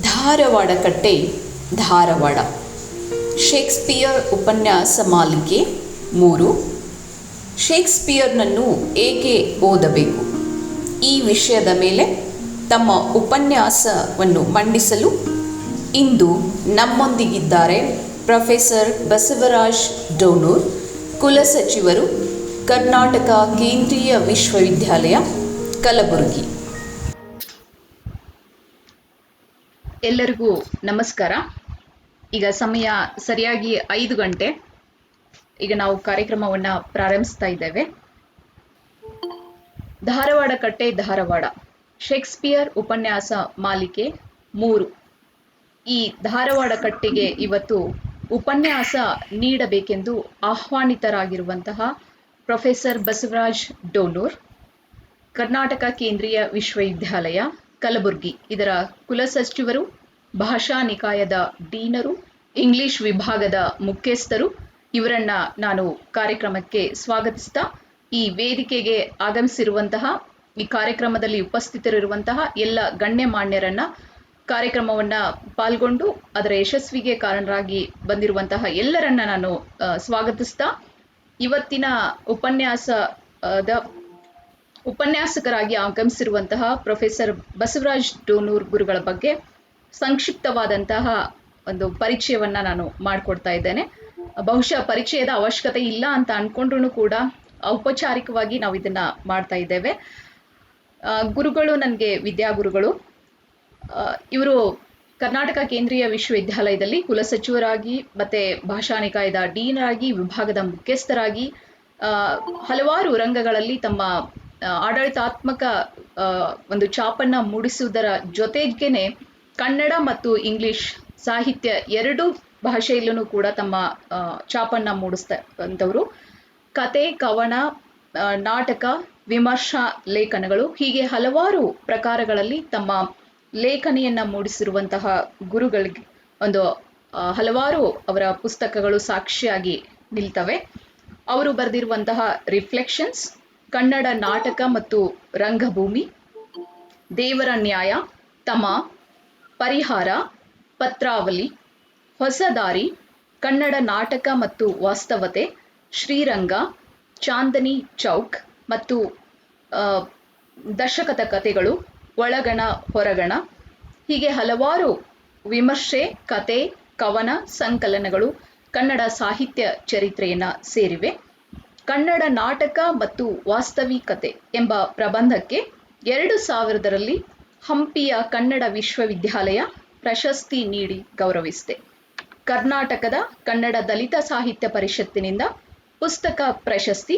ಧಾರವಾಡ ಕಟ್ಟೆ ಧಾರವಾಡ ಶೇಕ್ಸ್ಪಿಯರ್ ಉಪನ್ಯಾಸ ಮಾಲಿಕೆ 3. ಶೇಕ್ಸ್ಪಿಯರ್ನನ್ನು ಏಕೆ ಓದಬೇಕು? ಈ ವಿಷಯದ ಮೇಲೆ ತಮ್ಮ ಉಪನ್ಯಾಸವನ್ನು ಮಂಡಿಸಲು ಇಂದು ನಮ್ಮೊಂದಿಗಿದ್ದಾರೆ ಪ್ರೊಫೆಸರ್ ಬಸವರಾಜ್ ಡೋಣೂರ್, ಕುಲಸಚಿವರು, ಕರ್ನಾಟಕ ಕೇಂದ್ರೀಯ ವಿಶ್ವವಿದ್ಯಾಲಯ, ಕಲಬುರಗಿ. ಎಲ್ಲರಿಗೂ ನಮಸ್ಕಾರ. ಈಗ ಸಮಯ ಸರಿಯಾಗಿ 5 ಗಂಟೆ. ಈಗ ನಾವು ಕಾರ್ಯಕ್ರಮವನ್ನು ಪ್ರಾರಂಭಿಸ್ತಾ ಇದ್ದೇವೆ. ಧಾರವಾಡ ಕಟ್ಟೆ ಧಾರವಾಡ ಶೇಕ್ಸ್ಪಿಯರ್ ಉಪನ್ಯಾಸ ಮಾಲಿಕೆ 3. ಈ ಧಾರವಾಡ ಕಟ್ಟೆಗೆ ಇವತ್ತು ಉಪನ್ಯಾಸ ನೀಡಬೇಕೆಂದು ಆಹ್ವಾನಿತರಾಗಿರುವಂತಹ ಪ್ರೊಫೆಸರ್ ಬಸವರಾಜ್ ಡೋಣೂರ್, ಕರ್ನಾಟಕ ಕೇಂದ್ರೀಯ ವಿಶ್ವವಿದ್ಯಾಲಯ, ಕಲಬುರಗಿ ಇದರ ಕುಲಸಚಿವರು, ಭಾಷಾ ನಿಕಾಯದ ಡೀನರು, ಇಂಗ್ಲಿಷ್ ವಿಭಾಗದ ಮುಖ್ಯಸ್ಥರು. ಇವರನ್ನ ನಾನು ಕಾರ್ಯಕ್ರಮಕ್ಕೆ ಸ್ವಾಗತಿಸ್ತಾ, ಈ ವೇದಿಕೆಗೆ ಆಗಮಿಸಿರುವಂತಹ, ಈ ಕಾರ್ಯಕ್ರಮದಲ್ಲಿ ಉಪಸ್ಥಿತರಿರುವಂತಹ ಎಲ್ಲ ಗಣ್ಯಮಾನ್ಯರನ್ನ, ಕಾರ್ಯಕ್ರಮವನ್ನ ಪಾಲ್ಗೊಂಡು ಅದರ ಯಶಸ್ವಿಗೆ ಕಾರಣರಾಗಿ ಬಂದಿರುವಂತಹ ಎಲ್ಲರನ್ನ ನಾನು ಸ್ವಾಗತಿಸ್ತಾ, ಇವತ್ತಿನ ಉಪನ್ಯಾಸಕರಾಗಿ ಆಗಮಿಸಿರುವಂತಹ ಪ್ರೊಫೆಸರ್ ಬಸವರಾಜ್ ಡೋಣೂರ್ ಗುರುಗಳ ಬಗ್ಗೆ ಸಂಕ್ಷಿಪ್ತವಾದಂತಹ ಒಂದು ಪರಿಚಯವನ್ನ ನಾನು ಮಾಡಿಕೊಡ್ತಾ ಇದ್ದೇನೆ. ಬಹುಶಃ ಪರಿಚಯದ ಅವಶ್ಯಕತೆ ಇಲ್ಲ ಅಂತ ಅನ್ಕೊಂಡ್ರು ಕೂಡ ಔಪಚಾರಿಕವಾಗಿ ನಾವು ಇದನ್ನ ಮಾಡ್ತಾ ಇದ್ದೇವೆ. ಗುರುಗಳು ನನಗೆ ವಿದ್ಯಾಗುರುಗಳು. ಇವರು ಕರ್ನಾಟಕ ಕೇಂದ್ರೀಯ ವಿಶ್ವವಿದ್ಯಾಲಯದಲ್ಲಿ ಕುಲಸಚಿವರಾಗಿ ಮತ್ತೆ ಭಾಷಾ ನಿಕಾಯದ ಡೀನ್ ಆಗಿ, ವಿಭಾಗದ ಮುಖ್ಯಸ್ಥರಾಗಿ ಹಲವಾರು ರಂಗಗಳಲ್ಲಿ ತಮ್ಮ ಆಡಳಿತಾತ್ಮಕ ಒಂದು ಛಾಪನ್ನ ಮೂಡಿಸುವುದರ ಜೊತೆಗೇನೆ ಕನ್ನಡ ಮತ್ತು ಇಂಗ್ಲಿಷ್ ಸಾಹಿತ್ಯ ಎರಡೂ ಭಾಷೆಯಲ್ಲೂ ಕೂಡ ತಮ್ಮ ಛಾಪನ್ನ ಮೂಡಿಸ್ತಂಥವ್ರು. ಕತೆ, ಕವನ, ನಾಟಕ, ವಿಮರ್ಶಾ ಲೇಖನಗಳು, ಹೀಗೆ ಹಲವಾರು ಪ್ರಕಾರಗಳಲ್ಲಿ ತಮ್ಮ ಲೇಖನಿಯನ್ನ ಮೂಡಿಸಿರುವಂತಹ ಗುರುಗಳಿಗೆ ಒಂದು ಹಲವಾರು ಅವರ ಪುಸ್ತಕಗಳು ಸಾಕ್ಷಿಯಾಗಿ ನಿಲ್ತವೆ. ಅವರು ಬರೆದಿರುವಂತಹ ರಿಫ್ಲೆಕ್ಷನ್ಸ್, ಕನ್ನಡ ನಾಟಕ ಮತ್ತು ರಂಗಭೂಮಿ, ದೇವರ ನ್ಯಾಯ, ತಮ, ಪರಿಹಾರ, ಪತ್ರಾವಲಿ, ಹೊಸ ದಾರಿ, ಕನ್ನಡ ನಾಟಕ ಮತ್ತು ವಾಸ್ತವತೆ, ಶ್ರೀರಂಗ, ಚಾಂದನಿ ಚೌಕ್ ಮತ್ತು ದಶಕದ ಕಥೆಗಳು, ಒಳಗಣ ಹೊರಗಣ, ಹೀಗೆ ಹಲವಾರು ವಿಮರ್ಶೆ, ಕತೆ, ಕವನ ಸಂಕಲನಗಳು ಕನ್ನಡ ಸಾಹಿತ್ಯ ಚರಿತ್ರೆಯನ್ನ ಸೇರಿವೆ. ಕನ್ನಡ ನಾಟಕ ಮತ್ತು ವಾಸ್ತವಿಕತೆ ಎಂಬ ಪ್ರಬಂಧಕ್ಕೆ 2000ರಲ್ಲಿ ಹಂಪಿಯ ಕನ್ನಡ ವಿಶ್ವವಿದ್ಯಾಲಯ ಪ್ರಶಸ್ತಿ ನೀಡಿ ಗೌರವಿಸಿದೆ. ಕರ್ನಾಟಕದ ಕನ್ನಡ ದಲಿತ ಸಾಹಿತ್ಯ ಪರಿಷತ್ತಿನಿಂದ ಪುಸ್ತಕ ಪ್ರಶಸ್ತಿ,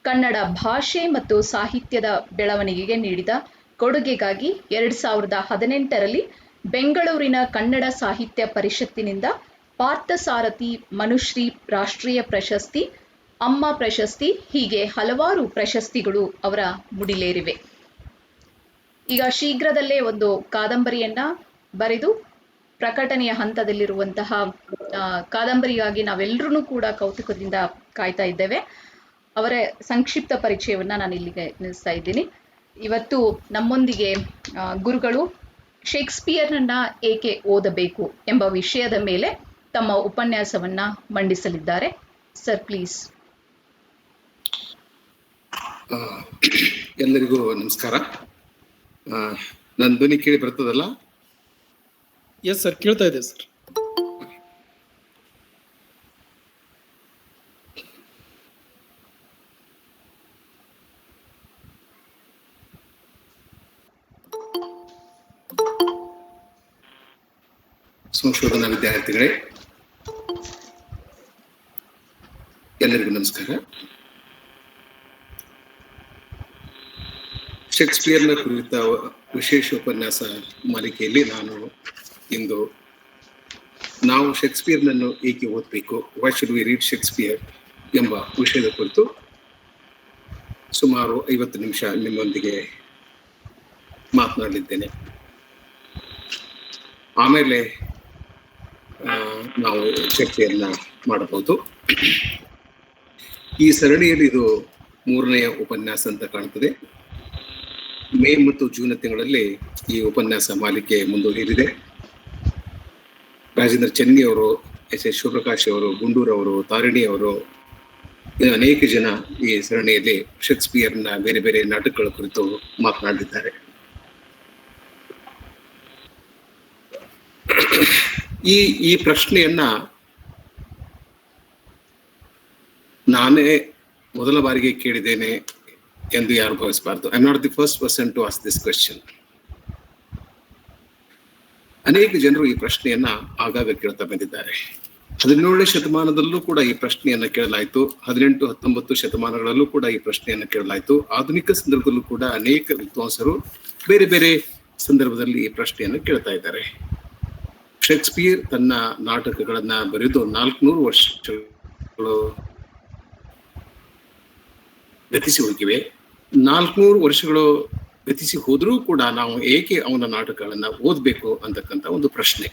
ಕನ್ನಡ ಭಾಷೆ ಮತ್ತು ಸಾಹಿತ್ಯದ ಬೆಳವಣಿಗೆಗೆ ನೀಡಿದ ಕೊಡುಗೆಗಾಗಿ 2018ರಲ್ಲಿ ಬೆಂಗಳೂರಿನ ಕನ್ನಡ ಸಾಹಿತ್ಯ ಪರಿಷತ್ತಿನಿಂದ ಪಾರ್ಥಸಾರಥಿ ಮನುಶ್ರೀ ರಾಷ್ಟ್ರೀಯ ಪ್ರಶಸ್ತಿ, ಅಮ್ಮ ಪ್ರಶಸ್ತಿ, ಹೀಗೆ ಹಲವಾರು ಪ್ರಶಸ್ತಿಗಳು ಅವರ ಮುಡಿಲೇರಿವೆ. ಈಗ ಶೀಘ್ರದಲ್ಲೇ ಒಂದು ಕಾದಂಬರಿಯನ್ನ ಬರೆದು ಪ್ರಕಟಣೆಯ ಹಂತದಲ್ಲಿರುವಂತಹ ಕಾದಂಬರಿಗಾಗಿ ನಾವೆಲ್ಲರೂ ಕೂಡ ಕೌತುಕದಿಂದ ಕಾಯ್ತಾ ಇದ್ದೇವೆ. ಅವರ ಸಂಕ್ಷಿಪ್ತ ಪರಿಚಯವನ್ನ ನಾನು ಇಲ್ಲಿಗೆ ನಿಲ್ಲಿಸ್ತಾ ಇದ್ದೀನಿ. ಇವತ್ತು ನಮ್ಮೊಂದಿಗೆ ಗುರುಗಳು ಶೇಕ್ಸ್ಪಿಯರ್ನನ್ನ ಏಕೆ ಓದಬೇಕು ಎಂಬ ವಿಷಯದ ಮೇಲೆ ತಮ್ಮ ಉಪನ್ಯಾಸವನ್ನ ಮಂಡಿಸಲಿದ್ದಾರೆ. Sir, please. ಎಲ್ಲರಿಗೂ ನಮಸ್ಕಾರ. ನನ್ನ ಧ್ವನಿ ಕೇಳಿ ಬರ್ತದಲ್ಲ? ಎಸ್ ಸರ್, ಕೇಳ್ತಾ ಇದೆ ಸರ್. ಸಂಶೋಧನಾ ವಿದ್ಯಾರ್ಥಿಗಳೇ, ಎಲ್ಲರಿಗೂ ನಮಸ್ಕಾರ. ಶೇಕ್ಸ್ಪಿಯರ್ನ ಕುರಿತ ವಿಶೇಷ ಉಪನ್ಯಾಸ ಮಾಲಿಕೆಯಲ್ಲಿ ಇಂದು ನಾವು ಶೇಕ್ಸ್ಪಿಯರ್ನನ್ನು ಏಕೆ ಓದಬೇಕು, Y should we read Shakespeare ಎಂಬ ವಿಷಯದ ಕುರಿತು ಸುಮಾರು 50 ನಿಮಿಷ ನಿಮ್ಮೊಂದಿಗೆ ಮಾತನಾಡಲಿದ್ದೇನೆ. ಆಮೇಲೆ ನಾವು ಚರ್ಚೆಯನ್ನ ಮಾಡಬಹುದು. ಈ ಸರಣಿಯಲ್ಲಿ ಇದು 3ನೇ ಉಪನ್ಯಾಸ ಅಂತ ಕಾಣುತ್ತದೆ. ಮೇ ಮತ್ತು ಜೂನ್ ತಿಂಗಳಲ್ಲಿ ಈ ಉಪನ್ಯಾಸ ಮಾಲಿಕೆ ಮುಂದುವರಿಯಲಿದೆ. ರಾಜೇಂದ್ರ ಚೆನ್ನಿ ಅವರು, ಎಸ್ ಎಸ್ ಶಿವಪ್ರಕಾಶ್ ಅವರು, ಗುಂಡೂರ್ ಅವರು, ತಾರಿಣಿ ಅವರು, ಇನ್ನು ಅನೇಕ ಜನ ಈ ಸರಣಿಯಲ್ಲಿ ಶೇಕ್ಸ್ಪಿಯರ್ನ ಬೇರೆ ಬೇರೆ ನಾಟಕಗಳ ಕುರಿತು ಮಾತನಾಡಿದ್ದಾರೆ. ಈ ಪ್ರಶ್ನೆಯನ್ನ ನಾನೇ ಮೊದಲ ಬಾರಿಗೆ ಕೇಳಿದ್ದೇನೆ ಎಂದು ಯಾರು ಭಾವಿಸಬಾರ್ದು. I am not the first person to ask this question. ಅನೇಕ ಜನರು ಈ ಪ್ರಶ್ನೆಯನ್ನ ಆಗಾಗ ಕೇಳ್ತಾ ಬಂದಿದ್ದಾರೆ. 17ನೇ ಶತಮಾನದಲ್ಲೂ ಕೂಡ ಈ ಪ್ರಶ್ನೆಯನ್ನ ಕೇಳಲಾಯಿತು, 18, 19 ಶತಮಾನಗಳಲ್ಲೂ ಕೂಡ ಈ ಪ್ರಶ್ನೆಯನ್ನ ಕೇಳಲಾಯಿತು. ಆಧುನಿಕ ಸಂದರ್ಭದಲ್ಲೂ ಕೂಡ ಅನೇಕ ವಿದ್ವಾಂಸರು ಬೇರೆ ಬೇರೆ ಸಂದರ್ಭದಲ್ಲಿ ಈ ಪ್ರಶ್ನೆಯನ್ನ ಕೇಳ್ತಾ ಇದ್ದಾರೆ. ಶೇಕ್ಸ್ಪಿಯರ್ ತನ್ನ ನಾಟಕಗಳನ್ನ ಬರೆದು 400 ವರ್ಷಗಳು ಗತಿಸಿ ಹೋಗಿವೆ. 400 ವರ್ಷಗಳು ಗತಿಸಿ ಹೋದ್ರೂ ಕೂಡ ನಾವು ಏಕೆ ಅವನ ನಾಟಕಗಳನ್ನ ಓದ್ಬೇಕು ಅಂತಕ್ಕಂಥ ಒಂದು ಪ್ರಶ್ನೆ.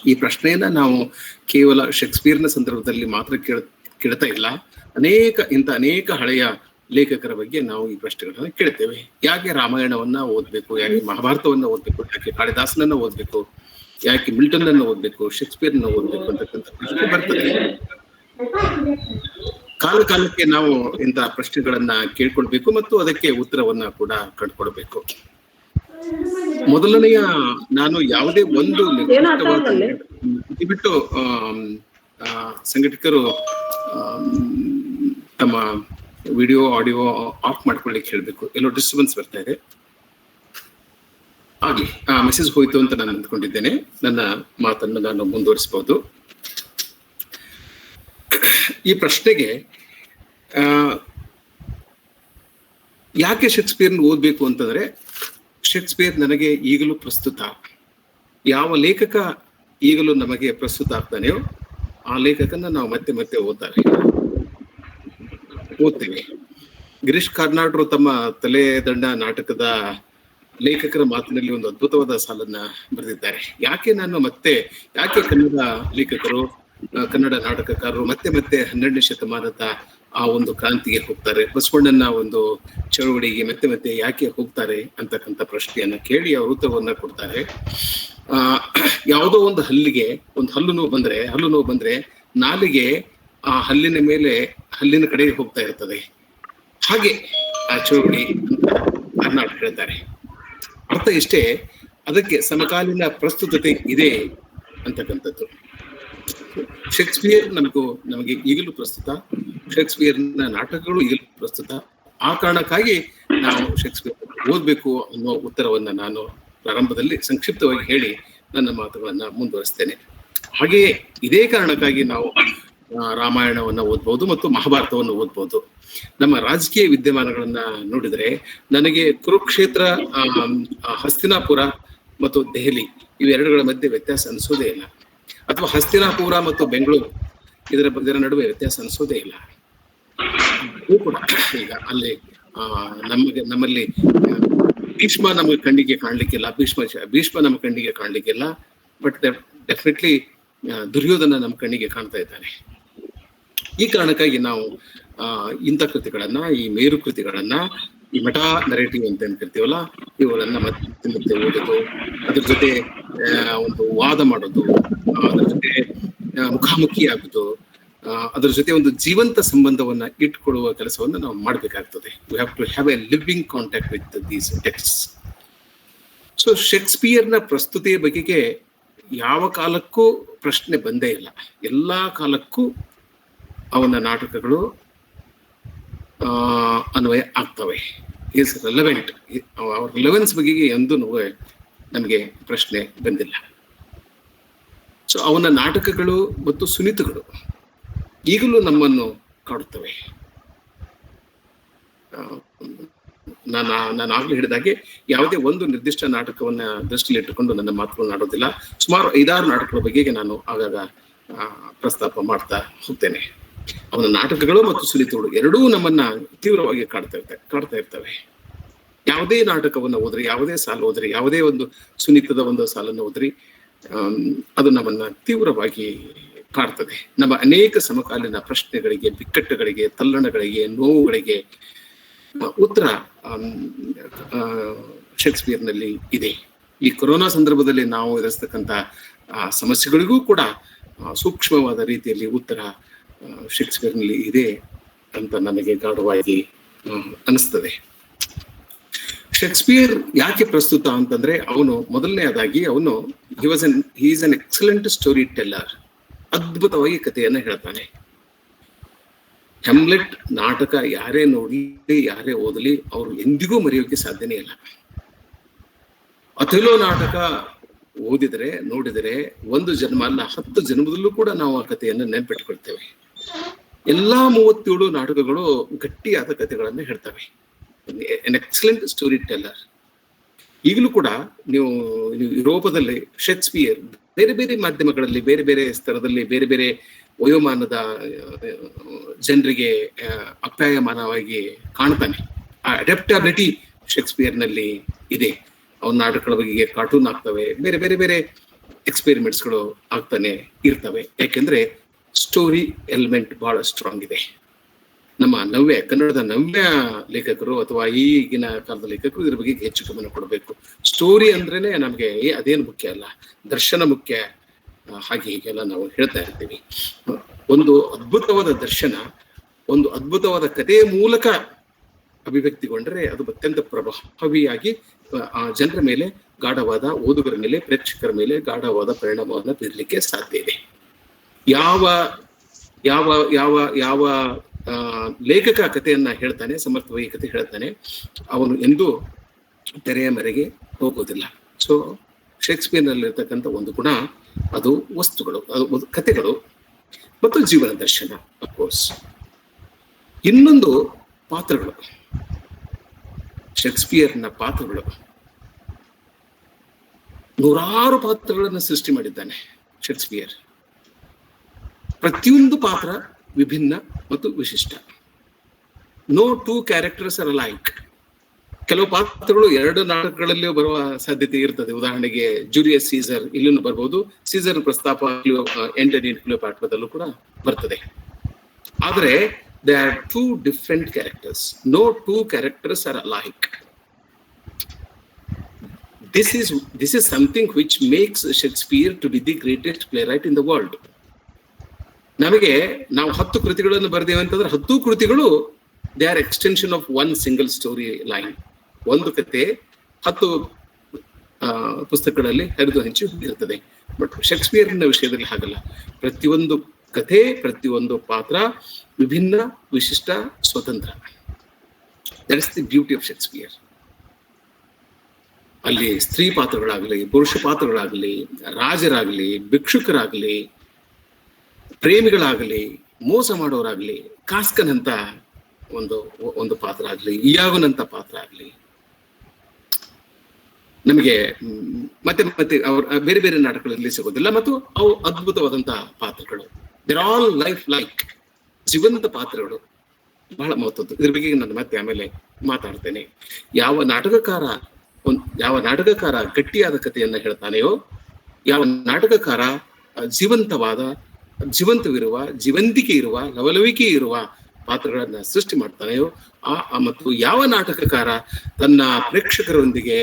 ಈ ಪ್ರಶ್ನೆಯನ್ನ ನಾವು ಕೇವಲ ಶೇಕ್ಸ್ಪಿಯರ್ನ ಸಂದರ್ಭದಲ್ಲಿ ಮಾತ್ರ ಕೇಳ್ತಾ ಇಲ್ಲ. ಅನೇಕ ಹಳೆಯ ಲೇಖಕರ ಬಗ್ಗೆ ನಾವು ಈ ಪ್ರಶ್ನೆಗಳನ್ನ ಕೇಳ್ತೇವೆ. ಯಾಕೆ ರಾಮಾಯಣವನ್ನ ಓದ್ಬೇಕು, ಯಾಕೆ ಮಹಾಭಾರತವನ್ನ ಓದ್ಬೇಕು, ಯಾಕೆ ಕಾಳಿದಾಸನನ್ನ ಓದ್ಬೇಕು, ಯಾಕೆ ಮಿಲ್ಟನ್ ಅನ್ನ ಓದ್ಬೇಕು, ಶೇಕ್ಸ್ಪಿಯರ್ನ ಓದ್ಬೇಕು ಅಂತಕ್ಕಂಥ ಪ್ರಶ್ನೆ ಬರ್ತದೆ. ಕಾಲಕ್ಕೆ ನಾವು ಇಂತಹ ಪ್ರಶ್ನೆಗಳನ್ನ ಕೇಳ್ಕೊಳ್ಬೇಕು ಮತ್ತು ಅದಕ್ಕೆ ಉತ್ತರವನ್ನ ಕೂಡ ಕಂಡುಕೊಳ್ಬೇಕು. ಮೊದಲನೆಯ, ನಾನು ಯಾವುದೇ ಒಂದು ಬಿಟ್ಟು ಸಂಘಟಕರು ತಮ್ಮ ವಿಡಿಯೋ ಆಡಿಯೋ ಆಫ್ ಮಾಡ್ಕೊಳ್ಳಿಕ್ಕೆ ಹೇಳ್ಬೇಕು. ಎಲ್ಲೋ ಡಿಸ್ಟರ್ಬೆನ್ಸ್ ಬರ್ತಾ ಇದೆ. ಆಗ್ಲಿ, ಮೆಸೇಜ್ ಹೋಯ್ತು ಅಂತ ನಾನು ಅಂದ್ಕೊಂಡಿದ್ದೇನೆ. ನನ್ನ ಮಾತನ್ನು ನಾನು ಮುಂದುವರಿಸಬಹುದು. ಈ ಪ್ರಶ್ನೆಗೆ ಯಾಕೆ ಶೇಕ್ಸ್ಪಿಯರ್ನ ಓದ್ಬೇಕು ಅಂತಂದ್ರೆ, ಶೇಕ್ಸ್ಪಿಯರ್ ನನಗೆ ಈಗಲೂ ಪ್ರಸ್ತುತ. ಯಾವ ಲೇಖಕ ಈಗಲೂ ನಮಗೆ ಪ್ರಸ್ತುತ ಆಗ್ತಾನೆಯೋ ಆ ಲೇಖಕನ ನಾವು ಮತ್ತೆ ಮತ್ತೆ ಓದ್ತೇವೆ. ಗಿರೀಶ್ ಕಾರ್ನಾಡ್ರು ತಮ್ಮ ತಲೆದಂಡ ನಾಟಕದ ಲೇಖಕರ ಮಾತಿನಲ್ಲಿ ಒಂದು ಅದ್ಭುತವಾದ ಸಾಲನ್ನ ಬರೆದಿದ್ದಾರೆ. ಯಾಕೆ ಕನ್ನಡ ಲೇಖಕರು, ಕನ್ನಡ ನಾಟಕಕಾರರು ಮತ್ತೆ 12ನೇ ಶತಮಾನದ ಆ ಒಂದು ಕ್ರಾಂತಿಗೆ ಹೋಗ್ತಾರೆ, ಬಸವಣ್ಣನ ಒಂದು ಚಳವಳಿಗೆ ಮತ್ತೆ ಯಾಕೆ ಹೋಗ್ತಾರೆ ಅಂತಕ್ಕಂಥ ಪ್ರಶ್ನೆಯನ್ನ ಕೇಳಿ ಅವರು ಉತ್ತರವನ್ನ ಕೊಡ್ತಾರೆ. ಯಾವುದೋ ಒಂದು ಹಲ್ಲು ನೋವು ಬಂದ್ರೆ ನಾಲಿಗೆ ಆ ಹಲ್ಲಿನ ಕಡೆಗೆ ಹೋಗ್ತಾ ಇರ್ತದೆ. ಹಾಗೆ ಆ ಚಳವಳಿ ಅಂತ ಕರ್ನಾಟಕ ಹೇಳ್ತಾರೆ. ಅರ್ಥ ಇಷ್ಟೇ, ಅದಕ್ಕೆ ಸಮಕಾಲೀನ ಪ್ರಸ್ತುತತೆ ಇದೆ ಅಂತಕ್ಕಂಥದ್ದು. ಶೇಕ್ಸ್ಪಿಯರ್ ನಮಗೆ ಈಗಲೂ ಪ್ರಸ್ತುತ, ಶೇಕ್ಸ್ಪಿಯರ್ನ ನಾಟಕಗಳು ಈಗಲೂ ಪ್ರಸ್ತುತ. ಆ ಕಾರಣಕ್ಕಾಗಿ ನಾವು ಶೇಕ್ಸ್ಪಿಯರ್ ಓದ್ಬೇಕು ಅನ್ನೋ ಉತ್ತರವನ್ನ ನಾನು ಪ್ರಾರಂಭದಲ್ಲಿ ಸಂಕ್ಷಿಪ್ತವಾಗಿ ಹೇಳಿ ನನ್ನ ಮಾತುಗಳನ್ನ ಮುಂದುವರಿಸ್ತೇನೆ. ಹಾಗೆಯೇ ಇದೇ ಕಾರಣಕ್ಕಾಗಿ ನಾವು ರಾಮಾಯಣವನ್ನ ಓದ್ಬಹುದು ಮತ್ತು ಮಹಾಭಾರತವನ್ನು ಓದ್ಬಹುದು. ನಮ್ಮ ರಾಜಕೀಯ ವಿದ್ಯಮಾನಗಳನ್ನ ನೋಡಿದ್ರೆ ನನಗೆ ಕುರುಕ್ಷೇತ್ರ, ಹಸ್ತಿನಾಪುರ ಮತ್ತು ದೆಹಲಿ ಇವೆರಡುಗಳ ಮಧ್ಯೆ ವ್ಯತ್ಯಾಸ ಅನಿಸೋದೇ ಇಲ್ಲ. ಅಥವಾ ಹಸ್ತಿನಾಪುರ ಮತ್ತು ಬೆಂಗಳೂರು ಇದರ ನಡುವೆ ವ್ಯತ್ಯಾಸ ಅನಿಸೋದೇ ಇಲ್ಲ. ಕೂಡ ಈಗ ಅಲ್ಲಿ ನಮ್ಮಲ್ಲಿ ಭೀಷ್ಮ ನಮಗೆ ಕಣ್ಣಿಗೆ ಕಾಣ್ಲಿಕ್ಕಿಲ್ಲ, ಭೀಷ್ಮ ನಮ್ಮ ಕಣ್ಣಿಗೆ ಕಾಣ್ಲಿಕ್ಕಿಲ್ಲ. ಬಟ್ ಡೆಫಿನೆಟ್ಲಿ ದುರ್ಯೋಧನ ನಮ್ಮ ಕಣ್ಣಿಗೆ ಕಾಣ್ತಾ ಇದ್ದಾನೆ. ಈ ಕಾರಣಕ್ಕಾಗಿ ನಾವು ಇಂಥ ಕೃತಿಗಳನ್ನ, ಈ ಮೇರು ಕೃತಿಗಳನ್ನ, ಈ ಮೆಟಾ ನರೇಟಿವ್ ಅಂತ ಏನ್ ಕರಿತೀವಲ್ಲ, ಇವುಗಳನ್ನ ಮತ್ತೆ ಓದೋದು, ಅದ್ರ ಜೊತೆ ಒಂದು ವಾದ ಮಾಡೋದು, ಅದ್ರ ಜೊತೆ ಮುಖಾಮುಖಿ ಆಗೋದು, ಅದ್ರ ಜೊತೆ ಒಂದು ಜೀವಂತ ಸಂಬಂಧವನ್ನ ಇಟ್ಕೊಳ್ಳುವ ಕೆಲಸವನ್ನ ನಾವು ಮಾಡ್ಬೇಕಾಗ್ತದೆ. We have to have a living contact with these texts. So ಶೇಕ್ಸ್ಪಿಯರ್ನ ಪ್ರಸ್ತುತಿಯ ಬಗೆಗೆ ಯಾವ ಕಾಲಕ್ಕೂ ಪ್ರಶ್ನೆ ಬಂದೇ ಇಲ್ಲ. ಎಲ್ಲಾ ಕಾಲಕ್ಕೂ ಅವನ ನಾಟಕಗಳು ಅನ್ವಯ ಆಗ್ತವೆ. Is relevant. ಅವರ ರಿಲೆವೆನ್ಸ್ ಬಗೆಗೆ ಎಂದೂ ನಮಗೆ ಪ್ರಶ್ನೆ ಬಂದಿಲ್ಲ. ಸೊ ಅವನ ನಾಟಕಗಳು ಮತ್ತು ಸುನಿತಗಳು ಈಗಲೂ ನಮ್ಮನ್ನು ಕಾಡುತ್ತವೆ. ನಾನು ಆಗ್ಲೂ ಹೇಳಿದಾಗೆ ಯಾವುದೇ ಒಂದು ನಿರ್ದಿಷ್ಟ ನಾಟಕವನ್ನ ದೃಷ್ಟಿಯಲ್ಲಿ ಇಟ್ಟುಕೊಂಡು ನನ್ನ ಮಾತುಗಳನ್ನು ಆಡೋದಿಲ್ಲ. ಸುಮಾರು 5-6 ನಾಟಕಗಳ ಬಗೆಗೆ ನಾನು ಆಗಾಗ ಪ್ರಸ್ತಾಪ ಮಾಡ್ತಾ ಹೋಗ್ತೇನೆ. ಅವನ ನಾಟಕಗಳು ಮತ್ತು ಸುನಿತಗಳು ಎರಡೂ ನಮ್ಮನ್ನ ತೀವ್ರವಾಗಿ ಕಾಡ್ತಾ ಇರ್ತವೆ. ಯಾವುದೇ ನಾಟಕವನ್ನ ಓದ್ರಿ, ಯಾವುದೇ ಸಾಲು ಓದ್ರಿ, ಯಾವುದೇ ಒಂದು ಸುನಿತದ ಒಂದು ಸಾಲನ್ನು ಓದ್ರಿ, ಅದು ನಮ್ಮನ್ನ ತೀವ್ರವಾಗಿ ಕಾಡ್ತದೆ. ನಮ್ಮ ಅನೇಕ ಸಮಕಾಲೀನ ಪ್ರಶ್ನೆಗಳಿಗೆ, ಬಿಕ್ಕಟ್ಟುಗಳಿಗೆ, ತಲ್ಲಣಗಳಿಗೆ, ನೋವುಗಳಿಗೆ ಉತ್ತರ ಶೇಕ್ಸ್ಪಿಯರ್ನಲ್ಲಿ ಇದೆ. ಈ ಕೊರೋನಾ ಸಂದರ್ಭದಲ್ಲಿ ನಾವು ಎದುರಿಸ್ತಕ್ಕಂಥ ಆ ಸಮಸ್ಯೆಗಳಿಗೂ ಕೂಡ ಸೂಕ್ಷ್ಮವಾದ ರೀತಿಯಲ್ಲಿ ಉತ್ತರ ಶೇಕ್ಸ್ಪಿಯರ್ನಲ್ಲಿ ಇದೆ ಅಂತ ನನಗೆ ಗಾಢವಾಗಿ ಅನಿಸ್ತದೆ. ಶೇಕ್ಸ್ಪಿಯರ್ ಯಾಕೆ ಪ್ರಸ್ತುತ ಅಂತಂದ್ರೆ, ಅವನು ಮೊದಲನೇದಾಗಿ ಅವನು is an excellent story teller. ಅದ್ಭುತವಾಗಿ ಕಥೆಯನ್ನ ಹೇಳ್ತಾನೆ. ಹೆಮ್ಲೆಟ್ ನಾಟಕ ಯಾರೇ ನೋಡ್ಲಿ ಯಾರೇ ಓದಲಿ ಅವರು ಎಂದಿಗೂ ಮರೆಯೋಕೆ ಸಾಧ್ಯನೇ ಇಲ್ಲ. ಅಥೆಲೋ ನಾಟಕ ಓದಿದರೆ ನೋಡಿದರೆ 1 ಜನ್ಮ ಅಲ್ಲ 10 ಜನ್ಮದಲ್ಲೂ ಕೂಡ ನಾವು ಆ ಕಥೆಯನ್ನು ನೆನಪಿಟ್ಟುಕೊಳ್ತೇವೆ. ಎಲ್ಲಾ 37 ನಾಟಕಗಳು ಗಟ್ಟಿಯಾದ ಕಥೆಗಳನ್ನು ಹೇಳ್ತವೆ. An excellent storyteller. ಈಗಲೂ ಕೂಡ ನೀವು ಯುರೋಪದಲ್ಲಿ ಶೇಕ್ಸ್ಪಿಯರ್ ಬೇರೆ ಬೇರೆ ಮಾಧ್ಯಮಗಳಲ್ಲಿ ಬೇರೆ ಬೇರೆ ಸ್ತರದಲ್ಲಿ ಬೇರೆ ಬೇರೆ ವಯೋಮಾನದ ಜನರಿಗೆ ಅಪ್ಯಾಯಮಾನವಾಗಿ ಕಾಣ್ತಾನೆ. ಆ ಅಡಾಪ್ಟಬಿಲಿಟಿ ಶೇಕ್ಸ್ಪಿಯರ್ನಲ್ಲಿ ಇದೆ. ಅವನ ನಾಟಕಗಳ ಬಗ್ಗೆ ಕಾರ್ಟೂನ್ ಆಗ್ತವೆ, ಬೇರೆ ಬೇರೆ ಬೇರೆ ಎಕ್ಸ್ಪೆರಿಮೆಂಟ್ಸ್ಗಳು ಆಗ್ತಾನೆ ಇರ್ತವೆ. ಯಾಕೆಂದ್ರೆ ಸ್ಟೋರಿ ಎಲಿಮೆಂಟ್ ಬಹಳ ಸ್ಟ್ರಾಂಗ್ ಇದೆ. ನಮ್ಮ ಕನ್ನಡದ ನವ್ಯ ಲೇಖಕರು ಅಥವಾ ಈಗಿನ ಕಾಲದ ಲೇಖಕರು ಇದ್ರ ಬಗ್ಗೆ ಹೆಚ್ಚು ಗಮನ ಕೊಡಬೇಕು. ಸ್ಟೋರಿ ಅಂದ್ರೇನೆ ನಮ್ಗೆ ಅದೇನು ಮುಖ್ಯ ಅಲ್ಲ, ದರ್ಶನ ಮುಖ್ಯ. ಹಾಗೆ ಹೀಗೆಲ್ಲ ನಾವು ಹೇಳ್ತಾ ಇರ್ತೀವಿ. ಒಂದು ಅದ್ಭುತವಾದ ದರ್ಶನ, ಒಂದು ಅದ್ಭುತವಾದ ಕಥೆಯ ಮೂಲಕ ಅಭಿವ್ಯಕ್ತಿಗೊಂಡ್ರೆ ಅದು ಅತ್ಯಂತ ಪ್ರಭಾವಿಯಾಗಿ ಆ ಜನರ ಮೇಲೆ ಗಾಢವಾದ, ಓದುಗರ ಮೇಲೆ, ಪ್ರೇಕ್ಷಕರ ಮೇಲೆ ಗಾಢವಾದ ಪರಿಣಾಮವನ್ನು ಬೀರಲಿಕ್ಕೆ ಸಾಧ್ಯ ಇದೆ. ಯಾವ ಯಾವ ಯಾವ ಯಾವ ಲೇಖಕ ಕಥೆಯನ್ನ ಹೇಳ್ತಾನೆ, ಸಮರ್ಥವಾಗಿ ಕಥೆ ಹೇಳ್ತಾನೆ, ಅವನು ಎಂದೂ ತೆರೆಯ ಮರೆಗೆ ಹೋಗೋದಿಲ್ಲ. ಸೊ ಶೇಕ್ಸ್ಪಿಯರ್ನಲ್ಲಿರ್ತಕ್ಕಂಥ ಒಂದು ಗುಣ ಅದು ವಸ್ತುಗಳು, ಅದು ಕಥೆಗಳು ಮತ್ತು ಜೀವನ ದರ್ಶನ. ಅಫ್ಕೋರ್ಸ್ ಇನ್ನೊಂದು ಪಾತ್ರಗಳು. ಶೇಕ್ಸ್ಪಿಯರ್ನ ಪಾತ್ರಗಳು, ನೂರಾರು ಪಾತ್ರಗಳನ್ನು ಸೃಷ್ಟಿ ಮಾಡಿದ್ದಾನೆ ಶೇಕ್ಸ್ಪಿಯರ್. ಪ್ರತಿಯೊಂದು ಪಾತ್ರ ವಿಭಿನ್ನ ಮತ್ತು ವಿಶಿಷ್ಟ. No 2 characters are alike. ಕೆಲವು ಪಾತ್ರಗಳು 2 ನಾಟಕಗಳಲ್ಲಿಯೂ ಬರುವ ಸಾಧ್ಯತೆ ಇರ್ತದೆ. ಉದಾಹರಣೆಗೆ ಜೂಲಿಯಸ್ ಸೀಸರ್ ಇಲ್ಲೂ ಬರ್ಬೋದು, ಸೀಸರ್ ಪ್ರಸ್ತಾಪ ಆಂಟನಿ ಕ್ಲಿಯೋಪಾಟ್ರಾದಲ್ಲೂ ಕೂಡ ಬರ್ತದೆ. ಆದರೆ they are 2 different characters. No 2 characters are alike. This is something which makes Shakespeare to be the greatest playwright in the world. ನಮಗೆ ನಾವು 10 ಕೃತಿಗಳನ್ನು ಬರೆದೇವೆ ಅಂತಂದ್ರೆ 10 ಕೃತಿಗಳು they are extension of 1 single story line. ಒಂದು ಕತೆ 10 ಪುಸ್ತಕಗಳಲ್ಲಿ ಹರಿದು ಹಂಚಿ ಇರ್ತದೆ. ಬಟ್ ಶೇಕ್ಸ್ಪಿಯರ್ನ ವಿಷಯದಲ್ಲಿ ಹಾಗಲ್ಲ. ಪ್ರತಿಯೊಂದು ಕಥೆ, ಪ್ರತಿಯೊಂದು ಪಾತ್ರ ವಿಭಿನ್ನ, ವಿಶಿಷ್ಟ, ಸ್ವತಂತ್ರ. That is the beauty of Shakespeare. ಅಲ್ಲಿ ಸ್ತ್ರೀ ಪಾತ್ರಗಳಾಗಲಿ, ಪುರುಷ ಪಾತ್ರಗಳಾಗಲಿ, ರಾಜರಾಗಲಿ, ಭಿಕ್ಷುಕರಾಗಲಿ, ಪ್ರೇಮಿಗಳಾಗಲಿ, ಮೋಸ ಮಾಡೋರಾಗ್ಲಿ, ಕಾಸ್ಕನ್ ಅಂತ ಒಂದು ಪಾತ್ರ ಆಗ್ಲಿ, ಇಯಾಗುನಂತ ಪಾತ್ರ ಆಗ್ಲಿ, ನಮಗೆ ಮತ್ತೆ ಮತ್ತೆ ಅವ್ರ ಬೇರೆ ಬೇರೆ ನಾಟಕಗಳಲ್ಲಿ ಸಿಗೋದಿಲ್ಲ. ಮತ್ತು ಅವು ಅದ್ಭುತವಾದಂತಹ ಪಾತ್ರಗಳು. ದೇರ್ ಆಲ್ ಲೈಫ್ ಲೈಕ್, ಜೀವಂತ ಪಾತ್ರಗಳು, ಬಹಳ ಮಹತ್ವದ್ದು. ಇದ್ರ ಬಗ್ಗೆ ನಾನು ಮತ್ತೆ ಆಮೇಲೆ ಮಾತಾಡ್ತೇನೆ. ಯಾವ ನಾಟಕಕಾರ ಗಟ್ಟಿಯಾದ ಕಥೆಯನ್ನ ಹೇಳ್ತಾನೆಯೋ, ಯಾವ ನಾಟಕಕಾರ ಜೀವಂತವಿರುವ, ಜೀವಂತಿಕೆ ಇರುವ, ಲವಲವಿಕೆ ಇರುವ ಪಾತ್ರಗಳನ್ನ ಸೃಷ್ಟಿ ಮಾಡ್ತಾನೆಯೋ, ಮತ್ತು ಯಾವ ನಾಟಕಕಾರ ತನ್ನ ಪ್ರೇಕ್ಷಕರೊಂದಿಗೆ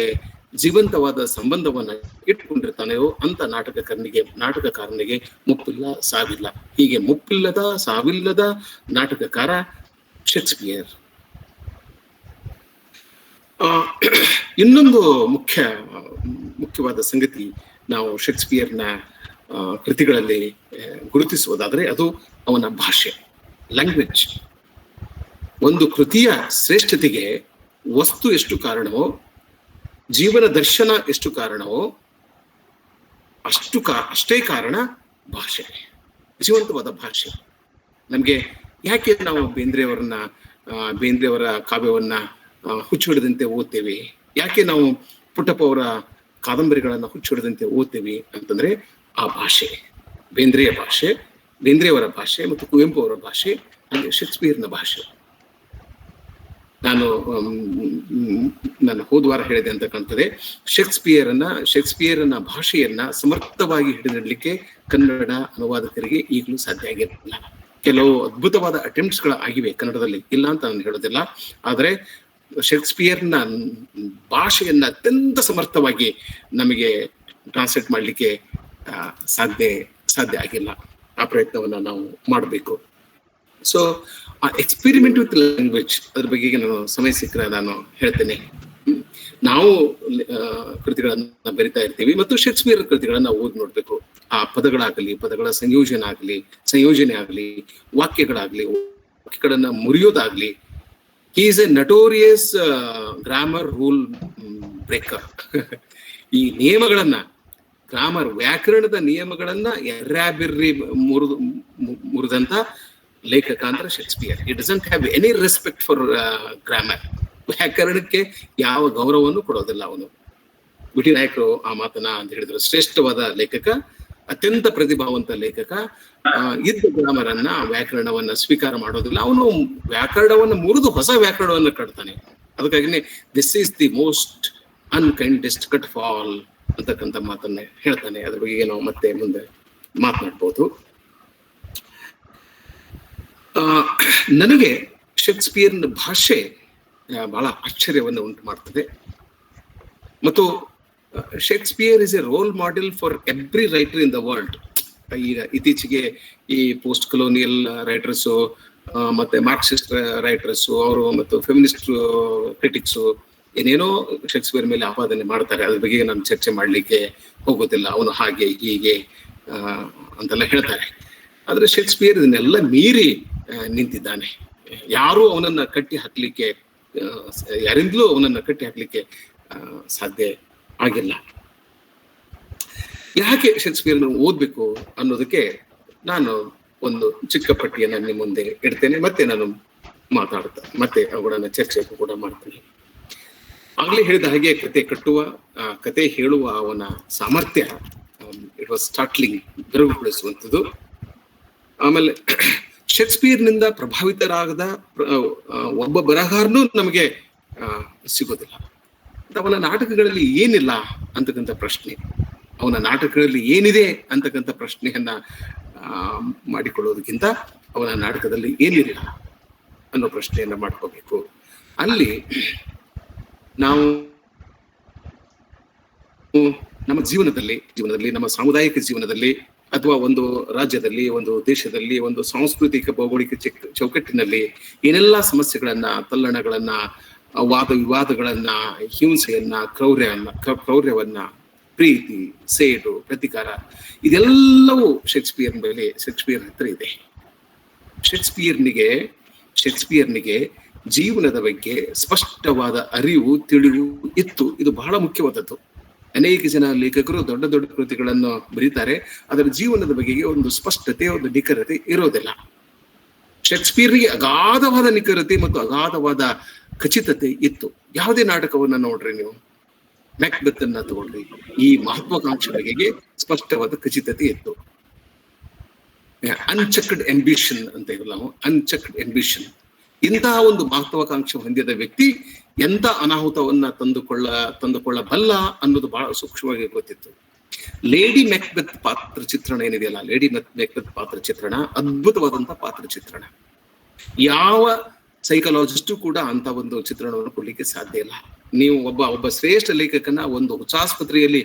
ಜೀವಂತವಾದ ಸಂಬಂಧವನ್ನ ಇಟ್ಕೊಂಡಿರ್ತಾನೆಯೋ ಅಂತ ನಾಟಕಕಾರನಿಗೆ ಮುಪ್ಪಿಲ್ಲ, ಸಾವಿಲ್ಲ. ಹೀಗೆ ಮುಪ್ಪಿಲ್ಲದ, ಸಾವಿಲ್ಲದ ನಾಟಕಕಾರ ಶೇಕ್ಸ್ಪಿಯರ್. ಇನ್ನೊಂದು ಮುಖ್ಯವಾದ ಸಂಗತಿ ನಾವು ಶೇಕ್ಸ್ಪಿಯರ್ನ ಕೃತಿಗಳಲ್ಲಿ ಗುರುತಿಸುವುದಾದರೆ ಅದು ಅವನ ಭಾಷೆ, ಲ್ಯಾಂಗ್ವೇಜ್. ಒಂದು ಕೃತಿಯ ಶ್ರೇಷ್ಠತೆಗೆ ವಸ್ತು ಎಷ್ಟು ಕಾರಣವೋ, ಜೀವನ ದರ್ಶನ ಎಷ್ಟು ಕಾರಣವೋ, ಅಷ್ಟೇ ಕಾರಣ ಭಾಷೆ, ಜೀವಂತವಾದ ಭಾಷೆ. ನಮ್ಗೆ ಯಾಕೆ ನಾವು ಬೇಂದ್ರೆಯವರ ಕಾವ್ಯವನ್ನ ಹುಚ್ಚಿಡದಂತೆ ಓದ್ತೇವೆ? ಯಾಕೆ ನಾವು ಪುಟ್ಟಪ್ಪ ಅವರ ಕಾದಂಬರಿಗಳನ್ನ ಹುಚ್ಚಿಡದಂತೆ ಓದ್ತೇವೆ ಅಂತಂದ್ರೆ ಆ ಭಾಷೆ, ಬೇಂದ್ರೆಯವರ ಭಾಷೆ ಮತ್ತು ಕುವೆಂಪು ಅವರ ಭಾಷೆ, ಹಾಗೆ ಶೇಕ್ಸ್ಪಿಯರ್ನ ಭಾಷೆ. ನಾನು ಹೋದ್ವಾರ ಹೇಳಿದೆ ಅಂತ ಕಾಣ್ತದೆ. ಶೇಕ್ಸ್ಪಿಯರ್ನ ಭಾಷೆಯನ್ನ ಸಮರ್ಥವಾಗಿ ಹಿಡಿದಿಡಲಿಕ್ಕೆ ಕನ್ನಡ ಅನುವಾದಕರಿಗೆ ಈಗಲೂ ಸಾಧ್ಯ ಆಗಿರಲಿಲ್ಲ. ಕೆಲವು ಅದ್ಭುತವಾದ ಅಟೆಂಪ್ಟ್ಸ್ಗಳು ಆಗಿವೆ ಕನ್ನಡದಲ್ಲಿ, ಇಲ್ಲ ಅಂತ ನಾನು ಹೇಳೋದಿಲ್ಲ. ಆದರೆ ಶೇಕ್ಸ್ಪಿಯರ್ನ ಭಾಷೆಯನ್ನ ಅತ್ಯಂತ ಸಮರ್ಥವಾಗಿ ನಮಗೆ ಟ್ರಾನ್ಸ್ಲೇಟ್ ಮಾಡಲಿಕ್ಕೆ ಸಾಧ್ಯ ಆಗಿಲ್ಲ. ಆ ಪ್ರಯತ್ನವನ್ನ ನಾವು ಮಾಡಬೇಕು. ಸೊ ಆ ಎಕ್ಸ್ಪೆರಿಮೆಂಟ್ ವಿತ್ ಲ್ಯಾಂಗ್ವೇಜ್ ಅದ್ರ ಬಗ್ಗೆ ನಾನು ಸಮಯ ಸಿಕ್ಕರೆ ನಾನು ಹೇಳ್ತೇನೆ. ನಾವು ಕೃತಿಗಳನ್ನ ಬರಿತಾ ಇರ್ತೀವಿ ಮತ್ತು ಶೇಕ್ಸ್ಪಿಯರ್ ಕೃತಿಗಳನ್ನ ಓದಿ ನೋಡ್ಬೇಕು. ಆ ಪದಗಳಾಗಲಿ, ಪದಗಳ ಸಂಯೋಜನೆ ಆಗಲಿ, ವಾಕ್ಯಗಳನ್ನ ಮುರಿಯೋದಾಗ್ಲಿ. He is a notorious grammar rule breaker. ಈ ನಿಯಮಗಳನ್ನ, ಗ್ರಾಮರ್ ವ್ಯಾಕರಣದ ನಿಯಮಗಳನ್ನ ಎರ್ರಾಬಿರ್ರಿ ಮುರಿದಂತ ಲೇಖಕ ಅಂದ್ರೆ Shakespeare. It doesn't have any respect for grammar. ವ್ಯಾಕರಣಕ್ಕೆ ಯಾವ ಗೌರವವನ್ನು ಕೊಡೋದಿಲ್ಲ ಅವನು. ವಿಟಿ ನಾಯಕರು ಆ ಮಾತನ್ನ ಅಂತ ಹೇಳಿದ್ರು. ಶ್ರೇಷ್ಠವಾದ ಲೇಖಕ, ಅತ್ಯಂತ ಪ್ರತಿಭಾವಂತ ಲೇಖಕ ಇದ್ದ ಗ್ರಾಮರ್ ಅನ್ನ, ವ್ಯಾಕರಣವನ್ನ ಸ್ವೀಕಾರ ಮಾಡೋದಿಲ್ಲ. ಅವನು ವ್ಯಾಕರಣವನ್ನ ಮುರಿದು ಹೊಸ ವ್ಯಾಕರಣವನ್ನ ಕಟ್ತಾನೆ. ಅದಕ್ಕಾಗಿನೇ this is the most unkindest cut of all ಅಂತಕ್ಕಂಥ ಮಾತನ್ನ ಹೇಳ್ತಾನೆ. ಅದ್ರ ಬಗ್ಗೆ ನಾವು ಮತ್ತೆ ಮುಂದೆ ಮಾತನಾಡ್ಬೋದು. ನನಗೆ ಶೇಕ್ಸ್ಪಿಯರ್ನ ಭಾಷೆ ಬಹಳ ಆಶ್ಚರ್ಯವನ್ನು ಉಂಟು ಮಾಡ್ತದೆ. ಮತ್ತು Shakespeare is a role model for every writer in the world. ಈಗ ಇತ್ತೀಚೆಗೆ ಈ ಪೋಸ್ಟ್ ಕೊಲೋನಿಯಲ್ ರೈಟರ್ಸು ಮತ್ತೆ ಮಾರ್ಕ್ಸಿಸ್ಟ್ ರೈಟರ್ಸು ಅವರು ಮತ್ತು ಫೆಮಿನಿಸ್ಟ್ ಕ್ರಿಟಿಕ್ಸು ಏನೇನೋ ಶೇಕ್ಸ್ಪಿಯರ್ ಮೇಲೆ ಆಪಾದನೆ ಮಾಡ್ತಾರೆ. ಅದ್ರ ಬಗ್ಗೆ ನಾನು ಚರ್ಚೆ ಮಾಡ್ಲಿಕ್ಕೆ ಹೋಗೋದಿಲ್ಲ. ಅವನು ಹಾಗೆ ಹೀಗೆ ಅಂತೆಲ್ಲ ಹೇಳ್ತಾರೆ. ಆದ್ರೆ ಶೇಕ್ಸ್ಪಿಯರ್ ಇದನ್ನೆಲ್ಲ ಮೀರಿ ನಿಂತಿದ್ದಾನೆ. ಯಾರೂ ಅವನನ್ನ ಕಟ್ಟಿ ಹಾಕ್ಲಿಕ್ಕೆ, ಯಾರಿಂದಲೂ ಅವನನ್ನ ಕಟ್ಟಿ ಹಾಕ್ಲಿಕ್ಕೆ ಸಾಧ್ಯ ಆಗಿಲ್ಲ. ಯಾಕೆ ಶೇಕ್ಸ್ಪಿಯರ್ನ ಓದ್ಬೇಕು ಅನ್ನೋದಕ್ಕೆ ನಾನು ಒಂದು ಚಿಕ್ಕ ಪಟ್ಟಿಯನ್ನ ನಿಮ್ಮ ಮುಂದೆ ಇಡ್ತೇನೆ. ಮತ್ತೆ ನಾನು ಮತ್ತೆ ಅವುಗಳನ್ನ ಚರ್ಚೆ ಕೂಡ ಮಾಡ್ತೇನೆ. ಆಗ್ಲೇ ಹೇಳಿದ ಹಾಗೆ ಕತೆ ಕಟ್ಟುವ, ಕತೆ ಹೇಳುವ ಅವನ ಸಾಮರ್ಥ್ಯ ಇಟ್ ವಾಸ್ ಸ್ಟಾರ್ಟ್ಲಿಂಗ್, ಬೆರಗುಗೊಳಿಸುವಂಥದ್ದು. ಆಮೇಲೆ ಶೇಕ್ಸ್ಪಿಯರ್ನಿಂದ ಪ್ರಭಾವಿತರಾಗದ ಒಬ್ಬ ಬರಹಗಾರನೂ ನಮಗೆ ಸಿಗೋದಿಲ್ಲ. ಅವನ ನಾಟಕಗಳಲ್ಲಿ ಏನಿಲ್ಲ ಅಂತಕ್ಕಂಥ ಪ್ರಶ್ನೆ, ಅವನ ನಾಟಕಗಳಲ್ಲಿ ಏನಿದೆ ಅಂತಕ್ಕಂಥ ಪ್ರಶ್ನೆಯನ್ನ ಮಾಡಿಕೊಳ್ಳೋದಕ್ಕಿಂತ ಅವನ ನಾಟಕದಲ್ಲಿ ಏನಿಲ್ಲ ಅನ್ನೋ ಪ್ರಶ್ನೆಯನ್ನ ಮಾಡ್ಕೋಬೇಕು. ಅಲ್ಲಿ ನಾವು ನಮ್ಮ ಜೀವನದಲ್ಲಿ ನಮ್ಮ ಸಾಮುದಾಯಿಕ ಜೀವನದಲ್ಲಿ ಅಥವಾ ಒಂದು ರಾಜ್ಯದಲ್ಲಿ, ಒಂದು ದೇಶದಲ್ಲಿ, ಒಂದು ಸಾಂಸ್ಕೃತಿಕ ಭೌಗೋಳಿಕ ಚೌಕಟ್ಟಿನಲ್ಲಿ ಏನೆಲ್ಲ ಸಮಸ್ಯೆಗಳನ್ನ, ತಲ್ಲಣಗಳನ್ನ, ವಾದ ವಿವಾದಗಳನ್ನ, ಹಿಂಸೆಯನ್ನ, ಕ್ರೌರ್ಯವನ್ನ, ಪ್ರೀತಿ, ಸೇಡು, ಪ್ರತಿಕಾರ, ಇದೆಲ್ಲವೂ ಶೇಕ್ಸ್ಪಿಯರ್ ಹತ್ರ ಇದೆ. ಶೇಕ್ಸ್ಪಿಯರ್ನಿಗೆ ಜೀವನದ ಬಗ್ಗೆ ಸ್ಪಷ್ಟವಾದ ಅರಿವು, ತಿಳಿವು ಇತ್ತು. ಇದು ಬಹಳ ಮುಖ್ಯವಾದದ್ದು. ಅನೇಕ ಜನ ಲೇಖಕರು ದೊಡ್ಡ ದೊಡ್ಡ ಕೃತಿಗಳನ್ನು ಬರೀತಾರೆ, ಅದರ ಜೀವನದ ಬಗೆಗೆ ಒಂದು ಸ್ಪಷ್ಟತೆ, ಒಂದು ನಿಖರತೆ ಇರೋದಿಲ್ಲ. ಶೇಕ್ಸ್ಪಿಯರ್ಗೆ ಅಗಾಧವಾದ ನಿಖರತೆ ಮತ್ತು ಅಗಾಧವಾದ ಖಚಿತತೆ ಇತ್ತು. ಯಾವುದೇ ನಾಟಕವನ್ನ ನೋಡ್ರಿ ನೀವು, ಮ್ಯಾಕ್ಬೆತ್ ಅನ್ನ ತಗೊಳ್ರಿ, ಈ ಮಹತ್ವಾಕಾಂಕ್ಷೆ ಬಗೆಗೆ ಸ್ಪಷ್ಟವಾದ ಖಚಿತತೆ ಇತ್ತು. ಅನ್ಚೆಕ್ಡ್ ಅಂಬಿಷನ್ ಅಂತ ಇರಲ್ಲ ನಾವು, ಅನ್ಚೆಕ್ಡ್ ಅಂಬಿಷನ್. ಇಂತಹ ಒಂದು ಮಹತ್ವಾಕಾಂಕ್ಷೆ ಹೊಂದಿದ ವ್ಯಕ್ತಿ ಎಂತ ಅನಾಹುತವನ್ನ ತಂದುಕೊಳ್ಳಬಲ್ಲ ಅನ್ನೋದು ಬಹಳ ಸೂಕ್ಷ್ಮವಾಗಿ ಗೊತ್ತಿತ್ತು. ಲೇಡಿ ಮ್ಯಾಕ್ಬೆತ್ ಪಾತ್ರ ಚಿತ್ರಣ ಏನಿದೆಯಲ್ಲ, ಲೇಡಿ ಮ್ಯಾಕ್ಬೆತ್ ಪಾತ್ರ ಚಿತ್ರಣ ಅದ್ಭುತವಾದಂತಹ ಪಾತ್ರ ಚಿತ್ರಣ. ಯಾವ ಸೈಕಾಲಜಿಸ್ಟು ಕೂಡ ಅಂತ ಒಂದು ಚಿತ್ರಣವನ್ನು ಕೊಡ್ಲಿಕ್ಕೆ ಸಾಧ್ಯ ಇಲ್ಲ. ನೀವು ಒಬ್ಬ ಶ್ರೇಷ್ಠ ಲೇಖಕನ ಒಂದು ಹುಚ್ಚಾಸ್ಪತ್ರೆಯಲ್ಲಿ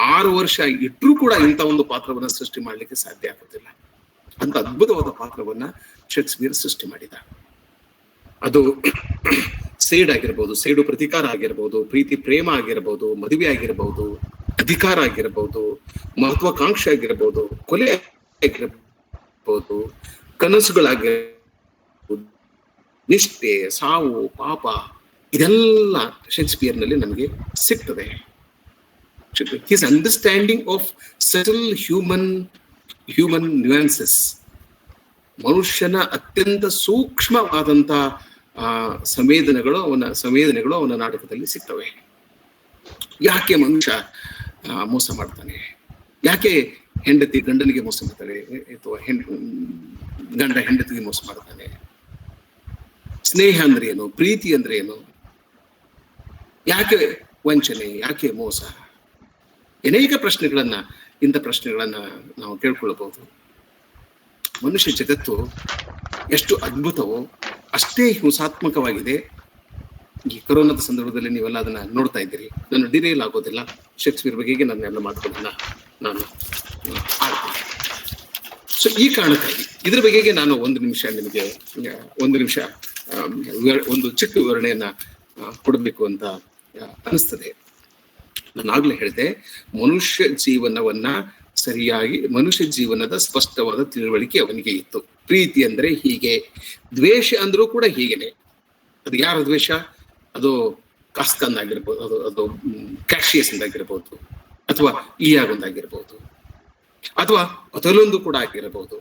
6 ವರ್ಷ ಇಟ್ಟರೂ ಕೂಡ ಇಂಥ ಒಂದು ಪಾತ್ರವನ್ನ ಸೃಷ್ಟಿ ಮಾಡ್ಲಿಕ್ಕೆ ಸಾಧ್ಯ ಆಗುತ್ತಿಲ್ಲ. ಅಂತ ಅದ್ಭುತವಾದ ಪಾತ್ರವನ್ನ ಶೇಕ್ಸ್ಪಿಯರ್ ಸೃಷ್ಟಿ ಮಾಡಿದ. ಅದು ಸೇಡ್ ಆಗಿರ್ಬೋದು, ಸೇಡು ಪ್ರತಿಕಾರ ಆಗಿರ್ಬೋದು, ಪ್ರೀತಿ ಪ್ರೇಮ ಆಗಿರ್ಬೋದು, ಮದುವೆ ಆಗಿರ್ಬೋದು, ಅಧಿಕಾರ ಆಗಿರ್ಬೋದು, ಮಹತ್ವಾಕಾಂಕ್ಷೆ ಆಗಿರ್ಬೋದು, ಕೊಲೆ ಆಗಿರ್ಬೋದು, ಕನಸುಗಳಾಗಿರ್ಬೋದು, ನಿಷ್ಠೆ, ಸಾವು, ಪಾಪ, ಇದೆಲ್ಲ ಶೇಕ್ಸ್ಪಿಯರ್ನಲ್ಲಿ ನಮಗೆ ಸಿಗ್ತದೆ. His understanding of subtle human nuances, ಮನುಷ್ಯನ ಅತ್ಯಂತ ಸೂಕ್ಷ್ಮವಾದಂತ ಸಂವೇದನೆಗಳು ಅವನ ನಾಟಕದಲ್ಲಿ ಸಿಗ್ತವೆ. ಯಾಕೆ ಮನುಷ್ಯ ಮೋಸ ಮಾಡ್ತಾನೆ, ಯಾಕೆ ಹೆಂಡತಿ ಗಂಡನಿಗೆ ಮೋಸ ಮಾಡ್ತಾನೆ, ಅಥವಾ ಗಂಡ ಹೆಂಡತಿಗೆ ಮೋಸ ಮಾಡ್ತಾನೆ, ಸ್ನೇಹ ಅಂದ್ರೆ ಏನು, ಪ್ರೀತಿ ಅಂದ್ರೆ ಏನು, ಯಾಕೆ ವಂಚನೆ, ಯಾಕೆ ಮೋಸ, ಅನೇಕ ಇಂಥ ಪ್ರಶ್ನೆಗಳನ್ನ ನಾವು ಕೇಳ್ಕೊಳ್ಬಹುದು. ಮನುಷ್ಯ ಜಗತ್ತು ಎಷ್ಟು ಅದ್ಭುತವೋ ಅಷ್ಟೇ ಹಿಂಸಾತ್ಮಕವಾಗಿದೆ. ಈ ಕೊರೋನಾದ ಸಂದರ್ಭದಲ್ಲಿ ನೀವೆಲ್ಲ ಅದನ್ನ ನೋಡ್ತಾ ಇದ್ದೀರಿ. ನಾನು ಡಿರೇಲ್ ಆಗೋದಿಲ್ಲ, ಶೇಕ್ಸ್ಪಿಯರ್ ಬಗೆಗೆ ನಾನು ಎಲ್ಲ ಮಾತುಗಳನ್ನ ನಾನು ಆಡ್ತೀನಿ. ಸೊ ಈ ಕಾರಣಕ್ಕಾಗಿ ಇದ್ರ ಬಗೆಗೆ ನಾನು ನಿಮಗೆ ಒಂದು ಚಿಕ್ಕ ವಿವರಣೆಯನ್ನ ಕೊಡಬೇಕು ಅಂತ ಅನಿಸ್ತದೆ. ನಾನಾಗ್ಲೇ ಹೇಳಿದೆ, ಮನುಷ್ಯ ಜೀವನದ ಸ್ಪಷ್ಟವಾದ ತಿಳುವಳಿಕೆ ಅವನಿಗೆ ಇತ್ತು. ಪ್ರೀತಿ ಅಂದ್ರೆ ಹೀಗೆ, ದ್ವೇಷ ಅಂದ್ರೂ ಕೂಡ ಹೀಗೇನೆ. ಅದು ಯಾರ ದ್ವೇಷ? ಅದು ಕಾಸ್ಕನ್ ಆಗಿರ್ಬೋದು, ಅದು ಕ್ಯಾಶಿಯಸ್ ಆಗಿರ್ಬೋದು, ಅಥವಾ ಈಯಾಗೊಂದಾಗಿರ್ಬೋದು, ಅಥವಾ ಅದರಲ್ಲೊಂದು ಕೂಡ ಆಗಿರಬಹುದು.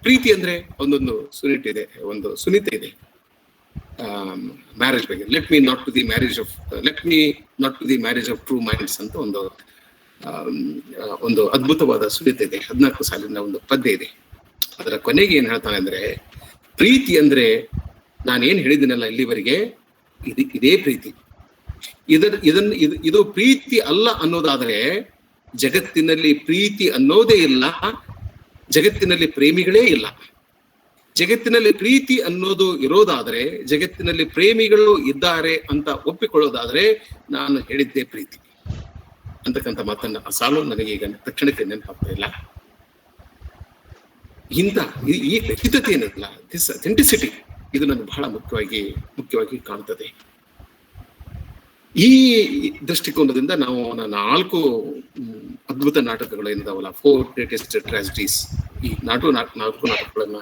ಪ್ರೀತಿ ಅಂದ್ರೆ ಒಂದೊಂದು ಸುನೀತೆ ಇದೆ ಮ್ಯಾರೇಜ್ ಬಗ್ಗೆ. Let me not to the marriage of true minds ಅಂತ ಒಂದು ಅದ್ಭುತವಾದ ಸುನೀತೆ ಇದೆ. 14 ಸಾಲಿನ ಒಂದು ಪದ್ಯ ಇದೆ. ಅದರ ಕೊನೆಗೆ ಏನ್ ಹೇಳ್ತಾನೆ ಅಂದ್ರೆ, ಪ್ರೀತಿ ಅಂದ್ರೆ ನಾನೇನ್ ಹೇಳಿದ್ದೀನಲ್ಲ ಇಲ್ಲಿವರೆಗೆ, ಇದೇ ಪ್ರೀತಿ. ಇದು ಪ್ರೀತಿ ಅಲ್ಲ ಅನ್ನೋದಾದ್ರೆ ಜಗತ್ತಿನಲ್ಲಿ ಪ್ರೀತಿ ಅನ್ನೋದೇ ಇಲ್ಲ, ಜಗತ್ತಿನಲ್ಲಿ ಪ್ರೇಮಿಗಳೇ ಇಲ್ಲ. ಜಗತ್ತಿನಲ್ಲಿ ಪ್ರೀತಿ ಅನ್ನೋದು ಇರೋದಾದ್ರೆ, ಜಗತ್ತಿನಲ್ಲಿ ಪ್ರೇಮಿಗಳು ಇದ್ದಾರೆ ಅಂತ ಒಪ್ಪಿಕೊಳ್ಳೋದಾದ್ರೆ ನಾನು ಹೇಳಿದ್ದೆ ಪ್ರೀತಿ ಅಂತಕ್ಕಂಥ ಮಾತನ್ನ ಆ ಸಾಲು ನನಗೆ ಈಗ ತಕ್ಷಣಕ್ಕೆ ನೆನಪಾಗ್ತಾ ಇಲ್ಲ. ಈ ಖಚಿತತೆ ಏನಿಲ್ಲ, ದಿಸ್ ಅಥೆಂಟಿಸಿಟಿ, ಇದು ನನಗೆ ಬಹಳ ಮುಖ್ಯವಾಗಿ ಕಾಣ್ತದೆ. ಈ ದೃಷ್ಟಿಕೋನದಿಂದ ನಾವು 4 ಅದ್ಭುತ ನಾಟಕಗಳು ಏನಿದಾವಲ್ಲ, 4 ಗ್ರೇಟೆಸ್ಟ್ ಟ್ರಾಜಿಡೀಸ್, ಈ 4 ನಾಟಕಗಳನ್ನ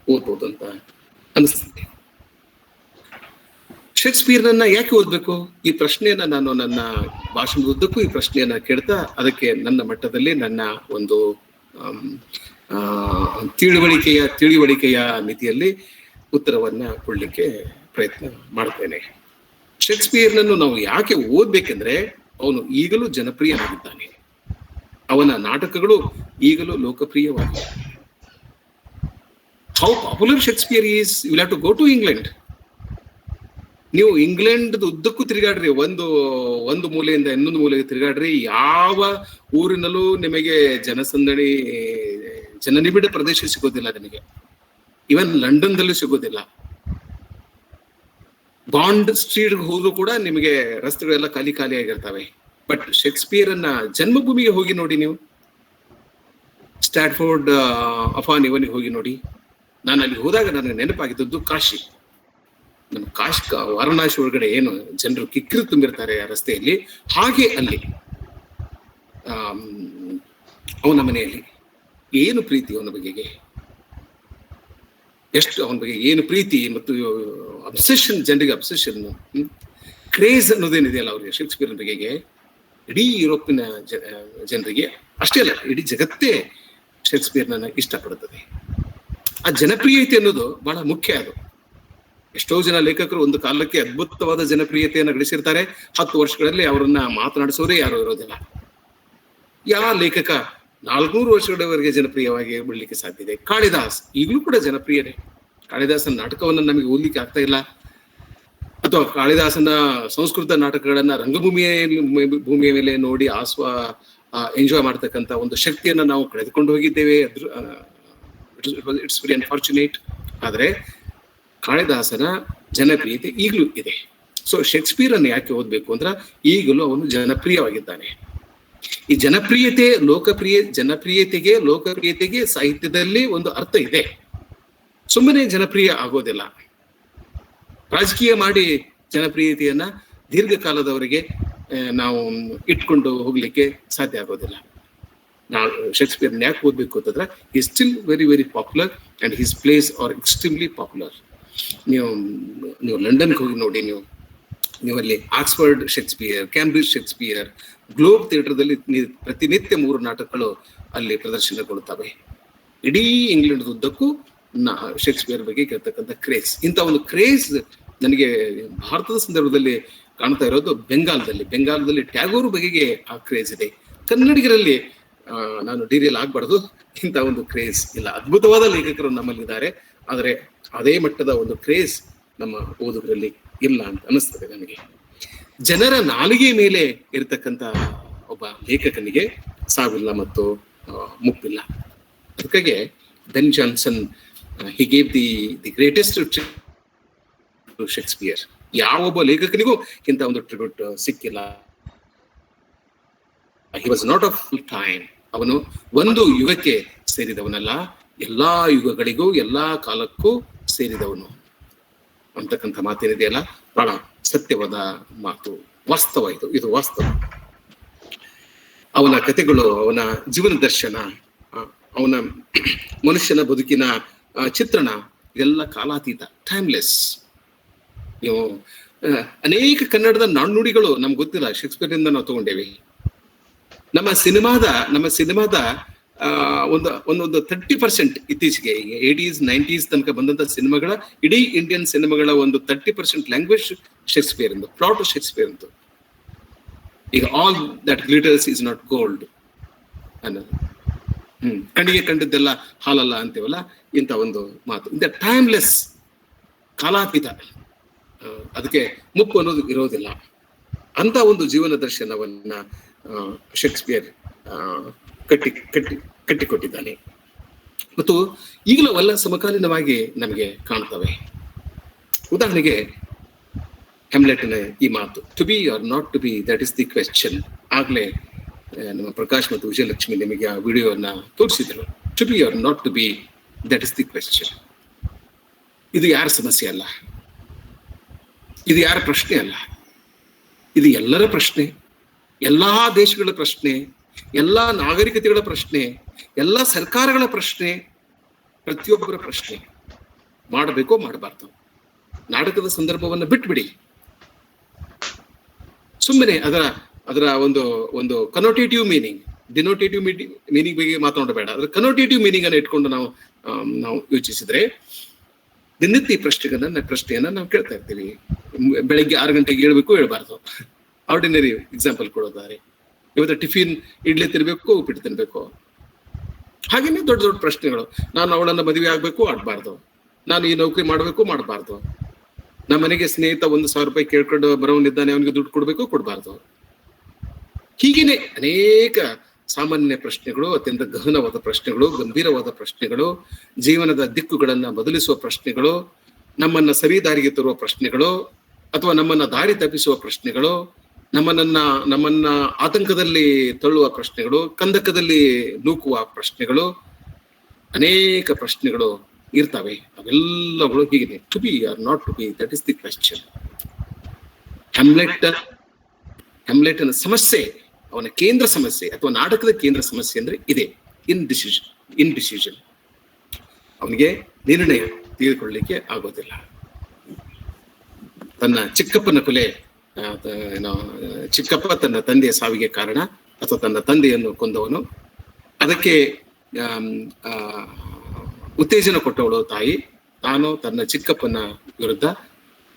ಓದ್ಬೋದು ಅಂತ ಅನಿಸ್ತದೆ. ಶೇಕ್ಸ್ಪಿಯರ್ನನ್ನ ಯಾಕೆ ಓದ್ಬೇಕು? ಈ ಪ್ರಶ್ನೆಯನ್ನ ನಾನು ನನ್ನ ಭಾಷಣದ ಉದ್ದಕ್ಕೂ ಈ ಪ್ರಶ್ನೆಯನ್ನ ಕೇಳ್ತಾ ಅದಕ್ಕೆ ನನ್ನ ಮಟ್ಟದಲ್ಲಿ ನನ್ನ ಒಂದು ತಿಳಿವಳಿಕೆಯ ಮಿತಿಯಲ್ಲಿ ಉತ್ತರವನ್ನ ಕೊಡ್ಲಿಕ್ಕೆ ಪ್ರಯತ್ನ ಮಾಡ್ತೇನೆ. ಶೇಕ್ಸ್ಪಿಯರ್ನನ್ನು ನಾವು ಯಾಕೆ ಓದ್ಬೇಕೆಂದ್ರೆ ಅವನು ಈಗಲೂ ಜನಪ್ರಿಯನಾಗಿದ್ದಾನೆ. ಅವನ ನಾಟಕಗಳು ಈಗಲೂ ಲೋಕಪ್ರಿಯವಾಗಿವೆ. How popular Shakespeare is, you will have to go to England. ನೀವು ಇಂಗ್ಲೆಂಡ್ ಉದ್ದಕ್ಕೂ ತಿರುಗಾಡ್ರಿ, ಒಂದು ಮೂಲೆಯಿಂದ ಇನ್ನೊಂದು ಮೂಲೆಗೆ ತಿರುಗಾಡ್ರಿ, ಯಾವ ಊರಿನಲ್ಲೂ ನಿಮಗೆ ಜನನಿಬಿಡ ಪ್ರದೇಶ ಸಿಗೋದಿಲ್ಲ ನಿಮಗೆ. ಇವನ್ ಲಂಡನ್ ದಲ್ಲೂ ಸಿಗೋದಿಲ್ಲ. ಬಾಂಡ್ ಸ್ಟ್ರೀಟ್ ಹೋದ್ರು ಕೂಡ ನಿಮಗೆ ರಸ್ತೆಗಳೆಲ್ಲ ಖಾಲಿ ಆಗಿರ್ತವೆ. ಬಟ್ ಶೇಕ್ಸ್ಪಿಯರ್ ಅನ್ನ ಜನ್ಮಭೂಮಿಗೆ ಹೋಗಿ ನೋಡಿ, ನೀವು ಸ್ಟ್ಯಾಟ್ಫೋರ್ಡ್ ಅಪಾನ್ ಇವನಿಗೆ ಹೋಗಿ ನೋಡಿ. ನಾನು ಅಲ್ಲಿ ಹೋದಾಗ ನನಗೆ ನೆನಪಾಗಿದ್ದದ್ದು ಕಾಶಿ. ನಮ್ಮ ವಾರಣಾಸಿ ಒಳಗಡೆ ಏನು ಜನರು ಕಿಕ್ಕಿರು ತುಂಬಿರ್ತಾರೆ ಆ ರಸ್ತೆಯಲ್ಲಿ, ಹಾಗೆ ಅಲ್ಲಿ ಅವನ ಮನೆಯಲ್ಲಿ ಏನು ಪ್ರೀತಿ, ಅವನ ಬಗೆಗೆ ಅವನ ಬಗ್ಗೆ ಏನು ಪ್ರೀತಿ ಮತ್ತು ಅಬ್ಸೆಷನ್, ಜನರಿಗೆ ಅಬ್ಸೆಷನ್, ಕ್ರೇಜ್ ಅನ್ನೋದೇನಿದೆಯಲ್ಲ ಅವ್ರಿಗೆ ಶೇಕ್ಸ್ಪಿಯರ್ ಬಗೆಗೆ, ಇಡೀ ಯುರೋಪಿನ ಜನರಿಗೆ ಅಷ್ಟೇ ಅಲ್ಲ, ಇಡೀ ಜಗತ್ತೇ ಶೇಕ್ಸ್ಪಿಯರ್ನ ಇಷ್ಟಪಡುತ್ತದೆ. ಆ ಜನಪ್ರಿಯತೆ ಅನ್ನೋದು ಬಹಳ ಮುಖ್ಯ. ಅದು ಎಷ್ಟೋ ಜನ ಲೇಖಕರು ಒಂದು ಕಾಲಕ್ಕೆ ಅದ್ಭುತವಾದ ಜನಪ್ರಿಯತೆಯನ್ನು ಗಳಿಸಿರ್ತಾರೆ. 10 ವರ್ಷಗಳಲ್ಲಿ ಅವರನ್ನ ಮಾತನಾಡಿಸೋರೇ ಯಾರು ಇರೋದಿಲ್ಲ. ಯಾವ ಲೇಖಕ 400 ವರ್ಷಗಳವರೆಗೆ ಜನಪ್ರಿಯವಾಗಿ ಬಿಡ್ಲಿಕ್ಕೆ ಸಾಧ್ಯ ಇದೆ? ಕಾಳಿದಾಸ್ ಈಗಲೂ ಕೂಡ ಜನಪ್ರಿಯರೇ. ಕಾಳಿದಾಸನ ನಾಟಕವನ್ನ ನಮಗೆ ಓದ್ಲಿಕ್ಕೆ ಆಗ್ತಾ ಇಲ್ಲ, ಅಥವಾ ಕಾಳಿದಾಸನ ಸಂಸ್ಕೃತ ನಾಟಕಗಳನ್ನ ಭೂಮಿಯ ಮೇಲೆ ನೋಡಿ ಎಂಜಾಯ್ ಮಾಡ್ತಕ್ಕಂಥ ಒಂದು ಶಕ್ತಿಯನ್ನ ನಾವು ಕಳೆದುಕೊಂಡು ಹೋಗಿದ್ದೇವೆ. It's very unfortunate. ಆದ್ರೆ ಕಾಳಿದಾಸನ ಜನಪ್ರಿಯತೆ ಈಗಲೂ ಇದೆ. ಸೊ ಶೇಕ್ಸ್ಪಿಯರ್ ಅನ್ನು ಯಾಕೆ ಓದ್ಬೇಕು ಅಂದ್ರೆ ಈಗಲೂ ಅವನು ಜನಪ್ರಿಯವಾಗಿದ್ದಾನೆ. ಈ ಲೋಕಪ್ರಿಯತೆಗೆ ಸಾಹಿತ್ಯದಲ್ಲಿ ಒಂದು ಅರ್ಥ ಇದೆ. ಸುಮ್ಮನೆ ಜನಪ್ರಿಯ ಆಗೋದಿಲ್ಲ. ರಾಜಕೀಯ ಮಾಡಿ ಜನಪ್ರಿಯತೆಯನ್ನ ದೀರ್ಘಕಾಲದವರೆಗೆ ನಾವು ಇಟ್ಕೊಂಡು ಹೋಗ್ಲಿಕ್ಕೆ ಸಾಧ್ಯ ಆಗೋದಿಲ್ಲ. ನಾವು ಶೇಕ್ಸ್ಪಿಯರ್ ಯಾಕೆ ಓದ್ಬೇಕು ಅಂತಂದ್ರೆ ಈ still very very popular and his plays are extremely popular. ನೀವು ಲಂಡನ್ಗೆ ಹೋಗಿ ನೋಡಿ, ನೀವು ಅಲ್ಲಿ Oxford Shakespeare, Cambridge Shakespeare, Globe ಥಿಯೇಟರ್ದಲ್ಲಿ ಪ್ರತಿನಿತ್ಯ 3 ನಾಟಕಗಳು ಅಲ್ಲಿ ಪ್ರದರ್ಶನಗೊಳ್ಳುತ್ತವೆ. ಇಡೀ ಇಂಗ್ಲೆಂಡ್ ಉದ್ದಕ್ಕೂ ಶೇಕ್ಸ್ಪಿಯರ್ ಬಗ್ಗೆ ಕೇಳ್ತಕ್ಕಂಥ ಕ್ರೇಜ್, ಇಂಥ ಒಂದು ಕ್ರೇಜ್ ನನಗೆ ಭಾರತದ ಸಂದರ್ಭದಲ್ಲಿ ಕಾಣ್ತಾ ಇರೋದು ಬೆಂಗಾಲದಲ್ಲಿ ಟ್ಯಾಗೋರ್ ಬಗೆಗೆ ಆ ಕ್ರೇಜ್ ಇದೆ. ಕನ್ನಡಿಗರಲ್ಲಿ ನಾನು ಡೀರಿಯಲ್ ಆಗ್ಬಾರ್ದು, ಇಂಥ ಒಂದು ಕ್ರೇಜ್ ಇಲ್ಲ. ಅದ್ಭುತವಾದ ಲೇಖಕರು ನಮ್ಮಲ್ಲಿದ್ದಾರೆ, ಆದರೆ ಅದೇ ಮಟ್ಟದ ಒಂದು ಕ್ರೇಜ್ ನಮ್ಮ ಓದುಗರಲ್ಲಿ ಇಲ್ಲ ಅಂತ ಅನಿಸ್ತದೆ ನನಗೆ. ಜನರ ನಾಲಿಗೆ ಮೇಲೆ ಇರತಕ್ಕಂಥ ಒಬ್ಬ ಲೇಖಕನಿಗೆ ಸಾವಿಲ್ಲ ಮತ್ತು ಮುಪ್ಪಿಲ್ಲ. ಅದಕ್ಕಾಗಿ ಬೆನ್ Johnson he gave the greatest tribute to Shakespeare. ಯಾವೊಬ್ಬ ಲೇಖಕನಿಗೂ ಇಂಥ ಒಂದು ಟ್ರಿಬ್ಯೂಟ್ ಸಿಕ್ಕಿಲ್ಲ. He was not of full time. ಅವನು ಒಂದು ಯುಗಕ್ಕೆ ಸೇರಿದವನಲ್ಲ, ಎಲ್ಲಾ ಯುಗಗಳಿಗೂ ಎಲ್ಲಾ ಕಾಲಕ್ಕೂ ಸೇರಿದವನು ಅಂತಕ್ಕಂಥ ಮಾತೇನಿದೆಯಲ್ಲ, ಬಹಳ ಸತ್ಯವಾದ ಮಾತು, ವಾಸ್ತವ. ಇದು ವಾಸ್ತವ. ಅವನ ಕಥೆಗಳು, ಅವನ ಜೀವನ ದರ್ಶನ, ಅವನ ಮನುಷ್ಯನ ಬದುಕಿನ ಚಿತ್ರಣ ಇದೆಲ್ಲ ಕಾಲಾತೀತ, ಟೈಮ್ಲೆಸ್. ನೀವು ಅನೇಕ ಕನ್ನಡದ ನಾಣ್ಣುಡಿಗಳು ನಮ್ಗೆ ಗೊತ್ತಿಲ್ಲ, ಶೇಕ್ಸ್ಪಿಯರ್ನಿಂದ ನಾವು ತಗೊಂಡೇವಿ. ನಮ್ಮ ಸಿನಿಮಾದ ಒಂದು 30% ಇತ್ತೀಚೆಗೆ 80s 90s ತನಕ ಬಂದಂತ ಸಿನಿಮಾಗಳ, ಇಡೀ ಇಂಡಿಯನ್ ಸಿನಿಮಾಗಳ ಒಂದು 30% ಲ್ಯಾಂಗ್ವೇಜ್ ಶೇಕ್ಸ್ಪಿಯರ್ ಎಂದು, ಪ್ಲಾಟ್ ಶೇಕ್ಸ್ಪಿಯರ್ ಎಂದು. ಈಗ all that glitters is not gold ಅನ್ನೋದು, ಕಣ್ಣಿಗೆ ಕಂಡದ್ದೆಲ್ಲ ಹಾಲಲ್ಲ ಅಂತೀವಲ್ಲ, ಇಂಥ ಒಂದು ಮಾತು. ಇಂಥ ಟೈಮ್ಲೆಸ್, ಕಾಲಾತೀತ, ಅದಕ್ಕೆ ಮುಪ್ಪು ಅನ್ನೋದು ಇರೋದಿಲ್ಲ. ಅಂತ ಒಂದು ಜೀವನ ದರ್ಶನವನ್ನ ಶೇಕ್ಸ್ಪಿಯರ್ ಕಟ್ಟಿಕೊಟ್ಟಿದ್ದಾನೆ. ಮತ್ತು ಈಗಲೂ ಅವೆಲ್ಲ ಸಮಕಾಲೀನವಾಗಿ ನಮಗೆ ಕಾಣ್ತವೆ. ಉದಾಹರಣೆಗೆ ಹ್ಯಾಮ್ಲೆಟ್ನ ಈ ಮಾತು, to be or not to be, that is the question. ಆಗ್ಲೇ ನಮ್ಮ ಪ್ರಕಾಶ್ ಮತ್ತು ವಿಜಯಲಕ್ಷ್ಮಿ ನಿಮಗೆ ಆ ವಿಡಿಯೋನ ತೋರಿಸಿದ್ರು. To be or not to be, that is the question. ಇದು ಯಾರ ಸಮಸ್ಯೆ ಅಲ್ಲ, ಇದು ಯಾರ ಪ್ರಶ್ನೆ ಅಲ್ಲ, ಇದು ಎಲ್ಲರ ಪ್ರಶ್ನೆ, ಎಲ್ಲಾ ದೇಶಗಳ ಪ್ರಶ್ನೆ, ಎಲ್ಲಾ ನಾಗರಿಕತೆಗಳ ಪ್ರಶ್ನೆ, ಎಲ್ಲಾ ಸರ್ಕಾರಗಳ ಪ್ರಶ್ನೆ, ಪ್ರತಿಯೊಬ್ಬರ ಪ್ರಶ್ನೆ. ಮಾಡಬೇಕೋ ಮಾಡಬಾರ್ದು, ನಾಟಕದ ಸಂದರ್ಭವನ್ನು ಬಿಟ್ಬಿಡಿ. ಸುಮ್ಮನೆ ಅದರ ಒಂದು ಕನೋಟೇಟಿವ್ ಮೀನಿಂಗ್, ಡಿನೋಟೇಟಿವ್ ಮೀನಿಂಗ್ ಬಗ್ಗೆ ಮಾತಾಡಬೇಡ. ಅದರ ಕನೋಟೇಟಿವ್ ಮೀನಿಂಗ್ ಅನ್ನು ಇಟ್ಕೊಂಡು ನಾವು ಯೋಚಿಸಿದ್ರೆ, ದಿನನಿತ್ಯ ಪ್ರಶ್ನೆಯನ್ನ ನಾವು ಕೇಳ್ತಾ ಇರ್ತೀವಿ. ಬೆಳಗ್ಗೆ 6 ಗಂಟೆಗೆ ಹೇಳ್ಬೇಕು, ಹೇಳ್ಬಾರ್ದು. ಆರ್ಡಿನರಿ ಎಕ್ಸಾಂಪಲ್ ಕೊಡೋದಾರೆ, ಇವತ್ತು ಟಿಫಿನ್ ಇಡ್ಲಿ ತಿನ್ಬೇಕು, ಉಪ್ಪಿಟ್ಟು ತಿನ್ಬೇಕು. ಹಾಗೇನೆ ದೊಡ್ಡ ದೊಡ್ಡ ಪ್ರಶ್ನೆಗಳು. ನಾನು ಅವಳನ್ನ ಮದುವೆ ಆಗ್ಬೇಕು, ಆಡ್ಬಾರ್ದು. ನಾನು ಈ ನೌಕರಿ ಮಾಡ್ಬೇಕು, ಮಾಡಬಾರ್ದು. ನಮ್ಮ ಮನೆಗೆ ಸ್ನೇಹಿತ 1,000 ರೂಪಾಯಿ ಕೇಳ್ಕೊಂಡು ಬರೋನಿದ್ದಾನೆ, ಅವನಿಗೆ ದುಡ್ಡು ಕೊಡ್ಬೇಕು, ಕೊಡ್ಬಾರ್ದು. ಹೀಗೇನೆ ಅನೇಕ ಸಾಮಾನ್ಯ ಪ್ರಶ್ನೆಗಳು, ಅತ್ಯಂತ ಗಹನವಾದ ಪ್ರಶ್ನೆಗಳು, ಗಂಭೀರವಾದ ಪ್ರಶ್ನೆಗಳು, ಜೀವನದ ದಿಕ್ಕುಗಳನ್ನ ಬದಲಿಸುವ ಪ್ರಶ್ನೆಗಳು, ನಮ್ಮನ್ನ ಸರಿದಾರಿಗೆ ತರುವ ಪ್ರಶ್ನೆಗಳು, ಅಥವಾ ನಮ್ಮನ್ನ ದಾರಿ ತಪ್ಪಿಸುವ ಪ್ರಶ್ನೆಗಳು, ನಮ್ಮನ್ನ ಆತಂಕದಲ್ಲಿ ತಳ್ಳುವ ಪ್ರಶ್ನೆಗಳು, ಕಂದಕದಲ್ಲಿ ನೂಕುವ ಪ್ರಶ್ನೆಗಳು, ಅನೇಕ ಪ್ರಶ್ನೆಗಳು ಇರ್ತವೆ. ಅವೆಲ್ಲಗಳು ಹೀಗಿದೆ. To be or not to be, that is the question. ಹ್ಯಾಮ್ಲೆಟ್ನ ಸಮಸ್ಯೆ, ಅವನ ಕೇಂದ್ರ ಸಮಸ್ಯೆ ಅಥವಾ ನಾಟಕದ ಕೇಂದ್ರ ಸಮಸ್ಯೆ ಅಂದ್ರೆ ಇದೆ, ಇನ್ಡಿಸಿಷನ್. ಅವನಿಗೆ ನಿರ್ಣಯ ತೆಗೆದುಕೊಳ್ಳಲಿಕ್ಕೆ ಆಗೋದಿಲ್ಲ. ತನ್ನ ಚಿಕ್ಕಪ್ಪನ ಕೊಲೆ, ಚಿಕ್ಕಪ್ಪ ತನ್ನ ತಂದೆಯ ಸಾವಿಗೆ ಕಾರಣ, ಅಥವಾ ತನ್ನ ತಂದೆಯನ್ನು ಕೊಂದವನು, ಅದಕ್ಕೆ ಉತ್ತೇಜನ ಕೊಟ್ಟವಳು ತಾಯಿ. ತಾನು ತನ್ನ ಚಿಕ್ಕಪ್ಪನ ವಿರುದ್ಧ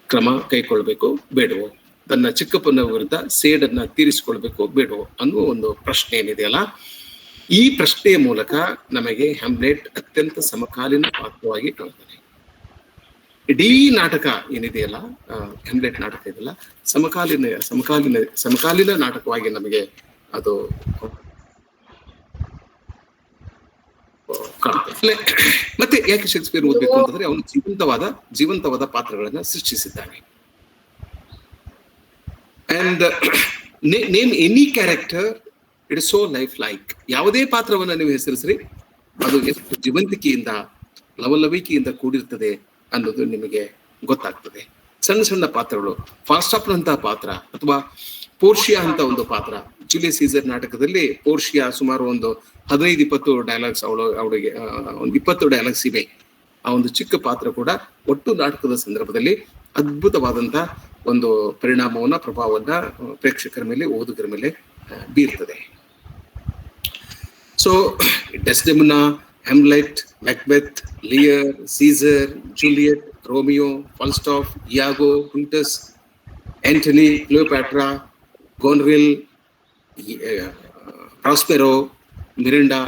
ಕ್ರಮ ಕೈಗೊಳ್ಬೇಕು ಬೇಡವೋ, ತನ್ನ ಚಿಕ್ಕಪ್ಪನ ವಿರುದ್ಧ ಸೇಡನ್ನ ತೀರಿಸಿಕೊಳ್ಬೇಕು ಬೇಡವೋ ಅನ್ನುವ ಒಂದು ಪ್ರಶ್ನೆ ಏನಿದೆಯಲ್ಲ, ಈ ಪ್ರಶ್ನೆಯ ಮೂಲಕ ನಮಗೆ ಹ್ಯಾಮ್ಲೆಟ್ ಅತ್ಯಂತ ಸಮಕಾಲೀನ ಪಾತ್ರವಾಗಿ ಕಾಣ್ತಾನೆ. ಇಡೀ ನಾಟಕ ಏನಿದೆಯಲ್ಲ, ಹ್ಯಾಮ್ಲೆಟ್ ನಾಟಕ ಇದೆಯಲ್ಲ, ಸಮಕಾಲೀನ ನಾಟಕವಾಗಿ ನಮಗೆ ಅದು ಕಾಣುತ್ತೆ. ಮತ್ತೆ ಯಾಕೆ ಶೇಕ್ಸ್ಪಿಯರ್ ಓದ್ಬೇಕು ಅಂತಂದ್ರೆ, ಅವನು ಜೀವಂತವಾದ ಪಾತ್ರಗಳನ್ನ ಸೃಷ್ಟಿಸಿದ್ದಾನೆ. And name any character, it is so lifelike. ಯಾವುದೇ ಪಾತ್ರವನ್ನ ನೀವು ಹೆಸರಿಸ್ರಿ, ಅದು ಎಷ್ಟು ಜೀವಂತಿಕೆಯಿಂದ, ಲವಲವಿಕೆಯಿಂದ ಕೂಡಿರ್ತದೆ ಅನ್ನೋದು ನಿಮಗೆ ಗೊತ್ತಾಗ್ತದೆ. ಸಣ್ಣ ಪಾತ್ರಗಳು, ಫಾಲ್ಸ್ಟಾಪ್ನಂತಹ ಪಾತ್ರ, ಅಥವಾ ಪೋರ್ಷಿಯಾ ಅಂತ ಒಂದು ಪಾತ್ರ. ಜೂಲಿಯಸ್ ಸೀಸರ್ ನಾಟಕದಲ್ಲಿ ಪೋರ್ಷಿಯಾ ಸುಮಾರು ಒಂದು 15-20 ಡೈಲಾಗ್ಸ್, ಅವಳಿಗೆ ಒಂದು 20 ಡೈಲಾಗ್ಸ್ ಇವೆ. ಆ ಒಂದು ಚಿಕ್ಕ ಪಾತ್ರ ಕೂಡ ಒಟ್ಟು ನಾಟಕದ ಸಂದರ್ಭದಲ್ಲಿ ಅದ್ಭುತವಾದಂತ ಒಂದು ಪರಿಣಾಮವನ್ನ, ಪ್ರಭಾವವನ್ನ ಪ್ರೇಕ್ಷಕರ ಮೇಲೆ, ಓದುಗರ ಮೇಲೆ ಬೀರ್ತದೆ. So Desdemona, Hamlet, Macbeth, Lear, Caesar, Juliet, Romeo, Falstaff, Iago, Brutus, Antony, Cleopatra, Goneril, Prospero, Miranda,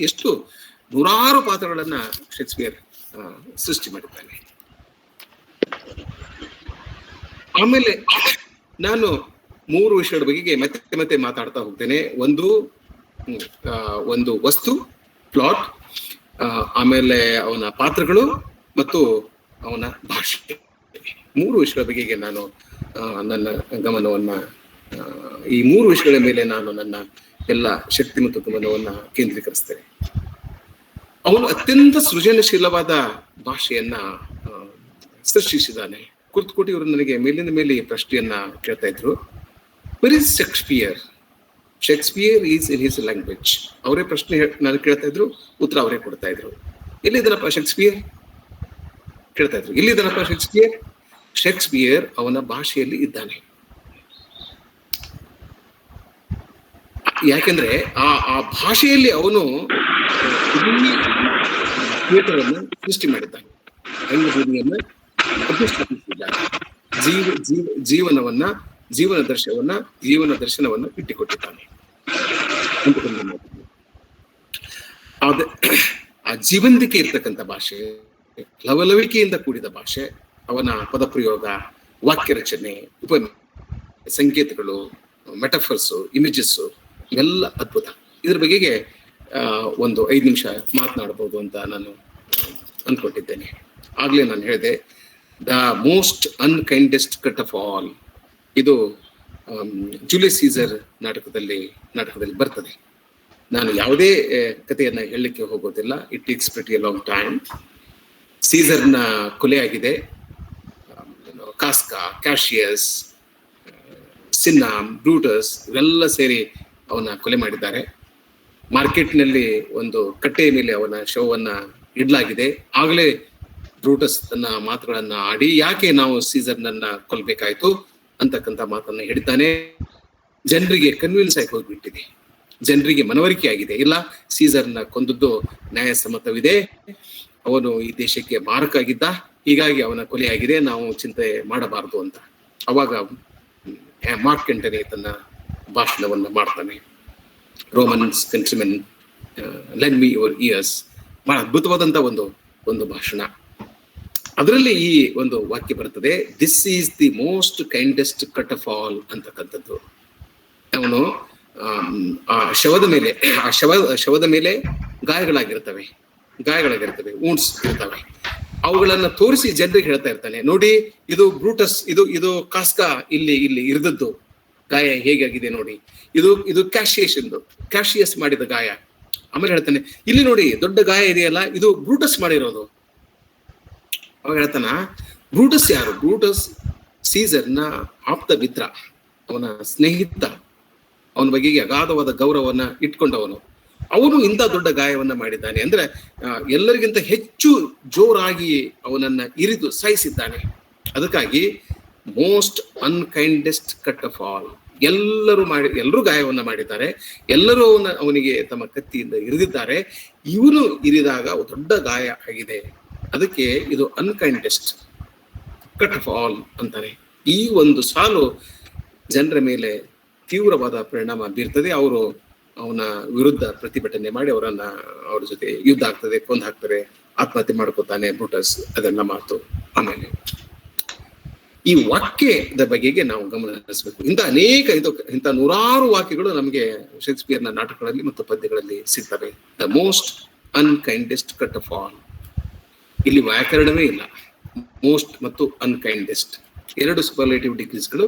ಎಷ್ಟು ನೂರಾರು ಪಾತ್ರಗಳನ್ನ ಶೇಕ್ಸ್ಪಿಯರ್ ಸೃಷ್ಟಿ ಮಾಡಿದ್ದಾನೆ. ಆಮೇಲೆ ನಾನು 3 ವಿಷಯದ ಬಗೆಗೆ ಮತ್ತೆ ಮಾತಾಡ್ತಾ ಹೋಗ್ತೇನೆ. ಒಂದು ವಸ್ತು, ಪ್ಲಾಟ್, ಆಮೇಲೆ ಅವನ ಪಾತ್ರಗಳು ಮತ್ತು ಅವನ ಭಾಷೆ. 3 ವಿಷಯಗಳ ಬಗೆಗೆ ನಾನು ನನ್ನ ಗಮನವನ್ನ, ಈ 3 ವಿಷಯಗಳ ಮೇಲೆ ನಾನು ನನ್ನ ಎಲ್ಲ ಶಕ್ತಿ ಮತ್ತು ಗಮನವನ್ನ ಕೇಂದ್ರೀಕರಿಸ್ತಾರೆ. ಅವನು ಅತ್ಯಂತ ಸೃಜನಶೀಲವಾದ ಭಾಷೆಯನ್ನ ಸೃಷ್ಟಿಸಿದ್ದಾನೆ. ಕುರ್ತ್ಕೋಟಿ ಅವರು ನನಗೆ ಮೇಲಿಂದ ಮೇಲೆ ಈ ಪ್ರಶ್ನೆಯನ್ನ ಕೇಳ್ತಾ ಇದ್ರು, where is Shakespeare? Shakespeare is in his language. ಅವರೇ ಪ್ರಶ್ನೆ ನಾನು ಕೇಳ್ತಾ ಇದ್ರು, ಉತ್ತರ ಅವರೇ ಕೊಡ್ತಾ ಇದ್ರು. ಎಲ್ಲಿದ್ದಾನಪ್ಪ ಶೇಕ್ಸ್ಪಿಯರ್ ಕೇಳ್ತಾ ಇದ್ರು. ಎಲ್ಲಿದ್ದಾನಪ್ಪ ಶೇಕ್ಸ್ಪಿಯರ್? ಶೇಕ್ಸ್ಪಿಯರ್ ಅವನ ಭಾಷೆಯಲ್ಲಿ ಇದ್ದಾನೆ. ಯಾಕೆಂದ್ರೆ ಆ ಭಾಷೆಯಲ್ಲಿ ಅವನು ಥಿಯೇಟರನ್ನು ಸೃಷ್ಟಿ ಮಾಡಿದ್ದಾನೆ, ರಂಗಭೂಮಿಯನ್ನ ಪ್ರತಿಷ್ಠಾಪಿಸಿದ್ದಾನೆ, ಜೀವನ ದರ್ಶನವನ್ನ ಇಟ್ಟಿಕೊಟ್ಟಿದ್ದಾನೆ. ಆ ಜೀವಂತಿಕೆ ಇರ್ತಕ್ಕಂಥ ಭಾಷೆ, ಲವಲವಿಕೆಯಿಂದ ಕೂಡಿದ ಭಾಷೆ, ಅವನ ಪದಪ್ರಯೋಗ, ವಾಕ್ಯ ರಚನೆ, ಸಂಕೇತಗಳು, ಮೆಟಫರ್ಸ್, ಇಮೇಜಸ್ ಇವೆಲ್ಲ ಅದ್ಭುತ. ಇದ್ರ ಬಗೆಗೆ ಒಂದು 5 ನಿಮಿಷ ಮಾತನಾಡಬಹುದು ಅಂತ ನಾನು ಅನ್ಕೊಂಡಿದ್ದೇನೆ. ಆಗ್ಲೇ ನಾನು ಹೇಳಿದೆ, the most unkindest cut of all, ಇದು ಜೂಲಿಯಸ್ ಸೀಸರ್ ನಾಟಕದಲ್ಲಿ ಬರ್ತದೆ. ನಾನು ಯಾವುದೇ ಕಥೆಯನ್ನ ಹೇಳಲಿಕ್ಕೆ ಹೋಗೋದಿಲ್ಲ. It takes pretty a long time. ಸೀಸರ್ನ ಕೊಲೆ ಆಗಿದೆ. ಕಾಸ್ಕಾ, ಕ್ಯಾಶಿಯಸ್, ಸಿನ್ನಾಮ್, ಬ್ರೂಟಸ್ ಇವೆಲ್ಲ ಸೇರಿ ಅವನ ಕೊಲೆ ಮಾಡಿದ್ದಾರೆ. ಮಾರ್ಕೆಟ್ನಲ್ಲಿ ಒಂದು ಕಟ್ಟೆಯ ಮೇಲೆ ಅವನ ಶವವನ್ನ ಇಡ್ಲಾಗಿದೆ. ಆಗಲೇ ಬ್ರೂಟಸ್ ತನ್ನ ಮಾತುಗಳನ್ನ ಆಡಿ, ಯಾಕೆ ನಾವು ಸೀಸರ್ನನ್ನ ಕೊಲ್ಬೇಕಾಯ್ತು ಅಂತಕ್ಕಂಥ ಮಾತನ್ನ ಹೇಳಿದ್ದಾನೆ. ಜನರಿಗೆ ಕನ್ವಿನ್ಸ್ ಆಗಿ ಹೋಗ್ಬಿಟ್ಟಿದೆ, ಜನರಿಗೆ ಮನವರಿಕೆ ಆಗಿದೆ, ಇಲ್ಲ ಸೀಸರ್ನ ಕೊಂದದ್ದು ನ್ಯಾಯಸಮ್ಮತವಿದೆ, ಅವನು ಈ ದೇಶಕ್ಕೆ ಮಾರಕ ಆಗಿದ್ದ, ಹೀಗಾಗಿ ಅವನ ಕೊಲೆಯಾಗಿದೆ, ನಾವು ಚಿಂತೆ ಮಾಡಬಾರದು ಅಂತ. ಅವಾಗ ಮಾರ್ಕ್ ಆಂಟನಿ ತನ್ನ ಭಾಷಣವನ್ನ ಮಾಡ್ತಾನೆ. Romans countrymen, lend me your ears. ಬಹಳ ಅದ್ಭುತವಾದಂತ ಒಂದು ಭಾಷಣ. ಅದರಲ್ಲಿ ಈ ಒಂದು ವಾಕ್ಯ ಬರ್ತದೆ, this is the most kindest cut of all ಅಂತಕ್ಕಂಥದ್ದು. ಅವನು ಆ ಶವದ ಮೇಲೆ ಗಾಯಗಳಾಗಿರ್ತವೆ, ಊಂಡ್ಸ್ ಇರ್ತವೆ. ಅವುಗಳನ್ನ ತೋರಿಸಿ ಜನರಿಗೆ ಹೇಳ್ತಾ ಇರ್ತಾನೆ, ನೋಡಿ ಇದು ಬ್ರೂಟಸ್, ಇದು ಕಾಸ್ಕಾ ಇಲ್ಲಿ ಇರಿದದ್ದು ಗಾಯ ಹೇಗಾಗಿದೆ ನೋಡಿ, ಇದು ಕ್ಯಾಶಿಯಸ್ ಮಾಡಿದ ಗಾಯ. ಆಮೇಲೆ ಹೇಳ್ತಾನೆ, ಇಲ್ಲಿ ನೋಡಿ ದೊಡ್ಡ ಗಾಯ ಇದೆಯಲ್ಲ, ಇದು ಬ್ರೂಟಸ್ ಮಾಡಿರೋದು. ಅವಾಗ ಹೇಳ್ತಾನ, ಬ್ರೂಟಸ್ ಯಾರು? ಬ್ರೂಟಸ್ ಸೀಸರ್ನ ಆಪ್ತ ಮಿತ್ರ, ಅವನ ಸ್ನೇಹಿತ, ಅವನ ಬಗೆಗೆ ಅಗಾಧವಾದ ಗೌರವವನ್ನ ಇಟ್ಕೊಂಡವನು. ಅವನು ಇಂಥ ದೊಡ್ಡ ಗಾಯವನ್ನ ಮಾಡಿದ್ದಾನೆ ಅಂದ್ರೆ ಎಲ್ಲರಿಗಿಂತ ಹೆಚ್ಚು ಜೋರಾಗಿ ಅವನನ್ನ ಇರಿದು ಸಾಯಿಸಿದ್ದಾನೆ. ಅದಕ್ಕಾಗಿ most unkindest cut of all. ಎಲ್ಲರೂ ಗಾಯವನ್ನ ಮಾಡಿದ್ದಾರೆ, ಎಲ್ಲರೂ ಅವನಿಗೆ ತಮ್ಮ ಕತ್ತಿಯಿಂದ ಇರಿದಿದ್ದಾರೆ. ಇವನು ಇರಿದಾಗ ದೊಡ್ಡ ಗಾಯ ಆಗಿದೆ, ಅದಕ್ಕೆ ಇದು ಅನ್ಕೈಂಡೆಸ್ಟ್ ಕಟ್ ಆಫ್ ಆಲ್ ಅಂತಾನೆ. ಈ ಒಂದು ಸಾಲು ಜನರ ಮೇಲೆ ತೀವ್ರವಾದ ಪರಿಣಾಮ ಬೀರ್ತದೆ. ಅವರು ಅವನ ವಿರುದ್ಧ ಪ್ರತಿಭಟನೆ ಮಾಡಿ ಅವ್ರ ಜೊತೆ ಯುದ್ಧ ಆಗ್ತದೆ, ಕೊಂದು ಹಾಕ್ತಾರೆ, ಆತ್ಮಹತ್ಯೆ ಮಾಡ್ಕೋತಾನೆ ಬ್ರೂಟಸ್. ಅದೆಲ್ಲ ಮಾತು. ಆಮೇಲೆ ಈ ವಾಕ್ಯದ ಬಗೆಗೆ ನಾವು ಗಮನ ಹರಿಸಬೇಕು. ಇಂಥ ನೂರಾರು ವಾಕ್ಯಗಳು ನಮಗೆ ಶೇಕ್ಸ್ಪಿಯರ್ನ ನಾಟಕಗಳಲ್ಲಿ ಮತ್ತು ಪದ್ಯಗಳಲ್ಲಿ ಸಿಗ್ತವೆ. The most unkindest cut of all. ಇಲ್ಲಿ ವ್ಯಾಕರಣವೇ ಇಲ್ಲ. ಮೋಸ್ಟ್ ಮತ್ತು ಅನ್ಕೈಂಡೆಸ್ಟ್ 2 ಸೂಪರ್ಲೇಟಿವ್ ಡಿಗ್ರೀಸ್ಗಳು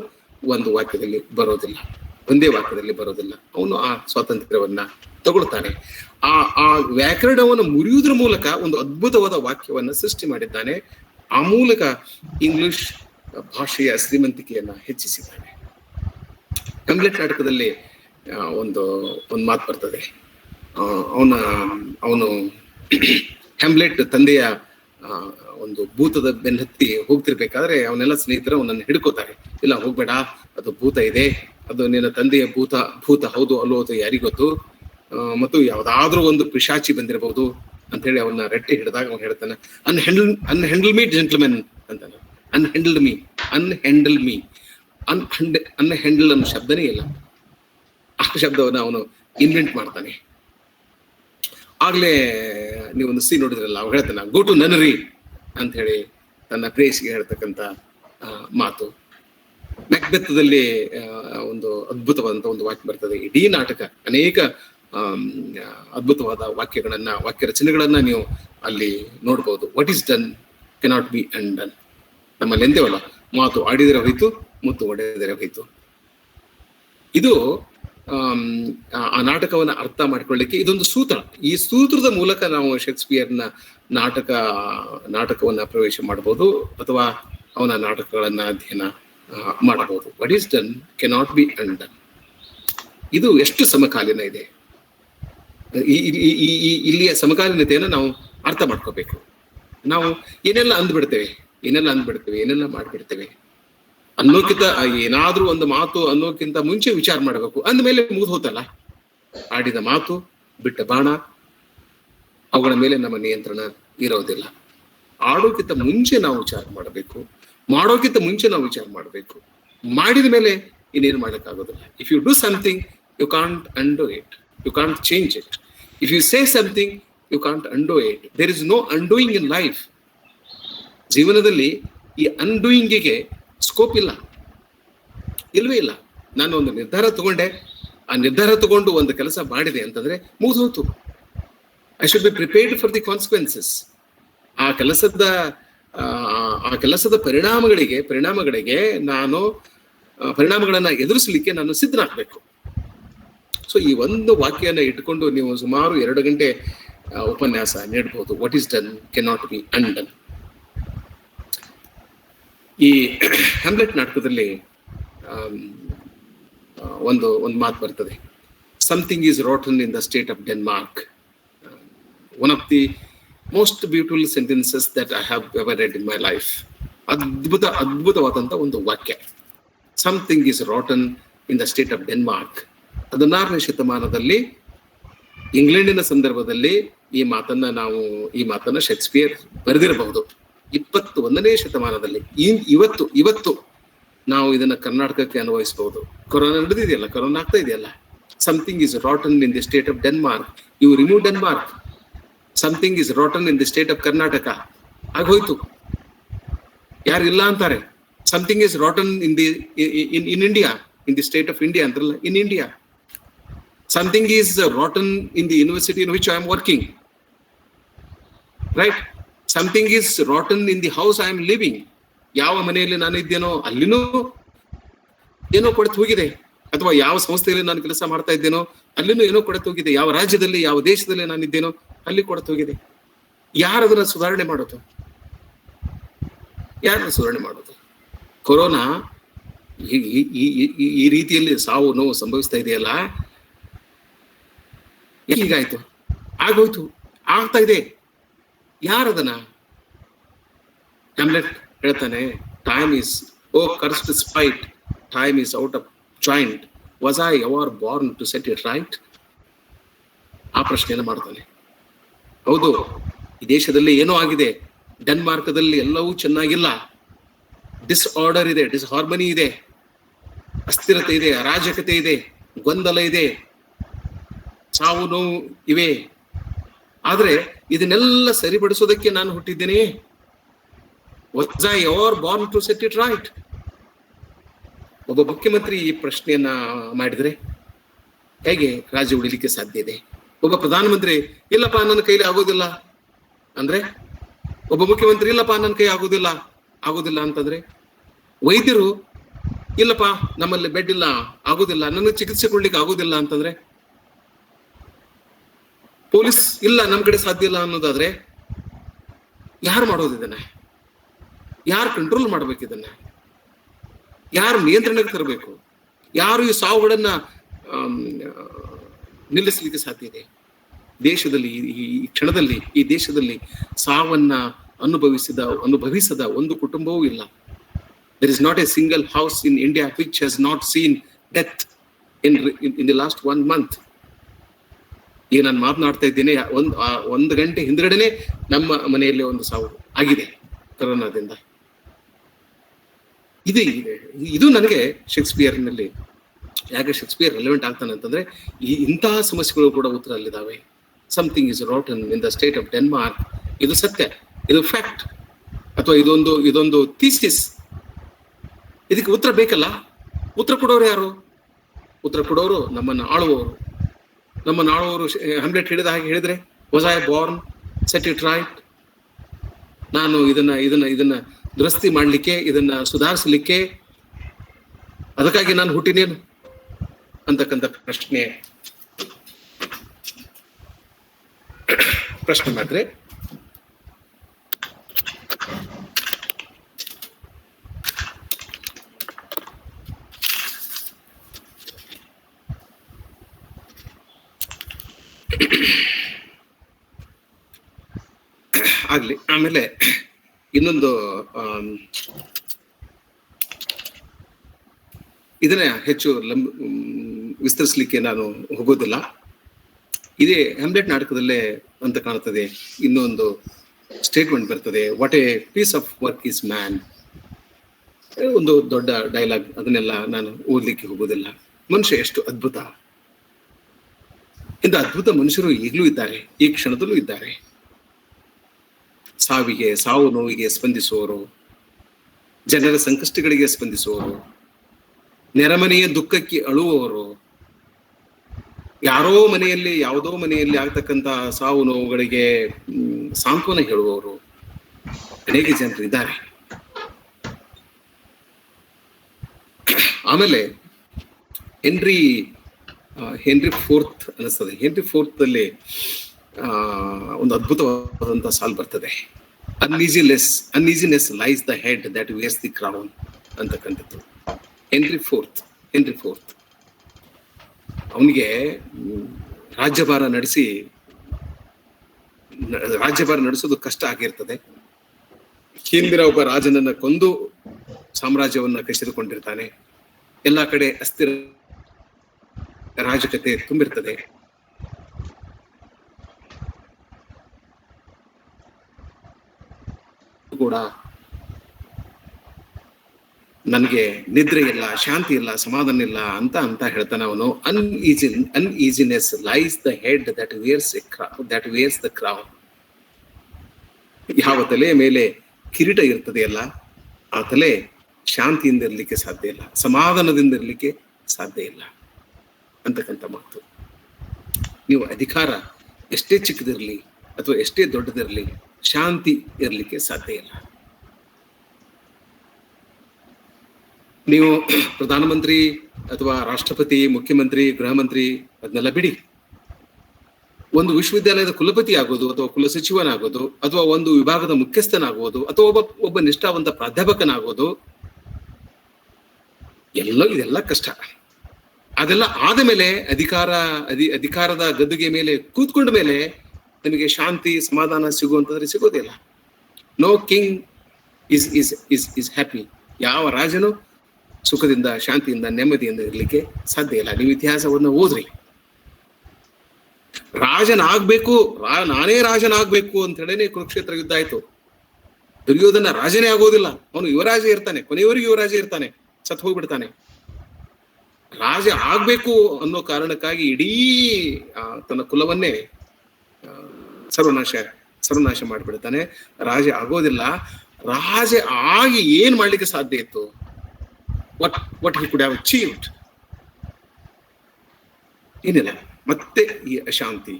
ಒಂದೇ ವಾಕ್ಯದಲ್ಲಿ ಬರೋದಿಲ್ಲ. ಅವನು ಆ ಸ್ವಾತಂತ್ರ್ಯವನ್ನ ತಗೊಳ್ತಾನೆ. ಆ ವ್ಯಾಕರಣವನ್ನು ಮುರಿಯುವುದರ ಮೂಲಕ ಒಂದು ಅದ್ಭುತವಾದ ವಾಕ್ಯವನ್ನ ಸೃಷ್ಟಿ ಮಾಡಿದ್ದಾನೆ. ಆ ಮೂಲಕ ಇಂಗ್ಲಿಷ್ ಭಾಷೆಯ ಶ್ರೀಮಂತಿಕೆಯನ್ನ ಹೆಚ್ಚಿಸಿದ್ದಾನೆ. ಹ್ಯಾಮ್ಲೆಟ್ ನಾಟಕದಲ್ಲಿ ಒಂದು ಮಾತು ಬರ್ತದೆ. ಅವನು ಹ್ಯಾಮ್ಲೆಟ್ ತಂದೆಯ ಒಂದು ಭೂತದ ಬೆನ್ನತ್ತಿ ಹೋಗ್ತಿರ್ಬೇಕಾದ್ರೆ ಅವನೆಲ್ಲ ಸ್ನೇಹಿತರು ಅವನನ್ನು ಹಿಡ್ಕೋತಾರೆ. ಇಲ್ಲ ಹೋಗ್ಬೇಡ, ಅದು ಭೂತ ಇದೆ, ಅದು ನಿನ್ನ ತಂದೆಯ ಭೂತ ಹೌದು ಅಲ್ಲೋದು ಯಾರಿಗೊತ್ತು, ಮತ್ತು ಯಾವ್ದಾದ್ರೂ ಒಂದು ಪಿಶಾಚಿ ಬಂದಿರಬಹುದು ಅಂತ ಹೇಳಿ ಅವನ್ನ ರೆಟ್ಟಿ ಹಿಡಿದಾಗ ಅವನು ಹೇಳ್ತಾನೆ, ಅನ್ಹ್ಯಾಂಡಲ್ ಮೀ ಜೆಂಟ್ಲ್ಮೆನ್ ಅಂತಾನೆ. ಅನ್ಹ್ಯಾಂಡಲ್ ಮೀ ಅನ್ಹ್ಯಾಂಡಲ್ ಅನ್ನೋ ಶಬ್ದನೇ ಇಲ್ಲ. ಆ ಶಬ್ದವನ್ನ ಅವನು ಇನ್ವೆಂಟ್ ಮಾಡ್ತಾನೆ. ಆಗ್ಲೇ ನೀವೊಂದು ಸೀನ್ ನೋಡಿದ್ರಲ್ಲ, ಅವ್ರು ಹೇಳ್ತಾನೆ ಗೋ ಟು ನನರಿ ಅಂತ ಹೇಳಿ ತನ್ನ ಪ್ರೇಯಸಿಗೆ ಹೇಳ್ತಕ್ಕಂಥ ಮಾತು. ಮ್ಯಾಕ್ಬೆತ್ದಲ್ಲಿ ಒಂದು ಅದ್ಭುತವಾದಂತ ಒಂದು ವಾಕ್ಯ ಬರ್ತದೆ. ಇಡೀ ನಾಟಕ ಅನೇಕ ಅದ್ಭುತವಾದ ವಾಕ್ಯ ರಚನೆಗಳನ್ನ ನೀವು ಅಲ್ಲಿ ನೋಡ್ಬೋದು. What is done cannot be undone. ನಮ್ಮಲ್ಲಿ ಎಂದೇವಲ್ಲ, ಮಾತು ಆಡಿದರೆ ಹೋಯ್ತು, ಮುತ್ತು ಒಡೆದರೆ ಹೋಯ್ತು. ಇದು ಆ ನಾಟಕವನ್ನ ಅರ್ಥ ಮಾಡ್ಕೊಳ್ಳಿಕ್ಕೆ ಇದೊಂದು ಸೂತ್ರ. ಈ ಸೂತ್ರದ ಮೂಲಕ ನಾವು ಶೇಕ್ಸ್ಪಿಯರ್ನ ನಾಟಕವನ್ನ ಪ್ರವೇಶ ಮಾಡಬಹುದು ಅಥವಾ ಅವನ ನಾಟಕಗಳನ್ನ ಅಧ್ಯಯನ ಮಾಡಬಹುದು. What is done cannot be undone. ಇದು ಎಷ್ಟು ಸಮಕಾಲೀನ ಇದೆ. ಇಲ್ಲಿಯ ಸಮಕಾಲೀನತೆಯನ್ನು ನಾವು ಅರ್ಥ ಮಾಡ್ಕೋಬೇಕು. ನಾವು ಏನೆಲ್ಲ ಅಂದ್ಬಿಡ್ತೇವೆ, ಏನೆಲ್ಲ ಮಾಡ್ಬಿಡ್ತೇವೆ ಅನ್ನೋಕ್ಕಿಂತ, ಏನಾದ್ರೂ ಒಂದು ಮಾತು ಅನ್ನೋಕ್ಕಿಂತ ಮುಂಚೆ ವಿಚಾರ ಮಾಡಬೇಕು. ಅಂದ್ಮೇಲೆ ಮುಗಿದು ಹೋತಲ್ಲ. ಆಡಿದ ಮಾತು, ಬಿಟ್ಟ ಬಾಣ, ಅವುಗಳ ಮೇಲೆ ನಮ್ಮ ನಿಯಂತ್ರಣ ಇರೋದಿಲ್ಲ. ಆಡೋಕ್ಕಿಂತ ಮುಂಚೆ ನಾವು ವಿಚಾರ ಮಾಡಬೇಕು, ಮಾಡೋಕ್ಕಿಂತ ಮುಂಚೆ ನಾವು ವಿಚಾರ ಮಾಡಬೇಕು. ಮಾಡಿದ ಮೇಲೆ ಇನ್ನೇನು ಮಾಡೋಕ್ಕಾಗೋದಿಲ್ಲ. If you do something you can't undo it, you can't change it. If you say something you can't undo it. There is no undoing in life. ಜೀವನದಲ್ಲಿ ಈ ಅನ್ಡೂಯಿಂಗಿಗೆ ಸ್ಕೋಪ್ ಇಲ್ಲ, ಇಲ್ವೇ ಇಲ್ಲ. ನಾನು ಒಂದು ನಿರ್ಧಾರ ತಗೊಂಡೆ, ಆ ನಿರ್ಧಾರ ತಗೊಂಡು ಒಂದು ಕೆಲಸ ಮಾಡಿದೆ ಅಂತಂದ್ರೆ ಮುಗಿದೋತು. I should be prepared for the consequences. ಆ ಕೆಲಸದ ಪರಿಣಾಮಗಳನ್ನ ಎದುರಿಸಲಿಕ್ಕೆ ನಾನು ಸಿದ್ಧನಾಗಬೇಕು. ಸೊ ಈ ಒಂದು ವಾಕ್ಯನ ಇಟ್ಕೊಂಡು ನೀವು ಸುಮಾರು 2 ಗಂಟೆ ಉಪನ್ಯಾಸ ನೀಡಬಹುದು. What is done cannot be undone. ಈ ಹ್ಯಾಮ್ಲೆಟ್ ನಾಟಕದಲ್ಲಿ ಒಂದು ಮಾತು ಬರ್ತದೆ, something is rotten in the state of Denmark. One of the most beautiful sentences that I have ever read in my life. ಅದ್ಭುತವಾದಂತ ಒಂದು ವಾಕ್ಯ. Something is rotten in the state of Denmark. 16ನೇ ಶತಮಾನದಲ್ಲಿ ಇಂಗ್ಲೆಂಡಿನ ಸಂದರ್ಭದಲ್ಲಿ ಈ ಮಾತನ್ನ ಶೇಕ್ಸ್ಪಿಯರ್ ಬರೆದಿರಬಹುದು. 21ನೇ ಶತಮಾನದಲ್ಲಿ ಇವತ್ತು ನಾವು ಇದನ್ನ ಕರ್ನಾಟಕಕ್ಕೆ ಅನ್ವಯಿಸಬಹುದು. ಕೊರೋನಾ ನಡೆದಿದೆಯಲ್ಲ, ಕೊರೋನಾ ಆಗ್ತಾ ಇದೆಯಲ್ಲ. Something is rotten in the state of Denmark. You remove Denmark. Something is rotten in the state of Karnataka. ಆಗೋಯ್ತು. ಯಾರು ಇಲ್ಲ ಅಂತಾರೆ. Something is rotten in India, in the state of India ಅಂತಾರಲ್ಲ, in India. Something is rotten in the university in which I am working, right? Something is rotten in the house I am living. ಯಾವ ಮನೆಯಲ್ಲಿ ನಾನು ಇದ್ದೇನೋ ಅಲ್ಲಿನೂ ಏನೋ ಕೊಳೆತು ಹೋಗಿದೆ, ಅಥವಾ ಯಾವ ಸಂಸ್ಥೆಯಲ್ಲಿ ನಾನು ಕೆಲಸ ಮಾಡ್ತಾ ಇದ್ದೇನೋ ಅಲ್ಲಿನೂ ಏನೋ ಕೊಳೆತು ಹೋಗಿದೆ. ಯಾವ ರಾಜ್ಯದಲ್ಲಿ, ಯಾವ ದೇಶದಲ್ಲಿ ನಾನು ಇದ್ದೇನೋ ಅಲ್ಲಿ ಕೊಳೆತು ಹೋಗಿದೆ. ಯಾರದನ್ನ ಸುಧಾರಣೆ ಮಾಡೋದು? ಕೊರೋನಾ ಈ ರೀತಿಯಲ್ಲಿ ಸಾವು ನೋವು ಸಂಭವಿಸ್ತಾ ಇದೆಯಲ್ಲ, ಹೀಗಾಯ್ತು, ಆಗೋಯ್ತು, ಆಗ್ತಾ ಇದೆ. ಯಾರದನ್ನ? ಹ್ಯಾಮ್ಲೆಟ್ ಹೇಳ್ತಾನೆ, time is cursed spite, time is out of joint, was I ever born to set it right? ಆ ಪ್ರಶ್ನೆಯನ್ನು ಮಾಡ್ತಾನೆ. ಹೌದು, ಈ ದೇಶದಲ್ಲಿ ಏನೋ ಆಗಿದೆ. ಡೆನ್ಮಾರ್ಕದಲ್ಲಿ ಎಲ್ಲವೂ ಚೆನ್ನಾಗಿಲ್ಲ. ಡಿಸ್ಆರ್ಡರ್ ಇದೆ, ಡಿಸ್ಹಾರ್ಮನಿ ಇದೆ, ಅಸ್ಥಿರತೆ ಇದೆ, ಅರಾಜಕತೆ ಇದೆ, ಗೊಂದಲ ಇದೆ, ಸಾವು ನೋವು ಇವೆ. ಆದ್ರೆ ಇದನ್ನೆಲ್ಲ ಸರಿಪಡಿಸೋದಕ್ಕೆ ನಾನು ಹುಟ್ಟಿದ್ದೇನೆ. Was I ever born to set it right? ಒಬ್ಬ ಮುಖ್ಯಮಂತ್ರಿ ಈ ಪ್ರಶ್ನೆಯನ್ನ ಮಾಡಿದ್ರೆ ಹೇಗೆ ರಾಜ್ಯ ಉಳಿಲಿಕ್ಕೆ ಸಾಧ್ಯ ಇದೆ? ಒಬ್ಬ ಪ್ರಧಾನಮಂತ್ರಿ ಇಲ್ಲಪ್ಪ ನನ್ನ ಕೈಲಿ ಆಗೋದಿಲ್ಲ ಅಂದ್ರೆ, ಒಬ್ಬ ಮುಖ್ಯಮಂತ್ರಿ ಇಲ್ಲಪ್ಪ ನನ್ನ ಕೈ ಆಗೋದಿಲ್ಲ ಅಂತಂದ್ರೆ, ವೈದ್ಯರು ಇಲ್ಲಪ್ಪ ನಮ್ಮಲ್ಲಿ ಬೆಡ್ ಇಲ್ಲ, ಆಗೋದಿಲ್ಲ, ನನಗೆ ಚಿಕಿತ್ಸೆ ಕೊಡ್ಲಿಕ್ಕೆ ಆಗೋದಿಲ್ಲ ಅಂತಂದ್ರೆ, ಪೊಲೀಸ್ ಇಲ್ಲ ನಮ್ ಕಡೆ ಸಾಧ್ಯ ಇಲ್ಲ ಅನ್ನೋದಾದ್ರೆ, ಯಾರು ಮಾಡೋದು ಇದನ್ನ? ಯಾರು ಕಂಟ್ರೋಲ್ ಮಾಡ್ಬೇಕು ಇದನ್ನ? ಯಾರು ನಿಯಂತ್ರಣಕ್ಕೆ ತರಬೇಕು? ಯಾರು ಈ ಸಾವುಗಳನ್ನ ನಿಲ್ಲಿಸಲಿಕ್ಕೆ ಸಾಧ್ಯ ಇದೆ? ದೇಶದಲ್ಲಿ ಈ ಕ್ಷಣದಲ್ಲಿ ಈ ದೇಶದಲ್ಲಿ ಸಾವನ್ನ ಅನುಭವಿಸದ ಒಂದು ಕುಟುಂಬವೂ ಇಲ್ಲ. There is not a single house in India which has not seen death in the last 1 month. ಈಗ ನಾನು ಮಾತನಾಡ್ತಾ ಇದ್ದೇನೆ, ಒಂದು ಗಂಟೆ ಹಿಂದ್ಗಡೆನೆ ನಮ್ಮ ಮನೆಯಲ್ಲಿ ಒಂದು ಸಾವು ಆಗಿದೆ ಕೊರೋನಾದಿಂದ. ಇದು ನನಗೆ ಶೇಕ್ಸ್ಪಿಯರ್ನಲ್ಲಿ ಯಾಕೆ ಶೇಕ್ಸ್ಪಿಯರ್ ರೆಲೆವೆಂಟ್ ಆಗ್ತಾನೆ ಅಂತಂದ್ರೆ, ಇಂತಹ ಸಮಸ್ಯೆಗಳು ಕೂಡ ಉತ್ತರ ಅಲ್ಲಿದ್ದಾವೆ. Something is rotten in the state of Denmark. ಇದು ಸತ್ಯ, ಇದು ಫ್ಯಾಕ್ಟ್, ಅಥವಾ ಇದೊಂದು ಥೀಸಿಸ್. ಇದಕ್ಕೆ ಉತ್ತರ ಬೇಕಲ್ಲ. ಉತ್ತರ ಕೊಡೋರು ಯಾರು? ಉತ್ತರ ಕೊಡೋರು ನಮ್ಮನ್ನು ಆಳುವವರು. ಹ್ಯಾಮ್ಲೆಟ್ ಹೇಳಿದ್ರೆ, was I Born set it right? ನಾನು ಇದನ್ನ ದುರಸ್ತಿ ಮಾಡ್ಲಿಕ್ಕೆ, ಇದನ್ನ ಸುಧಾರಿಸಲಿಕ್ಕೆ, ಅದಕ್ಕಾಗಿ ನಾನು ಹುಟ್ಟಿನೇನು? ಅಂತಕ್ಕಂಥ ಪ್ರಶ್ನೆ ಮಾಡಿದ್ರೆ ಆಗ್ಲಿ. ಆಮೇಲೆ ಇನ್ನೊಂದು ಇದನ್ನ ಹೆಚ್ಚು ವಿಸ್ತರಿಸಲಿಕ್ಕೆ ನಾನು ಹೋಗೋದಿಲ್ಲ. ಇದೇ ಹ್ಯಾಮ್ಲೆಟ್ ನಾಟಕದಲ್ಲೇ ಅಂತ ಕಾಣುತ್ತದೆ ಇನ್ನೊಂದು ಸ್ಟೇಟ್ಮೆಂಟ್ ಬರ್ತದೆ, what a piece of work is man. ಒಂದು ದೊಡ್ಡ ಡೈಲಾಗ್, ಅದನ್ನೆಲ್ಲ ನಾನು ಓದ್ಲಿಕ್ಕೆ ಹೋಗೋದಿಲ್ಲ. ಮನುಷ್ಯ ಎಷ್ಟು ಅದ್ಭುತ, ಇಂಥ ಅದ್ಭುತ ಮನುಷ್ಯರು ಈಗಲೂ ಇದ್ದಾರೆ, ಈ ಕ್ಷಣದಲ್ಲೂ ಇದ್ದಾರೆ. ಸಾವು ನೋವಿಗೆ ಸ್ಪಂದಿಸುವವರು, ಜನರ ಸಂಕಷ್ಟಗಳಿಗೆ ಸ್ಪಂದಿಸುವವರು, ನೆರೆಮನೆಯ ದುಃಖಕ್ಕೆ ಅಳುವವರು, ಯಾರೋ ಮನೆಯಲ್ಲಿ ಯಾವುದೋ ಮನೆಯಲ್ಲಿ ಆಗ್ತಕ್ಕಂಥ ಸಾವು ನೋವುಗಳಿಗೆ ಸಾಂತ್ವನ ಹೇಳುವವರು ಅನೇಕ ಜನರು ಇದ್ದಾರೆ. ಆಮೇಲೆ ಹೆನ್ರಿ ಫೋರ್ತ್ ಅನಿಸ್ತದೆ. ಹೆನ್ರಿ ಫೋರ್ತ್ ಅಲ್ಲಿ ಒಂದು ಅದ್ಭುತವಾದಂತ ಸಾಲ್ ಬರ್ತದೆ, uneasiness lies the head that wares the crown ಅಂತಕ್ಕಂಥದ್ದು. ಹೆನ್ರಿ ಫೋರ್ತ್ ಅವನಿಗೆ ರಾಜ್ಯಭಾರ ನಡೆಸೋದು ಕಷ್ಟ ಆಗಿರ್ತದೆ. ಹಿಂದಿನ ಒಬ್ಬ ರಾಜನನ್ನ ಕೊಂದು ಸಾಮ್ರಾಜ್ಯವನ್ನ ಕಸಿದುಕೊಂಡಿರ್ತಾನೆ. ಎಲ್ಲಾ ಕಡೆ ಅಸ್ಥಿರ ರಾಜಕತೆ ತುಂಬಿರ್ತದೆ. ಕೂಡ ನನಗೆ ನಿದ್ರೆ ಇಲ್ಲ, ಶಾಂತಿ ಇಲ್ಲ, ಸಮಾಧಾನ ಇಲ್ಲ ಅಂತ ಹೇಳ್ತಾನೆ ಅವನು. Uneasiness lies the head that wears the crown. ಯಾವ ತಲೆಯ ಮೇಲೆ ಕಿರೀಟ ಇರ್ತದೆಯಲ್ಲ, ಆ ತಲೆ ಶಾಂತಿಯಿಂದ ಇರ್ಲಿಕ್ಕೆ ಸಾಧ್ಯ ಇಲ್ಲ, ಸಮಾಧಾನದಿಂದ ಇರ್ಲಿಕ್ಕೆ ಸಾಧ್ಯ ಇಲ್ಲ ಅಂತಕ್ಕಂಥ ಮಾತು. ನೀವು ಅಧಿಕಾರ ಎಷ್ಟೇ ಚಿಕ್ಕದಿರಲಿ ಅಥವಾ ಎಷ್ಟೇ ದೊಡ್ಡದಿರಲಿ, ಶಾಂತಿ ಇರಲಿಕ್ಕೆ ಸಾಧ್ಯ ಇಲ್ಲ. ನೀವು ಪ್ರಧಾನಮಂತ್ರಿ ಅಥವಾ ರಾಷ್ಟ್ರಪತಿ, ಮುಖ್ಯಮಂತ್ರಿ, ಗೃಹ ಮಂತ್ರಿ ಅದನ್ನೆಲ್ಲ ಬಿಡಿ. ಒಂದು ವಿಶ್ವವಿದ್ಯಾಲಯದ ಕುಲಪತಿ ಆಗೋದು ಅಥವಾ ಕುಲಸಚಿವನಾಗೋದು ಅಥವಾ ಒಂದು ವಿಭಾಗದ ಮುಖ್ಯಸ್ಥನಾಗುವುದು ಅಥವಾ ಒಬ್ಬ ನಿಷ್ಠಾವಂತ ಪ್ರಾಧ್ಯಾಪಕನಾಗೋದು, ಇದೆಲ್ಲ ಕಷ್ಟ. ಅದೆಲ್ಲ ಆದ ಮೇಲೆ ಅಧಿಕಾರದ ಗದ್ದುಗೆ ಮೇಲೆ ಕೂತ್ಕೊಂಡ ಮೇಲೆ ನಿಮಗೆ ಶಾಂತಿ ಸಮಾಧಾನ ಸಿಗುವಂತಂದ್ರೆ ಸಿಗೋದಿಲ್ಲ. No king is happy. ಯಾವ ರಾಜನು ಸುಖದಿಂದ, ಶಾಂತಿಯಿಂದ, ನೆಮ್ಮದಿಯಿಂದ ಇರ್ಲಿಕ್ಕೆ ಸಾಧ್ಯ ಇಲ್ಲ. ನೀವು ಇತಿಹಾಸವನ್ನು ಓದ್ರಿ. ನಾನೇ ರಾಜನಾಗ್ಬೇಕು ಅಂತ ಹೇಳೇನೆ ಕುರುಕ್ಷೇತ್ರ ಯುದ್ಧ ಆಯ್ತು. ದುರ್ಯೋಧನ ರಾಜನೇ ಆಗೋದಿಲ್ಲ, ಅವನು ಯುವರಾಜ ಇರ್ತಾನೆ, ಕೊನೆಯವರೆಗೂ ಯುವರಾಜ ಇರ್ತಾನೆ, ಸತ್ ಹೋಗ್ಬಿಡ್ತಾನೆ. ರಾಜ ಆಗ್ಬೇಕು ಅನ್ನೋ ಕಾರಣಕ್ಕಾಗಿ ಇಡೀ ತನ್ನ ಕುಲವನ್ನೇ ಸರ್ವನಾಶ ಮಾಡಿಬಿಡ್ತಾನೆ. ರಾಜ ಆಗೋದಿಲ್ಲ. ರಾಜ ಆಗಿ ಏನ್ ಮಾಡ್ಲಿಕ್ಕೆ ಸಾಧ್ಯ ಇತ್ತು? what he could have achieved? ಏನಿಲ್ಲ. ಮತ್ತೆ ಈ ಅಶಾಂತಿ.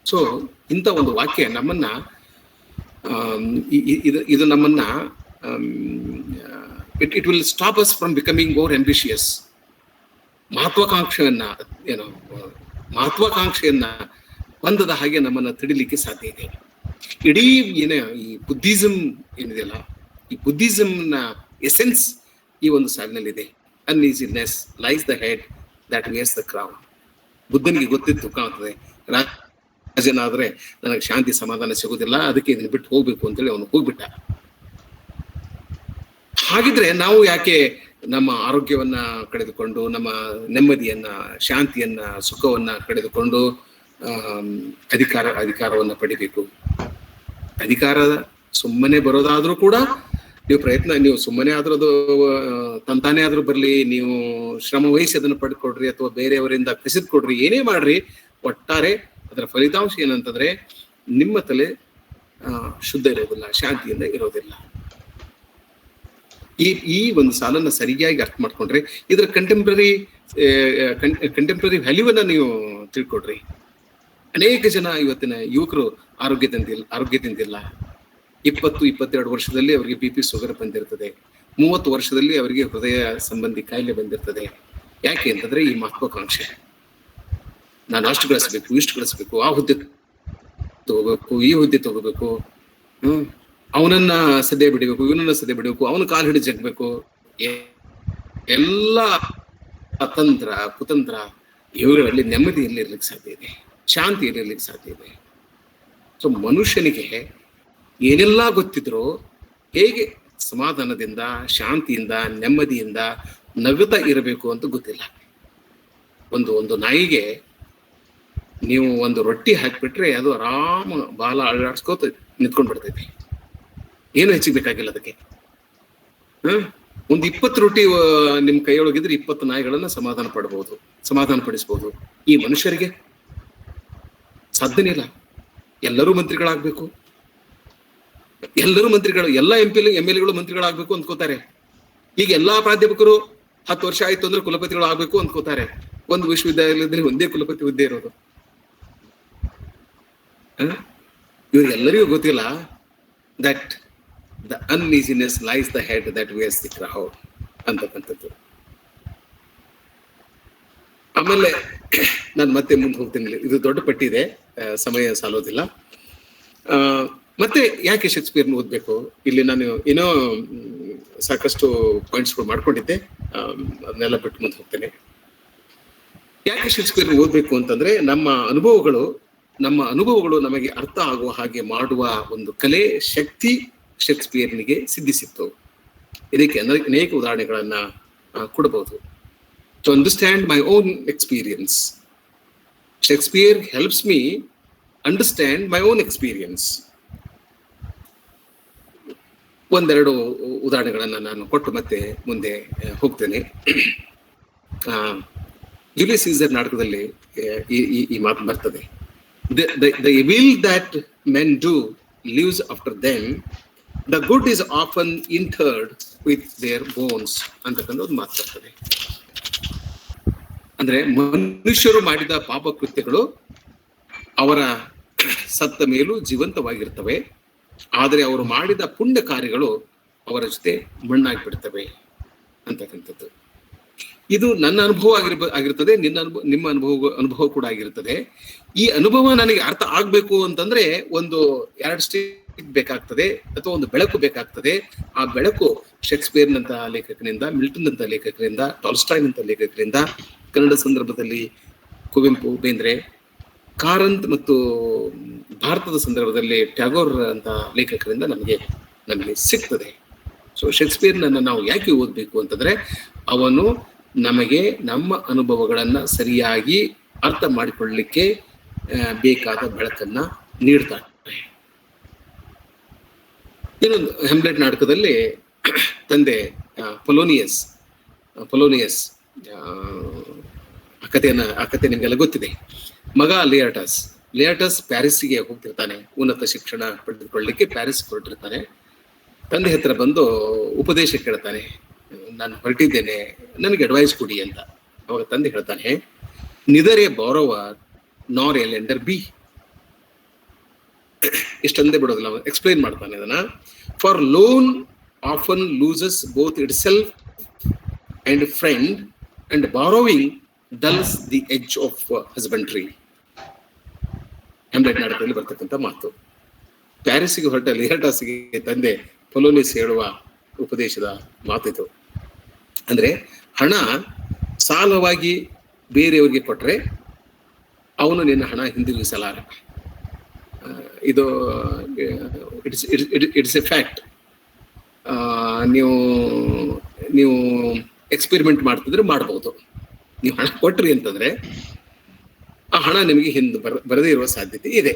ಸೊ ಇಂಥ ಒಂದು ವಾಕ್ಯ ನಮ್ಮನ್ನ ಇದು ನಮ್ಮನ್ನ it will stop us from becoming more ambitious. ಮಹತ್ವಾಕಾಂಕ್ಷೆಯನ್ನ ಹೊಂದದ ಹಾಗೆ ನಮ್ಮನ್ನ ತಡಿಲಿಕ್ಕೆ ಸಾಧ್ಯ ಇದೆ. ಇಡೀ ಈ ಬುದ್ಧಿಸಮ್ ಏನಿದೆಯಲ್ಲ, ಈ ಬುದ್ಧಿಸಮ್ನ ಎಸೆನ್ಸ್ ಈ ಒಂದು ಸಾಲಿನಲ್ಲಿದೆ. Uneasiness lies the head that wears the crown. ಬುದ್ಧನಿಗೆ ಗೊತ್ತಿತ್ತು, ಕಾಣ್ತದೆ, ರಾಜನಾದ್ರೆ ನನಗೆ ಶಾಂತಿ ಸಮಾಧಾನ ಸಿಗೋದಿಲ್ಲ, ಅದಕ್ಕೆ ಇದನ್ನ ಬಿಟ್ಟು ಹೋಗ್ಬೇಕು ಅಂತೇಳಿ ಅವನು ಹೋಗ್ಬಿಟ್ಟ. ಹಾಗಿದ್ರೆ ನಾವು ಯಾಕೆ ನಮ್ಮ ಆರೋಗ್ಯವನ್ನ ಕಳೆದುಕೊಂಡು, ನಮ್ಮ ನೆಮ್ಮದಿಯನ್ನ, ಶಾಂತಿಯನ್ನ, ಸುಖವನ್ನ ಕಳೆದುಕೊಂಡು ಅಧಿಕಾರವನ್ನ ಪಡಿಬೇಕು? ಅಧಿಕಾರ ಸುಮ್ಮನೆ ಬರೋದಾದ್ರೂ ಕೂಡ ನೀವು ಸುಮ್ಮನೆ ಆದ್ರೂ ಅದು ತಂತಾನೇ ಆದ್ರೂ ಬರ್ಲಿ, ನೀವು ಶ್ರಮ ವಹಿಸಿ ಅದನ್ನು ಪಡ್ಕೊಡ್ರಿ ಅಥವಾ ಬೇರೆಯವರಿಂದ ಕಸಿದ್ಕೊಡ್ರಿ, ಏನೇ ಮಾಡ್ರಿ, ಒಟ್ಟಾರೆ ಅದರ ಫಲಿತಾಂಶ ಏನಂತಂದ್ರೆ ನಿಮ್ಮ ತಲೆ ಶುದ್ಧ ಇರೋದಿಲ್ಲ, ಶಾಂತಿಯಿಂದ ಇರೋದಿಲ್ಲ. ಈ ಒಂದು ಸಾಲನ್ನ ಸರಿಯಾಗಿ ಅರ್ಥ ಮಾಡ್ಕೊಂಡ್ರೆ ಇದರ ಕಂಟೆಂಪ್ರರಿ ವ್ಯಾಲ್ಯೂವನ್ನ ನೀವು ತಿಳ್ಕೊಡ್ರಿ. ಅನೇಕ ಜನ ಇವತ್ತಿನ ಯುವಕರು ಆರೋಗ್ಯದಿಂದಿಲ್ಲ. 20-22 ವರ್ಷದಲ್ಲಿ ಅವರಿಗೆ BP ಶುಗರ್ ಬಂದಿರ್ತದೆ. 30 ವರ್ಷದಲ್ಲಿ ಅವರಿಗೆ ಹೃದಯ ಸಂಬಂಧಿ ಕಾಯಿಲೆ ಬಂದಿರ್ತದೆ. ಯಾಕೆ ಅಂತಂದ್ರೆ ಈ ಮಹತ್ವಾಕಾಂಕ್ಷೆ, ನಾನು ಅಷ್ಟು ಗಳಿಸ್ಬೇಕು, ಇಷ್ಟು ಗಳಿಸ್ಬೇಕು, ಆ ಹುದ್ದೆ ತಗೋಬೇಕು, ಈ ಹುದ್ದೆ ತಗೋಬೇಕು, ಅವನನ್ನ ಸದ್ಯ ಬಿಡಬೇಕು, ಇವನನ್ನ ಸದ್ಯ ಬಿಡಬೇಕು, ಅವನ ಕಾಲು ಹಿಡಿದು ಜಗ್ಬೇಕು, ಎಲ್ಲ ಅತಂತ್ರ ಕುತಂತ್ರ, ಇವುಗಳಲ್ಲಿ ನೆಮ್ಮದಿಯಲ್ಲಿ ಇರ್ಲಿಕ್ಕೆ ಸಾಧ್ಯ ಇದೆ, ಶಾಂತಿಯಲ್ಲಿ ಇರ್ಲಿಕ್ಕೆ ಸಾಧ್ಯ ಇದೆ. ಸೊ ಮನುಷ್ಯನಿಗೆ ಏನೆಲ್ಲ ಗೊತ್ತಿದ್ರೂ ಹೇಗೆ ಸಮಾಧಾನದಿಂದ, ಶಾಂತಿಯಿಂದ, ನೆಮ್ಮದಿಯಿಂದ ನಗುತ್ತಾ ಇರಬೇಕು ಅಂತ ಗೊತ್ತಿಲ್ಲ. ಒಂದು ನಾಯಿಗೆ ನೀವು ಒಂದು ರೊಟ್ಟಿ ಹಾಕಿಬಿಟ್ರೆ ಅದು ಆರಾಮ ಬಾಲ ಅಳ್ಳಾಡ್ಸ್ಕೋತ ನಿಂತ್ಕೊಂಡ್ ಬಿಡ್ತೈತಿ, ಏನು ಹೆಚ್ಚಿಗೆ ಬೇಕಾಗಿಲ್ಲ ಅದಕ್ಕೆ. ಒಂದು 20 ರೊಟ್ಟಿ ನಿಮ್ ಕೈಯೊಳಗಿದ್ರೆ 20 ನಾಯಿಗಳನ್ನ ಸಮಾಧಾನ ಪಡಿಸಬಹುದು. ಈ ಮನುಷ್ಯರಿಗೆ ಸಾಧ್ಯನೇ ಇಲ್ಲ. ಎಲ್ಲರೂ ಮಂತ್ರಿಗಳಾಗ್ಬೇಕು, ಎಲ್ಲ ಎಂ.ಎಲ್.ಎಗಳು ಮಂತ್ರಿಗಳಾಗ್ಬೇಕು ಅಂದ್ಕೋತಾರೆ. ಈಗ ಎಲ್ಲಾ ಪ್ರಾಧ್ಯಾಪಕರು 10 ವರ್ಷ ಆಯ್ತು ಅಂದ್ರೆ ಕುಲಪತಿಗಳು ಆಗ್ಬೇಕು ಅಂದ್ಕೋತಾರೆ. ಒಂದು ವಿಶ್ವವಿದ್ಯಾಲಯದಲ್ಲಿ ಒಂದೇ ಕುಲಪತಿ ಹುದ್ದೆ ಇರೋದು. ಇವ್ರಿಗೆಲ್ಲರಿಗೂ ಗೊತ್ತಿಲ್ಲ that the uneasiness lies the head that wares the crowd ಅಂತಕ್ಕಂಥದ್ದು. ಆಮೇಲೆ ನಾನು ಮತ್ತೆ ಮುಂದೆ ಹೋಗ್ತೀನಿ, ಇದು ದೊಡ್ಡ ಪಟ್ಟಿ ಇದೆ, ಸಮಯ ಸಾಲೋದಿಲ್ಲ. ಮತ್ತೆ ಯಾಕೆ ಶೇಕ್ಸ್ಪಿಯರ್ನ ಓದ್ಬೇಕು, ಇಲ್ಲಿ ನಾನು ಏನೋ ಸಾಕಷ್ಟು ಪಾಯಿಂಟ್ಸ್ಗಳು ಮಾಡ್ಕೊಂಡಿದ್ದೆ, ಅದನ್ನೆಲ್ಲ ಬಿಟ್ಟು ಮುಂದೆ ಹೋಗ್ತೇನೆ. ಯಾಕೆ ಶೇಕ್ಸ್ಪಿಯರ್ನ ಓದ್ಬೇಕು ಅಂತಂದ್ರೆ ನಮ್ಮ ಅನುಭವಗಳು ನಮಗೆ ಅರ್ಥ ಆಗುವ ಹಾಗೆ ಮಾಡುವ ಒಂದು ಕಲೆ ಶಕ್ತಿ ಶೇಕ್ಸ್ಪಿಯರ್ನಿಗೆ ಸಿದ್ಧಿಸಿತ್ತು. ಇದಕ್ಕೆ ಅನೇಕ ಉದಾಹರಣೆಗಳನ್ನ ಕೊಡಬಹುದು. To understand my own experience, Shakespeare helps me understand my own experience. ಒಂದೆರಡು ಉದಾಹರಣೆಗಳನ್ನ ನಾನು ಕೊಟ್ಟು ಮತ್ತೆ ಮುಂದೆ ಹೋಗ್ತೇನೆ. ಜೂಲಿಯಸ್ ಸೀಸರ್ ನಾಟಕದಲ್ಲಿ ಈ ಮಾತು ಬರ್ತದೆ. The evil that men do lives after them, the good is often interred with their bones ಅಂತಕ್ಕಂಥ ಒಂದು ಮಾತು ಬರ್ತದೆ. ಅಂದ್ರೆ ಮನುಷ್ಯರು ಮಾಡಿದ ಪಾಪ ಕೃತ್ಯಗಳು ಅವರ ಸತ್ತ ಮೇಲೂ ಜೀವಂತವಾಗಿರ್ತವೆ, ಆದರೆ ಅವರು ಮಾಡಿದ ಪುಣ್ಯ ಕಾರ್ಯಗಳು ಅವರ ಜೊತೆ ಮಣ್ಣಾಗ್ಬಿಡ್ತವೆ ಅಂತಕ್ಕಂಥದ್ದು. ಇದು ನನ್ನ ಅನುಭವ ಆಗಿರ್ತದೆ, ನಿಮ್ಮ ಅನುಭವ ಕೂಡ ಆಗಿರ್ತದೆ. ಈ ಅನುಭವ ನನಗೆ ಅರ್ಥ ಆಗ್ಬೇಕು ಅಂತಂದ್ರೆ ಒಂದು 2 ಸ್ಟಿಕ್ ಬೇಕಾಗ್ತದೆ, ಅಥವಾ ಒಂದು ಬೆಳಕು ಬೇಕಾಗ್ತದೆ. ಆ ಬೆಳಕು ಶೇಕ್ಸ್ಪಿಯರ್ನಂತ ಲೇಖಕನಿಂದ, ಮಿಲ್ಟನ್ ಅಂತ ಲೇಖಕರಿಂದ, ಟಾಲ್ಸ್ಟಾಯ್ ಅಂತ ಲೇಖಕರಿಂದ, ಕನ್ನಡ ಸಂದರ್ಭದಲ್ಲಿ ಕುವೆಂಪು, ಬೇಂದ್ರೆ, ಕಾರಂತ್ ಮತ್ತು ಭಾರತದ ಸಂದರ್ಭದಲ್ಲಿ ಟ್ಯಾಗೋರ್ ಅಂತ ಲೇಖಕರಿಂದ ನಮಗೆ ಸಿಗ್ತದೆ. ಸೊ ಶೇಕ್ಸ್ಪಿಯರ್ನನ್ನು ನಾವು ಯಾಕೆ ಓದಬೇಕು ಅಂತಂದ್ರೆ ಅವನು ನಮಗೆ ನಮ್ಮ ಅನುಭವಗಳನ್ನ ಸರಿಯಾಗಿ ಅರ್ಥ ಮಾಡಿಕೊಳ್ಳಲಿಕ್ಕೆ ಬೇಕಾದ ಬೆಳಕನ್ನ ನೀಡ್ತಾನೆ. ಇನ್ನೊಂದು ಹ್ಯಾಮ್ಲೆಟ್ ನಾಟಕದಲ್ಲಿ ತಂದೆ ಪೊಲೋನಿಯಸ್ ಆ ಕಥೆ ನಿಮಗೆಲ್ಲ ಗೊತ್ತಿದೆ. ಮಗ ಲಿಯಾಟಸ್ ಪ್ಯಾರಿಸ್ಗೆ ಹೋಗ್ತಿರ್ತಾನೆ, ಉನ್ನತ ಶಿಕ್ಷಣ ಪಡೆದುಕೊಳ್ಳಲಿಕ್ಕೆ ಪ್ಯಾರಿಸ್ ಹೊರಟಿರ್ತಾನೆ. ತಂದೆ ಹತ್ರ ಬಂದು ಉಪದೇಶ ಕೇಳ್ತಾನೆ, ನಾನು ಹೊರಟಿದ್ದೇನೆ, ನನಗೆ ಅಡ್ವೈಸ್ ಕೊಡಿ ಅಂತ. ಅವಾಗ ತಂದೆ ಹೇಳ್ತಾನೆ, neither a borrower nor a lender be. ಇಷ್ಟಂದೇ ಬಿಡೋದಿಲ್ಲ, ಅವನು ಎಕ್ಸ್ಪ್ಲೈನ್ ಮಾಡ್ತಾನೆ ಅದನ್ನ. For loan often loses both itself and friend, and borrowing dulls the edge of husbandry. Hamlet ನಾಟಕದಲ್ಲಿ ಬರ್ತಕ್ಕಂಥ ಮಾತು. ಪ್ಯಾರಿಸ್ಗೆ ಹೊರಟ ಲಿಯಾಟಸ್ಗೆ ತಂದೆ ಪೊಲೋನಿಯಸ್ ಹೇಳುವ ಉಪದೇಶದ ಮಾತಿದು. ಅಂದ್ರೆ ಹಣ ಸಾಲವಾಗಿ ಬೇರೆಯವರಿಗೆ ಕೊಟ್ರೆ ಅವನು ನಿನ್ನ ಹಣ ಹಿಂದಿರುಗಿಸಲಾರ. ಇದು ಇಟ್ಸ್ ಎ ಫ್ಯಾಕ್ಟ್. ನೀವು ಎಕ್ಸ್ಪೆರಿಮೆಂಟ್ ಮಾಡ್ತಿದ್ರೆ ಮಾಡ್ಬೋದು. ನೀವು ಹಣ ಕೊಟ್ರಿ ಅಂತಂದ್ರೆ ಆ ಹಣ ನಿಮಗೆ ಬರದೇ ಇರುವ ಸಾಧ್ಯತೆ ಇದೆ.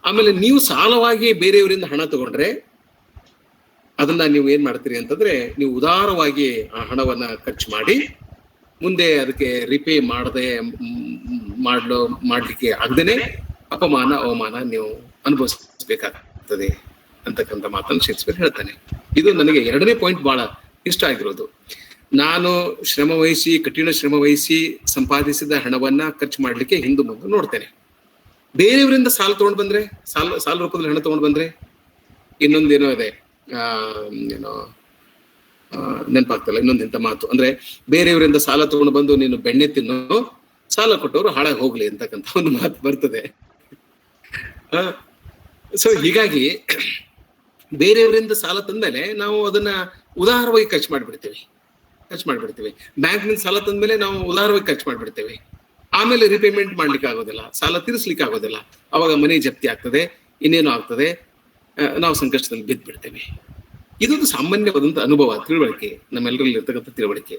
ಆಮೇಲೆ ನೀವು ಸಾಲವಾಗಿ ಬೇರೆಯವರಿಂದ ಹಣ ತಗೊಂಡ್ರೆ ಅದನ್ನ ನೀವು ಏನ್ ಮಾಡ್ತೀರಿ ಅಂತಂದ್ರೆ, ನೀವು ಉದಾರವಾಗಿ ಆ ಹಣವನ್ನ ಖರ್ಚು ಮಾಡಿ ಮುಂದೆ ಅದಕ್ಕೆ ರಿಪೇ ಮಾಡ್ಲಿಕ್ಕೆ ಆಗದೇನೆ ಅಪಮಾನ ಅವಮಾನ ನೀವು ಅನುಭವಿಸಬೇಕಾಗ್ತದೆ ಅಂತಕ್ಕಂಥ ಮಾತನ್ನು ಶೇಕ್ಸ್ಪಿಯರ್ ಹೇಳ್ತಾನೆ. ಇದು ನನಗೆ 2ನೇ ಪಾಯಿಂಟ್ ಬಹಳ ಇಷ್ಟ ಆಗಿರೋದು. ನಾನು ಕಠಿಣ ಶ್ರಮ ವಹಿಸಿ ಸಂಪಾದಿಸಿದ ಹಣವನ್ನ ಖರ್ಚು ಮಾಡ್ಲಿಕ್ಕೆ ಹಿಂದೆ ಮುಂದೆ ನೋಡ್ತೇನೆ. ಬೇರೆಯವರಿಂದ ಸಾಲ ತಗೊಂಡ್ ಬಂದ್ರೆ, ಸಾಲ ರೂಪದಲ್ಲಿ ಹಣ ತಗೊಂಡ್ ಬಂದ್ರೆ ಇನ್ನೊಂದೇನೋ ಇದೆ, ನೆನಪಾಗ್ತಲ್ಲ ಇನ್ನೊಂದಿಂತ ಮಾತು ಅಂದ್ರೆ, ಬೇರೆಯವರಿಂದ ಸಾಲ ತಗೊಂಡು ಬಂದು ನೀನು ಬೆಣ್ಣೆ ತಿನ್ನು, ಸಾಲ ಕೊಟ್ಟವರು ಹಾಳಾಗಿ ಹೋಗ್ಲಿ ಅಂತಕ್ಕಂಥ ಒಂದು ಮಾತು ಬರ್ತದೆ. ಸೊ ಹೀಗಾಗಿ ಬೇರೆಯವರಿಂದ ಸಾಲ ತಂದ್ಮೇಲೆ ನಾವು ಅದನ್ನ ಉದಾರವಾಗಿ ಖರ್ಚು ಮಾಡಿಬಿಡ್ತೇವೆ. ಬ್ಯಾಂಕ್ನಿಂದ ಸಾಲ ತಂದ್ಮೇಲೆ ನಾವು ಉದಾರವಾಗಿ ಖರ್ಚು ಮಾಡಿಬಿಡ್ತೇವೆ. ಆಮೇಲೆ ರಿಪೇಮೆಂಟ್ ಮಾಡ್ಲಿಕ್ಕೆ ಆಗೋದಿಲ್ಲ, ಸಾಲ ತೀರಿಸ್ಲಿಕ್ಕೆ ಆಗೋದಿಲ್ಲ. ಅವಾಗ ಮನೆ ಜಪ್ತಿ ಆಗ್ತದೆ, ಇನ್ನೇನು ಆಗ್ತದೆ, ನಾವು ಸಂಕಷ್ಟದಲ್ಲಿ ಬಿದ್ದು ಬಿಡ್ತೇವೆ. ಇದೊಂದು ಸಾಮಾನ್ಯವಾದಂತ ಅನುಭವ, ತಿಳುವಳಿಕೆ, ನಮ್ಮೆಲ್ಲರಲ್ಲಿ ಇರ್ತಕ್ಕಂಥ ತಿಳುವಳಿಕೆ.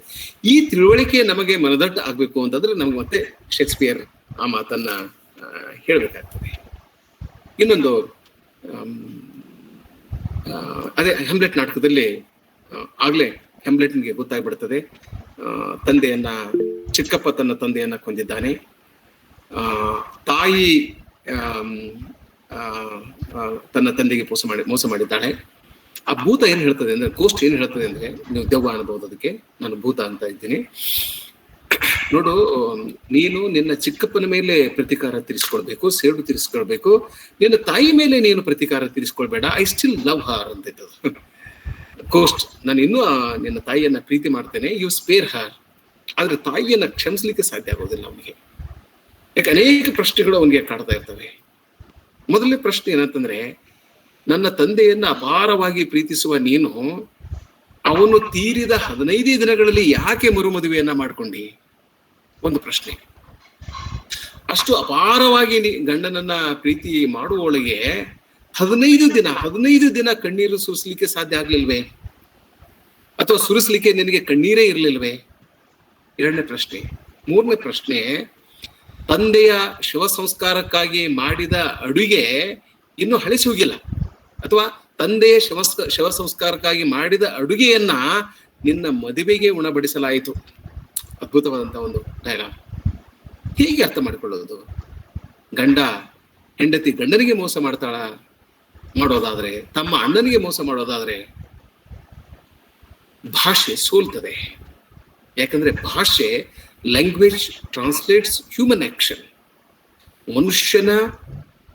ಈ ತಿಳುವಳಿಕೆ ನಮಗೆ ಮನದಟ್ಟು ಆಗ್ಬೇಕು ಅಂತಂದ್ರೆ ನಮ್ಗೆ ಮತ್ತೆ ಶೇಕ್ಸ್ಪಿಯರ್ ಆ ಮಾತನ್ನ ಹೇಳ್ಬೇಕಾಗ್ತದೆ. ಇನ್ನೊಂದು ಅದೇ ಹ್ಯಾಮ್ಲೆಟ್ ನಾಟಕದಲ್ಲಿ ಆಗ್ಲೇ ಹ್ಯಾಮ್ಲೆಟ್ನಿಗೆ ಗೊತ್ತಾಗ್ಬಿಡ್ತದೆ, ತಂದೆಯನ್ನ, ಚಿಕ್ಕಪ್ಪ ತನ್ನ ತಂದೆಯನ್ನ ಕೊಂದಿದ್ದಾನೆ, ತಾಯಿ ತನ್ನ ತಂದೆಗೆ ಮೋಸ ಮಾಡಿದ್ದಾಳೆ. ಆ ಭೂತ ಏನ್ ಹೇಳ್ತದೆ ಅಂದ್ರೆ, ಗೋಸ್ಟ್ ಏನ್ ಹೇಳ್ತದೆ ಅಂದ್ರೆ, ನೀವು ದೆವ್ವ ಅನ್ಬಹುದು ಅದಕ್ಕೆ, ನಾನು ಭೂತ ಅಂತ ಇದ್ದೀನಿ. ನೋಡು, ನೀನು ನಿನ್ನ ಚಿಕ್ಕಪ್ಪನ ಮೇಲೆ ಪ್ರತಿಕಾರ ತೀರಿಸ್ಕೊಳ್ಬೇಕು, ಸೇಡು ತೀರಿಸ್ಕೊಳ್ಬೇಕು, ನಿನ್ನ ತಾಯಿ ಮೇಲೆ ನೀನು ಪ್ರತಿಕಾರ ತೀರಿಸ್ಕೊಳ್ಬೇಡ. ಐ ಸ್ಟಿಲ್ ಲವ್ ಹರ್ ಅಂತ ಇದ್ದದು ಗೋಸ್ಟ್. ನಾನು ಇನ್ನೂ ನಿನ್ನ ತಾಯಿಯನ್ನ ಪ್ರೀತಿ ಮಾಡ್ತೇನೆ, ಯು ಸ್ಪೇರ್ ಹರ್. ಆದ್ರೆ ತಾಯಿಯನ್ನ ಕ್ಷಮಿಸ್ಲಿಕ್ಕೆ ಸಾಧ್ಯ ಆಗೋದಿಲ್ಲ ಅವನಿಗೆ. ಯಾಕೆ ಅನೇಕ ಪ್ರಶ್ನೆಗಳು ಅವನಿಗೆ ಕಾಡ್ತಾ ಇರ್ತವೆ. ಮೊದಲನೇ ಪ್ರಶ್ನೆ ಏನಂತಂದ್ರೆ, ನನ್ನ ತಂದೆಯನ್ನ ಅಪಾರವಾಗಿ ಪ್ರೀತಿಸುವ ನೀನು ಅವನು ತೀರಿದ 15 ದಿನಗಳಲ್ಲಿ ಯಾಕೆ ಮರುಮದುವೆಯನ್ನ ಮಾಡ್ಕೊಂಡಿ? ಒಂದು ಪ್ರಶ್ನೆ. ಅಷ್ಟು ಅಪಾರವಾಗಿ ಗಂಡನನ್ನ ಪ್ರೀತಿ ಮಾಡುವೊಳಗೆ 15 ದಿನ ಕಣ್ಣೀರು ಸುರಿಸ್ಲಿಕ್ಕೆ ಸಾಧ್ಯ ಆಗ್ಲಿಲ್ವೇ? ಅಥವಾ ಸುರಿಸ್ಲಿಕ್ಕೆ ನಿನಗೆ ಕಣ್ಣೀರೇ ಇರ್ಲಿಲ್ವೇ? ಎರಡನೇ ಪ್ರಶ್ನೆ. ಮೂರನೇ ಪ್ರಶ್ನೆ, ತಂದೆಯ ಶವ ಸಂಸ್ಕಾರಕ್ಕಾಗಿ ಮಾಡಿದ ಅಡುಗೆ ಇನ್ನೂ ಹಳಿಸಿ ಹೋಗಿಲ್ಲ, ಅಥವಾ ತಂದೆಯ ಶವ ಸಂಸ್ಕಾರಕ್ಕಾಗಿ ಮಾಡಿದ ಅಡುಗೆಯನ್ನ ನಿನ್ನ ಮದುವೆಗೆ ಉಣಬಡಿಸಲಾಯಿತು. ಅದ್ಭುತವಾದಂತಹ ಒಂದು ಡೈಲಾಗ್. ಹೇಗೆ ಅರ್ಥ ಮಾಡಿಕೊಳ್ಳೋದು? ಹೆಂಡತಿ ಗಂಡನಿಗೆ ಮೋಸ ಮಾಡೋದಾದ್ರೆ, ತಮ್ಮ ಅಣ್ಣನಿಗೆ ಮೋಸ ಮಾಡೋದಾದ್ರೆ ಭಾಷೆ ಸೋಲ್ತದೆ. ಯಾಕಂದ್ರೆ ಭಾಷೆ, ಲ್ಯಾಂಗ್ವೇಜ್ ಟ್ರಾನ್ಸ್ಲೇಟ್ಸ್ ಹ್ಯೂಮನ್ ಆಕ್ಷನ್. ಮನುಷ್ಯನ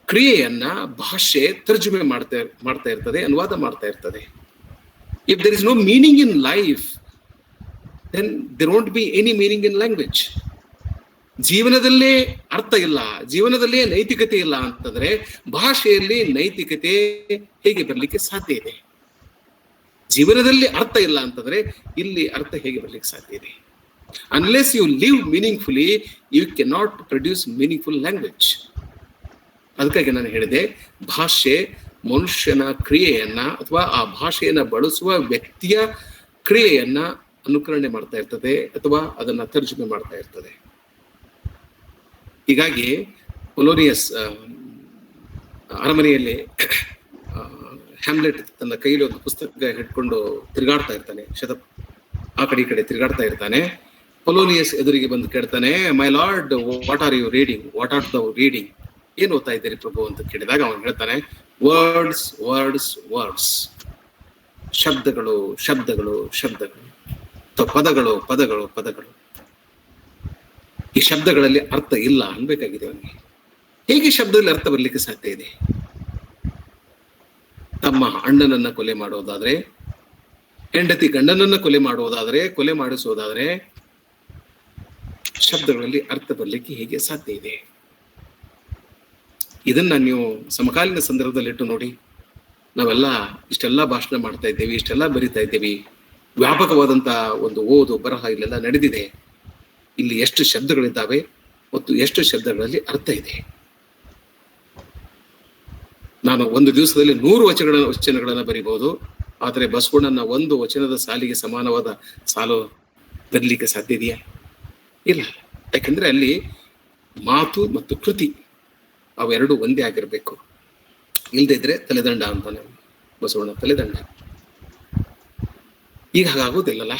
ಕ್ರಿಯೆಯನ್ನ ಭಾಷೆ ತರ್ಜುಮೆ ಮಾಡ್ತಾ ಇರ್ತದೆ, ಅನುವಾದ ಮಾಡ್ತಾ ಇರ್ತದೆ. If there is no meaning in life, then there won't be any meaning in language. ಜೀವನದಲ್ಲೇ ಅರ್ಥ ಇಲ್ಲ, ಜೀವನದಲ್ಲೇ ನೈತಿಕತೆ ಇಲ್ಲ ಅಂತಂದ್ರೆ ಭಾಷೆಯಲ್ಲಿ ನೈತಿಕತೆ ಹೇಗೆ ಬರ್ಲಿಕ್ಕೆ ಸಾಧ್ಯ ಇದೆ? ಜೀವನದಲ್ಲಿ ಅರ್ಥ ಇಲ್ಲ ಅಂತಂದ್ರೆ ಇಲ್ಲಿ ಅರ್ಥ ಹೇಗೆ ಬರ್ಲಿಕ್ಕೆ ಸಾಧ್ಯ ಇದೆ? Unless you live meaningfully, you can not produce meaningful language. ಅದಕ್ಕಾಗಿ ನಾನು ಹೇಳಿದೆ, ಭಾಷೆ ಮನುಷ್ಯನ ಕ್ರಿಯೆಯನ್ನ ಅಥವಾ ಆ ಭಾಷೆಯನ್ನ ಬಳಸುವ ವ್ಯಕ್ತಿಯ ಕ್ರಿಯೆಯನ್ನ ಅನುಕರಣೆ ಮಾಡ್ತಾ ಇರ್ತದೆ, ಅಥವಾ ಅದನ್ನ ತರ್ಜುಮೆ ಮಾಡ್ತಾ ಇರ್ತದೆ. ಹೀಗಾಗಿ ಪೊಲೋನಿಯಸ್ ಅರಮನೆಯಲ್ಲಿ ಹ್ಯಾಮ್ಲೆಟ್ ತನ್ನ ಕೈಲಿ ಒಂದು ಪುಸ್ತಕ ಹಿಡ್ಕೊಂಡು ತಿರುಗಾಡ್ತಾ ಇರ್ತಾನೆ, ಆ ಕಡೆ ಈ ಕಡೆ ತಿರುಗಾಡ್ತಾ ಇರ್ತಾನೆ. ಪೊಲೋನಿಯಸ್ ಎದುರಿಗೆ ಬಂದು ಕೇಳ್ತಾನೆ, my lord, what are you reading? What are thou reading? ಏನ್ ಓದ್ತಾ ಇದ್ದೀರಿ ಪ್ರಭು ಅಂತ ಕೇಳಿದಾಗ ಅವನು ಹೇಳ್ತಾನೆ, ವರ್ಡ್ಸ್ ವರ್ಡ್ಸ್ ವರ್ಡ್ಸ್. ಶಬ್ದಗಳು ಶಬ್ದಗಳು ಶಬ್ದಗಳು, ಪದಗಳು ಪದಗಳು ಪದಗಳು. ಈ ಶಬ್ದಗಳಲ್ಲಿ ಅರ್ಥ ಇಲ್ಲ ಅನ್ಬೇಕಾಗಿದೆ ಅವನಿಗೆ. ಹೇಗೆ ಶಬ್ದದಲ್ಲಿ ಅರ್ಥ ಬರ್ಲಿಕ್ಕೆ ಸಾಧ್ಯ ಇದೆ? ತಮ್ಮ ಅಣ್ಣನನ್ನ ಕೊಲೆ ಮಾಡೋದಾದ್ರೆ, ಹೆಂಡತಿ ಗಂಡನನ್ನ ಕೊಲೆ ಮಾಡುವುದಾದ್ರೆ, ಕೊಲೆ ಮಾಡಿಸೋದಾದ್ರೆ ಶಬ್ದಗಳಲ್ಲಿ ಅರ್ಥ ಬರ್ಲಿಕ್ಕೆ ಹೇಗೆ ಸಾಧ್ಯ ಇದೆ? ಇದನ್ನ ನೀವು ಸಮಕಾಲೀನ ಸಂದರ್ಭದಲ್ಲಿ ಇಟ್ಟು ನೋಡಿ. ನಾವೆಲ್ಲ ಇಷ್ಟೆಲ್ಲ ಭಾಷಣ ಮಾಡ್ತಾ ಇದ್ದೇವೆ, ಇಷ್ಟೆಲ್ಲ ಬರಿತಾ ಇದ್ದೇವೆ, ವ್ಯಾಪಕವಾದಂತ ಒಂದು ಓದು ಬರಹ ಇಲ್ಲೆಲ್ಲ ನಡೆದಿದೆ. ಇಲ್ಲಿ ಎಷ್ಟು ಶಬ್ದಗಳಿದ್ದಾವೆ ಮತ್ತು ಎಷ್ಟು ಶಬ್ದಗಳಲ್ಲಿ ಅರ್ಥ ಇದೆ? ನಾನು ಒಂದು ದಿವಸದಲ್ಲಿ 100 ವಚನಗಳನ್ನ ಬರಿಬಹುದು, ಆದರೆ ಬಸವಣ್ಣನ ಒಂದು ವಚನದ ಸಾಲಿಗೆ ಸಮಾನವಾದ ಸಾಲು ಬರಲಿಕ್ಕೆ ಸಾಧ್ಯ ಇದೆಯಾ? ಇಲ್ಲ. ಯಾಕಂದ್ರೆ ಅಲ್ಲಿ ಮಾತು ಮತ್ತು ಕೃತಿ ಅವೆರಡು ಒಂದೇ ಆಗಿರ್ಬೇಕು. ಇಲ್ಲದೆ ಇದ್ರೆ ತಲೆದಂಡ ಅಂತಾನೆ ಬಸವಣ್ಣ, ತಲೆದಂಡ. ಈಗ ಹಾಗಾಗೋದಿಲ್ಲಲ್ಲ.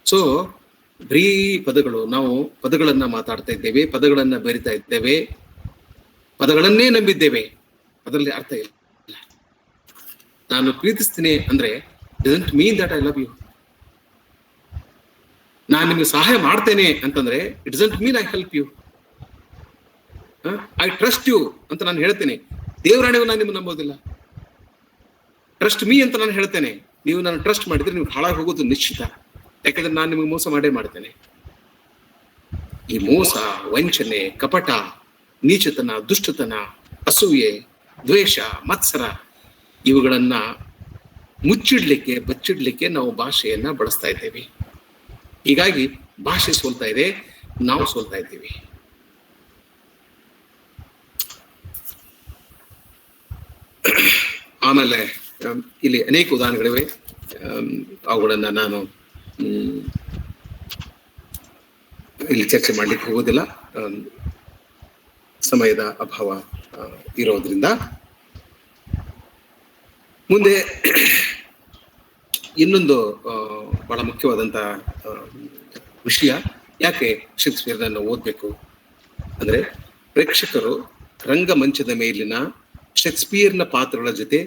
ಸೊ ಬರೀ ಪದಗಳು, ನಾವು ಪದಗಳನ್ನ ಮಾತಾಡ್ತಾ ಇದ್ದೇವೆ, ಪದಗಳನ್ನ ಬರಿತಾ ಇದ್ದೇವೆ, ಪದಗಳನ್ನೇ ನಂಬಿದ್ದೇವೆ, ಅದರಲ್ಲಿ ಅರ್ಥ ಇಲ್ಲ. ನಾನು ಪ್ರೀತಿಸ್ತೀನಿ ಅಂದ್ರೆ doesn't mean that I love you. ನಾನು ನಿಮ್ಗೆ ಸಹಾಯ ಮಾಡ್ತೇನೆ ಅಂತಂದ್ರೆ it doesn't mean I help you. I trust you ಅಂತ ನಾನು ಹೇಳ್ತೇನೆ, ದೇವರಾಣಿಗೂ ನಾನು ನಿಮ್ಗೆ ನಂಬೋದಿಲ್ಲ. ಟ್ರಸ್ಟ್ ಮೀ ಅಂತ ನಾನು ಹೇಳ್ತೇನೆ, ನೀವು ನಾನು ಟ್ರಸ್ಟ್ ಮಾಡಿದ್ರೆ ನೀವು ಹಾಳಾಗಿ ಹೋಗೋದು ನಿಶ್ಚಿತ. ಯಾಕಂದ್ರೆ ನಾನು ನಿಮಗೆ ಮೋಸ ಮಾಡೇ ಮಾಡ್ತೇನೆ. ಈ ಮೋಸ, ವಂಚನೆ, ಕಪಟ, ನೀಚತನ, ದುಷ್ಟತನ, ಅಸೂಯೆ, ದ್ವೇಷ, ಮತ್ಸರ ಇವುಗಳನ್ನ ಬಚ್ಚಿಡ್ಲಿಕ್ಕೆ ನಾವು ಭಾಷೆಯನ್ನ ಬಳಸ್ತಾ ಇದ್ದೇವೆ. ಹೀಗಾಗಿ ಭಾಷೆ ಸೋಲ್ತಾ ಇದೆ, ನಾವು ಸೋಲ್ತಾ ಇದ್ದೀವಿ. ಆಮೇಲೆ ಇಲ್ಲಿ ಅನೇಕ ಉದಾಹರಣೆಗಳಿವೆ. ಅವುಗಳನ್ನ ನಾನು ಇಲ್ಲಿ ಚರ್ಚೆ ಮಾಡ್ಲಿಕ್ಕೆ ಹೋಗೋದಿಲ್ಲ, ಸಮಯದ ಅಭಾವ ಇರೋದ್ರಿಂದ. ಮುಂದೆ ಇನ್ನೊಂದು ಬಹಳ ಮುಖ್ಯವಾದಂತ ವಿಷಯ, ಯಾಕೆ ಶೇಕ್ಸ್ಪಿಯರ್ನನ್ನು ಓದ್ಬೇಕು ಅಂದ್ರೆ, ಪ್ರೇಕ್ಷಕರು ರಂಗಮಂಚದ ಮೇಲಿನ ಶೇಕ್ಸ್ಪಿಯರ್ನ ಪಾತ್ರಗಳ ಜೊತೆ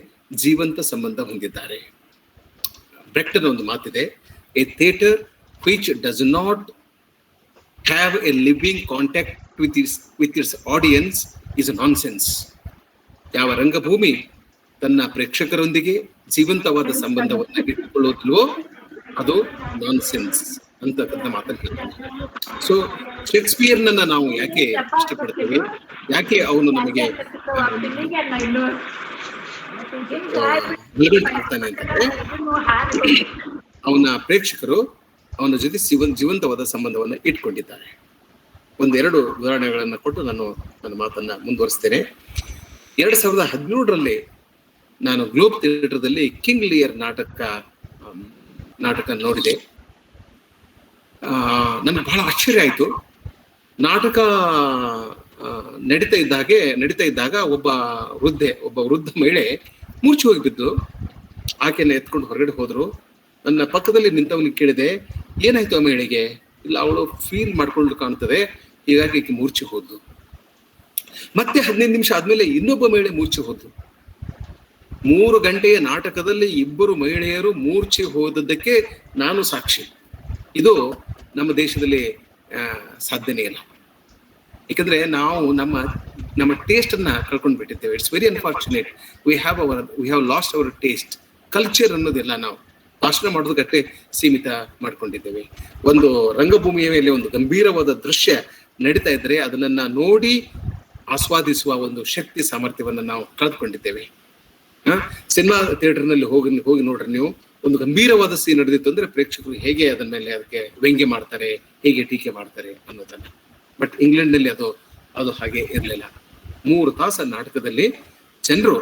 ಜೀವಂತ ಸಂಬಂಧ ಹೊಂದಿದ್ದಾರೆ. ಬ್ರೆಕ್ಟನ್ ಒಂದು ಮಾತಿದೆ, A theatre which does not have a living contact with its audience is a nonsense. ಯಾವ ರಂಗಭೂಮಿ ತನ್ನ ಪ್ರೇಕ್ಷಕರೊಂದಿಗೆ ಜೀವಂತವಾದ ಸಂಬಂಧವನ್ನು ಇಟ್ಟುಕೊಳ್ಳುವುದಿಲ್ವೋ ಅದು ನಾನ್ಸೆನ್ಸ್ ಅಂತಕ್ಕಂಥ ಮಾತನ್ನು ಹೇಳ್ತಾರೆ. ಸೊ ಶೇಕ್ಸ್ಪಿಯರ್ನನ್ನ ನಾವು ಯಾಕೆ ಇಷ್ಟಪಡ್ತೇವೆ, ಯಾಕೆ ಅವನು ನಮಗೆ ಮಾಡ್ತಾನೆ ಅಂತಂದ್ರೆ, ಅವನ ಪ್ರೇಕ್ಷಕರು ಅವನ ಜೊತೆ ಜೀವಂತವಾದ ಸಂಬಂಧವನ್ನ ಇಟ್ಕೊಂಡಿದ್ದಾರೆ. ಒಂದೆರಡು ಉದಾಹರಣೆಗಳನ್ನ ಕೊಟ್ಟು ನಾನು ನನ್ನ ಮಾತನ್ನ ಮುಂದುವರಿಸ್ತೇನೆ. 2017 ನಾನು ಗ್ಲೋಬ್ ಥಿಯೇಟರ್ದಲ್ಲಿ ಕಿಂಗ್ ಲಿಯರ್ ನಾಟಕ ನೋಡಿದೆ. ನನಗೆ ಬಹಳ ಆಶ್ಚರ್ಯ ಆಯ್ತು. ನಾಟಕ ನಡೀತಾ ಇದ್ದಾಗ ಒಬ್ಬ ವೃದ್ಧ ಮಹಿಳೆ ಮೂರ್ಛೆ ಹೋಗಿ ಬಿದ್ದು, ಆಕೆನ ಎತ್ಕೊಂಡು ಹೊರಗಡೆ ಹೋದ್ರು. ನನ್ನ ಪಕ್ಕದಲ್ಲಿ ನಿಂತವನಿಗೆ ಕೇಳಿದೆ, ಏನಾಯ್ತು ಆ ಮಹಿಳೆಗೆ? ಇಲ್ಲ, ಅವಳು ಫೀಲ್ ಮಾಡ್ಕೊಂಡು ಕಾಣ್ತದೆ, ಹೀಗಾಗಿ ಆಕೆ ಮೂರ್ಛೆ ಹೋದ್ಲು. ಮತ್ತೆ 15 ನಿಮಿಷ ಆದ್ಮೇಲೆ ಇನ್ನೊಬ್ಬ ಮಹಿಳೆ ಮೂರ್ಛೆ ಹೋದ್ಲು. 3 ಗಂಟೆಯ ನಾಟಕದಲ್ಲಿ 2 ಮಹಿಳೆಯರು ಮೂರ್ಛೆ ಹೋದದ್ದಕ್ಕೆ ನಾನು ಸಾಕ್ಷಿ. ಇದು ನಮ್ಮ ದೇಶದಲ್ಲಿ ಸಾಧ್ಯನೇ ಇಲ್ಲ. ಯಾಕಂದ್ರೆ ನಾವು ನಮ್ಮ ಟೇಸ್ಟ್ ಅನ್ನ ಕಳ್ಕೊಂಡು ಬಿಟ್ಟಿದ್ದೇವೆ. It's very unfortunate. We have lost our taste. Culture ಅನ್ನೋದೆಲ್ಲ ನಾವು ಭಾಷಣ ಮಾಡೋದಕ್ಕೆ ಸೀಮಿತ ಮಾಡ್ಕೊಂಡಿದ್ದೇವೆ. ಒಂದು ರಂಗಭೂಮಿಯ ಮೇಲೆ ಒಂದು ಗಂಭೀರವಾದ ದೃಶ್ಯ ನಡೀತಾ ಇದ್ರೆ ಅದನ್ನ ನೋಡಿ ಆಸ್ವಾದಿಸುವ ಒಂದು ಶಕ್ತಿ ಸಾಮರ್ಥ್ಯವನ್ನ ನಾವು ಕಳೆದುಕೊಂಡಿದ್ದೇವೆ. ಸಿನಿಮಾ ಥಿಯೇಟರ್ನಲ್ಲಿ ಹೋಗಿ ನೋಡ್ರಿ ನೀವು, ಒಂದು ಗಂಭೀರವಾದ ಸೀನ್ ನಡೆದಿತ್ತು ಅಂದ್ರೆ ಪ್ರೇಕ್ಷಕರು ಹೇಗೆ ಅದನ್ನ ಮೇಲೆ ಅದಕ್ಕೆ ವ್ಯಂಗ್ಯ ಮಾಡ್ತಾರೆ, ಹೇಗೆ ಟೀಕೆ ಮಾಡ್ತಾರೆ ಅನ್ನೋದನ್ನ. ಬಟ್ ಇಂಗ್ಲೆಂಡ್ ನಲ್ಲಿ ಅದು ಹಾಗೆ ಇರಲಿಲ್ಲ. 3 ತಾಸು ನಾಟಕದಲ್ಲಿ ಜನರು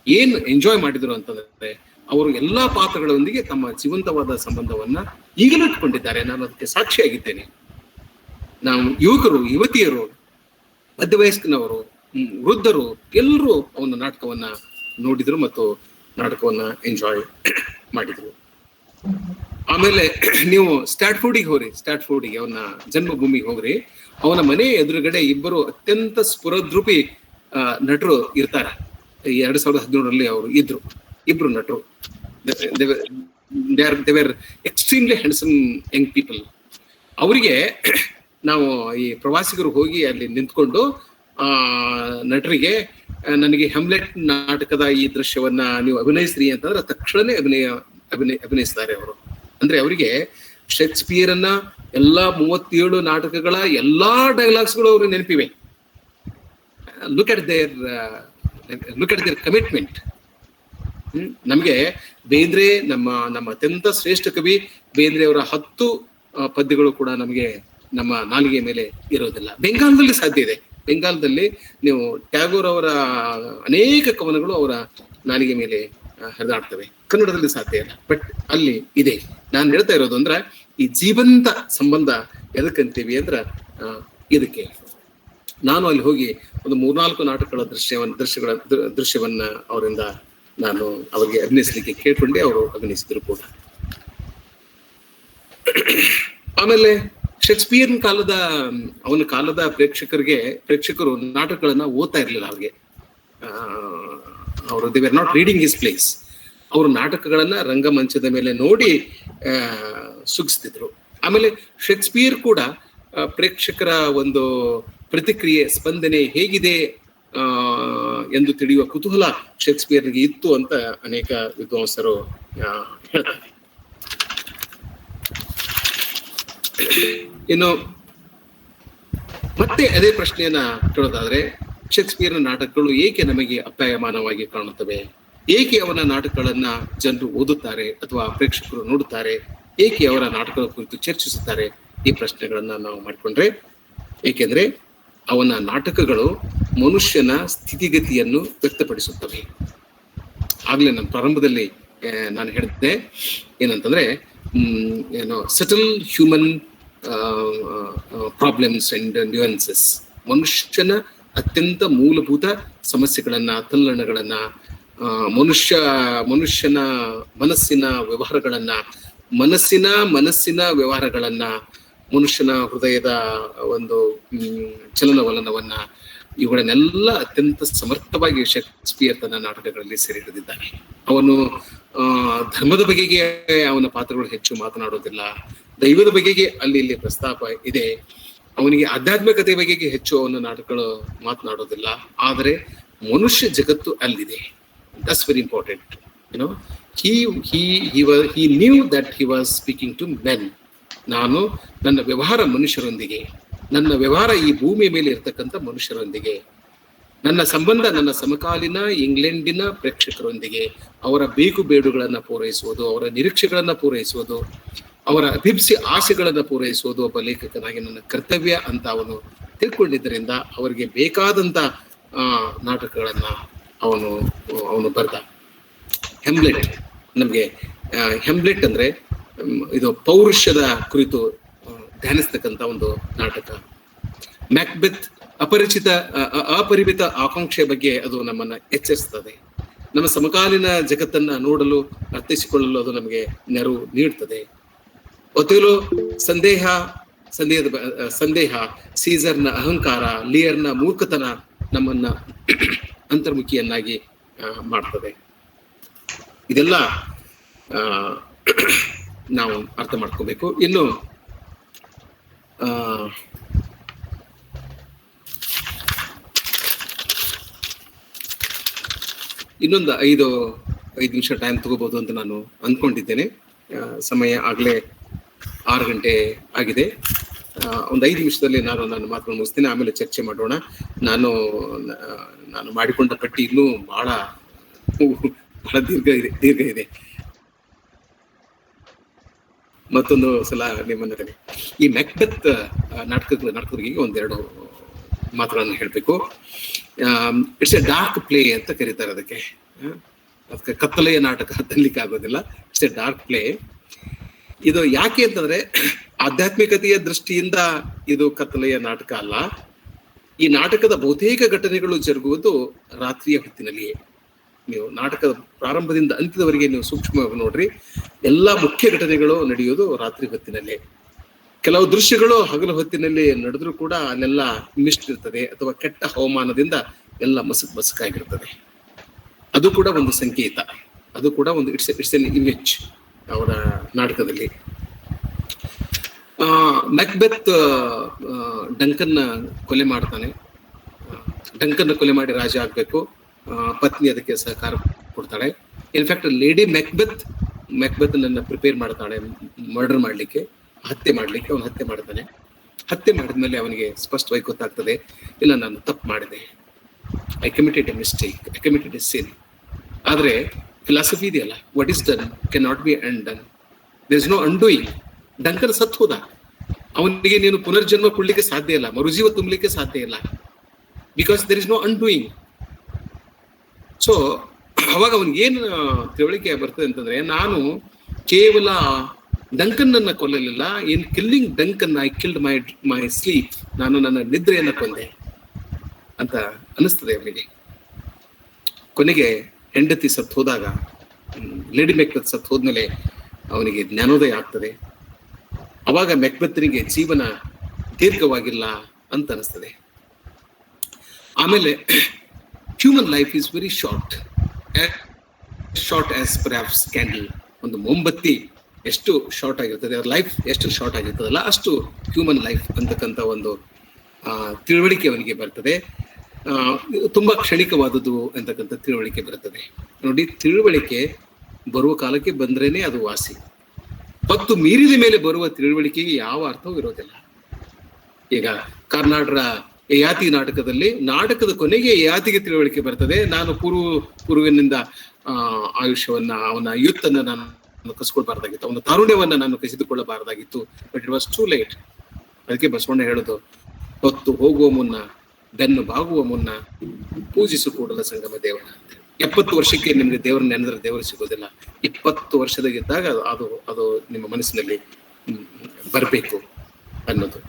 ಏನು ಎಂಜಾಯ್ ಮಾಡಿದ್ರು ಅಂತಂದ್ರೆ, ಅವರು ಎಲ್ಲಾ ಪಾತ್ರಗಳೊಂದಿಗೆ ತಮ್ಮ ಜೀವಂತವಾದ ಸಂಬಂಧವನ್ನ ಈಗಲೂ ಇಟ್ಕೊಂಡಿದ್ದಾರೆ. ನಾನು ಅದಕ್ಕೆ ಸಾಕ್ಷಿಯಾಗಿದ್ದೇನೆ. ನಾವು ಯುವಕರು, ಯುವತಿಯರು, ಮಧ್ಯವಯಸ್ಕನವರು, ವೃದ್ಧರು ಎಲ್ಲರೂ ಅವನ ನಾಟಕವನ್ನ ನೋಡಿದ್ರು ಮತ್ತು ನಾಟಕವನ್ನ ಎಂಜಾಯ್ ಮಾಡಿದ್ರು. ಆಮೇಲೆ ನೀವು ಸ್ಟ್ಯಾಟ್ಫೋರ್ಡಿಗೆ ಅವನ ಜನ್ಮಭೂಮಿಗೆ ಹೋಗ್ರಿ. ಅವನ ಮನೆ ಎದುರುಗಡೆ 2 ಅತ್ಯಂತ ಸ್ಫುರದ್ರೂಪಿ ನಟರು ಇರ್ತಾರೆ. 2017 ಅವರು ಇದ್ರು 2 ನಟರು. They were extremely handsome Young people. ಅವರಿಗೆ ನಾವು ಈ ಪ್ರವಾಸಿಗರು ಹೋಗಿ ಅಲ್ಲಿ ನಿಂತ್ಕೊಂಡು ನಟರಿಗೆ, ನನಗೆ ಹ್ಯಾಮ್ಲೆಟ್ ನಾಟಕದ ಈ ದೃಶ್ಯವನ್ನ ನೀವು ಅಭಿನಯಿಸ್ರಿ ಅಂತಂದ್ರೆ ತಕ್ಷಣ ಅಭಿನಯಿಸ್ತಾರೆ ಅವರು. ಅಂದ್ರೆ ಅವರಿಗೆ ಶೇಕ್ಸ್ಪಿಯರ್ನ ಎಲ್ಲಾ 37 ನಾಟಕಗಳ ಎಲ್ಲಾ ಡೈಲಾಗ್ಸ್ಗಳು ಅವ್ರಿಗೆ ನೆನಪಿವೆ. Look at their commitment. ನಮ್ಗೆ ಬೇಂದ್ರೆ, ನಮ್ಮ ಅತ್ಯಂತ ಶ್ರೇಷ್ಠ ಕವಿ ಬೇಂದ್ರೆ ಅವರ 10 ಪದ್ಯಗಳು ಕೂಡ ನಮಗೆ ನಮ್ಮ ನಾಲಿಗೆ ಮೇಲೆ ಇರೋದಿಲ್ಲ. ಬೆಂಗಾಲದಲ್ಲಿ ಸಾಧ್ಯ ಇದೆ. ಬೆಂಗಾಲದಲ್ಲಿ ನೀವು ಟ್ಯಾಗೋರ್ ಅವರ ಅನೇಕ ಕವನಗಳು ಅವರ ನಾಲಿಗೆ ಮೇಲೆ ಹರಿದಾಡ್ತವೆ. ಕನ್ನಡದಲ್ಲಿ ಸಾಧ್ಯ ಇಲ್ಲ, ಬಟ್ ಅಲ್ಲಿ ಇದೆ. ನಾನು ಹೇಳ್ತಾ ಇರೋದು ಅಂದ್ರೆ, ಈ ಜೀವಂತ ಸಂಬಂಧ ಎದಕ್ಕಂತೀವಿ ಅಂದ್ರ ಇದಕ್ಕೆ. ನಾನು ಅಲ್ಲಿ ಹೋಗಿ ಒಂದು 3-4 ನಾಟಕಗಳ ದೃಶ್ಯವನ್ನ ಅವರಿಂದ ನಾನು ಅವರಿಗೆ ಅಭಿನಯಿಸಲಿಕ್ಕೆ ಕೇಳ್ಕೊಂಡೆ. ಅವರು ಅಭಿನಯಿಸಿದ್ರು ಕೂಡ. ಆಮೇಲೆ ಅವನ ಕಾಲದ ಪ್ರೇಕ್ಷಕರು ನಾಟಕಗಳನ್ನ ಓದ್ತಾ ಇರ್ಲಿಲ್ಲ. ಅವ್ರಿಗೆ ಅವರು they were not reading his place. ಅವರು ನಾಟಕಗಳನ್ನ ರಂಗಮಂಚದ ಮೇಲೆ ನೋಡಿ ಸುಗಿಸ್ತಿದ್ರು. ಆಮೇಲೆ ಶೇಕ್ಸ್ಪಿಯರ್ ಕೂಡ ಪ್ರೇಕ್ಷಕರ ಒಂದು ಪ್ರತಿಕ್ರಿಯೆ, ಸ್ಪಂದನೆ ಹೇಗಿದೆ ಎಂದು ತಿಳಿಯುವ ಕುತೂಹಲ ಶೇಕ್ಸ್ಪಿಯರ್ಗೆ ಇತ್ತು ಅಂತ ಅನೇಕ ವಿದ್ವಾಂಸರು ಹೇಳ್ತಾರೆ. ಇನ್ನು ಮತ್ತೆ ಅದೇ ಪ್ರಶ್ನೆಯನ್ನ ಕೇಳೋದಾದ್ರೆ, ಶೇಕ್ಸ್ಪಿಯರ್ನ ನಾಟಕಗಳು ಏಕೆ ನಮಗೆ ಅಪ್ಯಾಯಮಾನವಾಗಿ ಕಾಣುತ್ತವೆ? ಏಕೆ ಅವನ ನಾಟಕಗಳನ್ನ ಜನರು ಓದುತ್ತಾರೆ ಅಥವಾ ಪ್ರೇಕ್ಷಕರು ನೋಡುತ್ತಾರೆ? ಏಕೆ ಅವರ ನಾಟಕಗಳ ಕುರಿತು ಚರ್ಚಿಸುತ್ತಾರೆ? ಈ ಪ್ರಶ್ನೆಗಳನ್ನ ನಾವು ಮಾಡಿಕೊಂಡ್ರೆ, ಏಕೆಂದ್ರೆ ಅವನ ನಾಟಕಗಳು ಮನುಷ್ಯನ ಸ್ಥಿತಿಗತಿಯನ್ನು ವ್ಯಕ್ತಪಡಿಸುತ್ತವೆ. ಆಗ್ಲೇ ನಾನು ಪ್ರಾರಂಭದಲ್ಲಿ ನಾನು ಹೇಳಿದ್ದೆ ಏನಂತಂದ್ರೆ, subtle human problems and nuances, ಮನುಷ್ಯನ ಅತ್ಯಂತ ಮೂಲಭೂತ ಸಮಸ್ಯೆಗಳನ್ನ, ತಲ್ಲಣಗಳನ್ನ, ಮನುಷ್ಯನ ಮನಸ್ಸಿನ ವ್ಯವಹಾರಗಳನ್ನ, ಮನಸ್ಸಿನ ವ್ಯವಹಾರಗಳನ್ನ, ಮನುಷ್ಯನ ಹೃದಯದ ಒಂದು ಚಲನವಲನವನ್ನ, ಇವುಗಳನ್ನೆಲ್ಲ ಅತ್ಯಂತ ಸಮರ್ಥವಾಗಿ ಶೇಕ್ಸ್ಪಿಯರ್ ತನ್ನ ನಾಟಕಗಳಲ್ಲಿ ಸೆರೆ ಹಿಡಿದಿದ್ದಾನೆ. ಅವನು ಧರ್ಮದ ಬಗೆಗೆ ಅವನ ಪಾತ್ರಗಳು ಹೆಚ್ಚು ಮಾತನಾಡೋದಿಲ್ಲ, ದೈವದ ಬಗೆಗೆ ಅಲ್ಲಿ ಇಲ್ಲಿ ಪ್ರಸ್ತಾಪ ಇದೆ. ಅವನಿಗೆ ಆಧ್ಯಾತ್ಮಿಕತೆ ಬಗೆಗೆ ಹೆಚ್ಚು ಅವನ ನಾಟಕಗಳು ಮಾತನಾಡೋದಿಲ್ಲ. ಆದರೆ ಮನುಷ್ಯ ಜಗತ್ತು ಅಲ್ಲಿದೆ. That's very important. he knew that he was speaking to men. ನಾನು ನನ್ನ ವ್ಯವಹಾರ ಮನುಷ್ಯರೊಂದಿಗೆ, ನನ್ನ ವ್ಯವಹಾರ ಈ ಭೂಮಿಯ ಮೇಲೆ ಇರ್ತಕ್ಕಂಥ ಮನುಷ್ಯರೊಂದಿಗೆ, ನನ್ನ ಸಂಬಂಧ ನನ್ನ ಸಮಕಾಲೀನ ಇಂಗ್ಲೆಂಡಿನ ಪ್ರೇಕ್ಷಕರೊಂದಿಗೆ, ಅವರ ಬೇಕು ಬೇಡುಗಳನ್ನ ಪೂರೈಸುವುದು, ಅವರ ನಿರೀಕ್ಷೆಗಳನ್ನ ಪೂರೈಸುವುದು, ಅವರ ಅಭಿಪ್ಸಿ ಆಸೆಗಳನ್ನ ಪೂರೈಸುವುದು ಒಬ್ಬ ಲೇಖಕನಾಗಿ ನನ್ನ ಕರ್ತವ್ಯ ಅಂತ ಅವನು ತಿಳ್ಕೊಂಡಿದ್ದರಿಂದ ಅವರಿಗೆ ಬೇಕಾದಂತ ನಾಟಕಗಳನ್ನ ಅವನು ಬರ್ದ. ಹೆಮ್ಲೆಟ್, ನಮ್ಗೆ ಹೆಮ್ಲೆಟ್ ಅಂದ್ರೆ ಇದು ಪೌರುಷದ ಕುರಿತು ಧ್ಯಾನಿಸ್ತಕ್ಕಂಥ ಒಂದು ನಾಟಕ. ಮ್ಯಾಕ್ಬೆತ್ ಅಪರಿಮಿತ ಆಕಾಂಕ್ಷೆಯ ಬಗ್ಗೆ ಅದು ನಮ್ಮನ್ನ ಎಚ್ಚರಿಸ್ತದೆ. ನಮ್ಮ ಸಮಕಾಲೀನ ಜಗತ್ತನ್ನ ನೋಡಲು, ಅರ್ಥೈಸಿಕೊಳ್ಳಲು ಅದು ನಮಗೆ ನೆರವು ನೀಡ್ತದೆ. ಒಥೆಲೋ ಸಂದೇಹ, ಸೀಸರ್ನ ಅಹಂಕಾರ, ಲಿಯರ್ನ ಮೂರ್ಖತನ ನಮ್ಮನ್ನ ಅಂತರ್ಮುಖಿಯನ್ನಾಗಿ ಮಾಡ್ತದೆ. ಇದೆಲ್ಲ ನಾವು ಅರ್ಥ ಮಾಡ್ಕೋಬೇಕು. ಇನ್ನು ಇನ್ನೊಂದು 5 ನಿಮಿಷ ಟೈಮ್ ತಗೋಬಹುದು ಅಂತ ನಾನು ಅಂದ್ಕೊಂಡಿದ್ದೇನೆ. ಸಮಯ ಆಗ್ಲೇ 6 ಗಂಟೆ ಆಗಿದೆ. ಒಂದು 5 ನಿಮಿಷದಲ್ಲಿ ನಾನು ನನ್ನ ಮಾತನ್ನು ಮುಗಿಸ್ತೇನೆ, ಆಮೇಲೆ ಚರ್ಚೆ ಮಾಡೋಣ. ನಾನು ಮಾಡಿಕೊಂಡ ಪಟ್ಟಿ ಇನ್ನೂ ಬಹಳ ದೀರ್ಘ ಇದೆ. ಮತ್ತೊಂದು ಸಲ ನಿಮ್ಮನ್ನ ಈ ಮ್ಯಾಕ್ಬೆತ್ ನಾಟಕಗಳಿಗೆ 1-2 ಮಾತುಗಳನ್ನು ಹೇಳ್ಬೇಕು. ಇಟ್ಸ್ ಎ ಡಾರ್ಕ್ ಪ್ಲೇ ಅಂತ ಕರೀತಾರೆ ಅದಕ್ಕೆ ಕತ್ತಲೆಯ ನಾಟಕ ಅಂತಲಿಕ್ಕೆ ಆಗೋದಿಲ್ಲ. It's A dark play. ಇದು ಯಾಕೆ ಅಂತಂದ್ರೆ, ಆಧ್ಯಾತ್ಮಿಕತೆಯ ದೃಷ್ಟಿಯಿಂದ ಇದು ಕತ್ತಲೆಯ ನಾಟಕ ಅಲ್ಲ. ಈ ನಾಟಕದ ಬಹುತೇಕ ಘಟನೆಗಳು ಜರುಗುವುದು ರಾತ್ರಿಯ ಹೊತ್ತಿನಲ್ಲಿಯೇ. ನೀವು ನಾಟಕದ ಪ್ರಾರಂಭದಿಂದ ಅಂತ್ಯದವರೆಗೆ ನೀವು ಸೂಕ್ಷ್ಮವಾಗಿ ನೋಡ್ರಿ, ಎಲ್ಲಾ ಮುಖ್ಯ ಘಟನೆಗಳು ನಡೆಯೋದು ರಾತ್ರಿ ಹೊತ್ತಿನಲ್ಲೇ. ಕೆಲವು ದೃಶ್ಯಗಳು ಹಗಲು ಹೊತ್ತಿನಲ್ಲಿ ನಡೆದ್ರೂ ಕೂಡ ಅಲ್ಲೆಲ್ಲ ಮಿಸ್ಟ್ ಇರ್ತದೆ, ಅಥವಾ ಕೆಟ್ಟ ಹವಾಮಾನದಿಂದ ಎಲ್ಲ ಮಸಕಾಗಿರ್ತದೆ. ಅದು ಕೂಡ ಒಂದು ಸಂಕೇತ, ಅದು ಕೂಡ ಒಂದು ಇಟ್ಸ್ ಎನ್ ಇಮೇಜ್ ಅವರ ನಾಟಕದಲ್ಲಿ. ಮ್ಯಾಕ್ಬೆತ್ ಡಂಕನ್ನ ಕೊಲೆ ಮಾಡ್ತಾನೆ. ಡಂಕನ್ನ ಕೊಲೆ ಮಾಡಿ ರಾಜ ಆಗ್ಬೇಕು. ಪತ್ನಿ ಅದಕ್ಕೆ ಸಹಕಾರ ಕೊಡ್ತಾಳೆ. ಇನ್ಫ್ಯಾಕ್ಟ್ ಲೇಡಿ ಮ್ಯಾಕ್ಬೆತ್ ನನ್ನ ಪ್ರಿಪೇರ್ ಮಾಡ್ತಾಳೆ ಮರ್ಡರ್ ಮಾಡ್ಲಿಕ್ಕೆ, ಹತ್ಯೆ ಮಾಡ್ಲಿಕ್ಕೆ. ಅವನು ಹತ್ಯೆ ಮಾಡ್ತಾನೆ. ಹತ್ಯೆ ಮಾಡಿದ್ಮೇಲೆ ಅವನಿಗೆ ಸ್ಪಷ್ಟವಾಗಿ ಗೊತ್ತಾಗ್ತದೆ, ಇಲ್ಲ ನಾನು ತಪ್ಪು ಮಾಡಿದೆ, I committed a mistake, I committed a sin. ಆದ್ರೆ ಫಿಲಾಸಫಿ ಇದೆಯಲ್ಲ, what is done can not be undone, there is no undoing. Duncan ಸತ್ ಹೋದ, ಅವನಿಗೆ ನೀನು ಪುನರ್ಜನ್ಮ ಕೊಡ್ಲಿಕ್ಕೆ ಸಾಧ್ಯ ಇಲ್ಲ, ಮರುಜೀವ ತುಂಬಲಿಕ್ಕೆ ಸಾಧ್ಯ ಇಲ್ಲ, because there is no undoing. So ಅವಾಗ ಅವನಿಗೇನು ತಿಳುವಳಿಕೆ ಬರ್ತದೆ ಅಂತಂದ್ರೆ, ನಾನು ಕೇವಲ ಡಂಕನ್ ಅನ್ನ ಕೊಲ್ಲಲಿಲ್ಲ, in killing Duncan I killed my sleep, ನಾನು ನನ್ನ ನಿದ್ರೆಯನ್ನ ಕೊಂದೆ ಅಂತ ಅನಿಸ್ತದೆ ಅವನಿಗೆ. ಕೊನೆಗೆ ಹೆಂಡತಿ ಸತ್ ಹೋದಾಗ, ಲೇಡಿ ಮ್ಯಾಕ್ಬೆತ್ ಸತ್ ಹೋದ್ಮೇಲೆ ಅವನಿಗೆ ಜ್ಞಾನೋದಯ ಆಗ್ತದೆ. ಅವಾಗ ಮ್ಯಾಕ್ಬೆತ್ನಿಗೆ ಜೀವನ ದೀರ್ಘವಾಗಿಲ್ಲ ಅಂತ ಅನಿಸ್ತದೆ. ಆಮೇಲೆ human life is very short as perhaps candle. ಒಂದು ಮೊಂಬತ್ತಿ ಎಷ್ಟು ಶಾರ್ಟ್ ಆಗಿರ್ತದೆ, ಅವ್ರ ಲೈಫ್ ಎಷ್ಟು ಶಾರ್ಟ್ ಆಗಿರ್ತದಲ್ಲ, ಅಷ್ಟು ಹ್ಯೂಮನ್ ಲೈಫ್ ಅಂತಕ್ಕಂಥ ಒಂದು ತಿಳುವಳಿಕೆ ಅವನಿಗೆ ಬರ್ತದೆ. ತುಂಬಾ ಕ್ಷಣಿಕವಾದದ್ದು ಅಂತಕ್ಕಂಥ ತಿಳುವಳಿಕೆ ಬರುತ್ತದೆ. ನೋಡಿ, ತಿಳುವಳಿಕೆ ಬರುವ ಕಾಲಕ್ಕೆ ಬಂದ್ರೇನೆ ಅದು ವಾಸಿ. ಹೊತ್ತು ಮೀರಿದ ಮೇಲೆ ಬರುವ ತಿಳುವಳಿಕೆಗೆ ಯಾವ ಅರ್ಥವೂ ಇರೋದಿಲ್ಲ. ಈಗ ಕರ್ನಾಟಕ ಯಯಾತಿ ನಾಟಕದಲ್ಲಿ ನಾಟಕದ ಕೊನೆಗೆ ಯಯಾತಿಗೆ ತಿಳುವಳಿಕೆ ಬರ್ತದೆ. ನಾನು ಪೂರ್ವನಿಂದ ಆಯುಷ್ಯವನ್ನ, ಅವನ ಯೂತ್ತನ್ನ ನಾನು ಕಸ್ಕೊಳ್ಬಾರ್ದಾಗಿತ್ತು, ಅವನ ತಾರುಣ್ಯವನ್ನ ನಾನು ಕಸಿದುಕೊಳ್ಳಬಾರದಾಗಿತ್ತು. But it was too late. ಅದಕ್ಕೆ ಬಸವಣ್ಣ ಹೇಳೋದು, ಹೊತ್ತು ಹೋಗುವ ಮುನ್ನ, ಬೆನ್ನು ಬಾಗುವ ಮುನ್ನ ಪೂಜಿಸು ಕೂಡಲ ಸಂಗಮ ದೇವರ ಅಂತ. 70 ವರ್ಷಕ್ಕೆ ನಿಮ್ಗೆ ದೇವರನ್ನ ನೆನೆದ್ರೆ ದೇವರು ಸಿಗೋದಿಲ್ಲ. 20 ವರ್ಷದಾಗಿದ್ದಾಗ ಅದು ನಿಮ್ಮ ಮನಸ್ಸಿನಲ್ಲಿ ಬರಬೇಕು ಅನ್ನೋದು.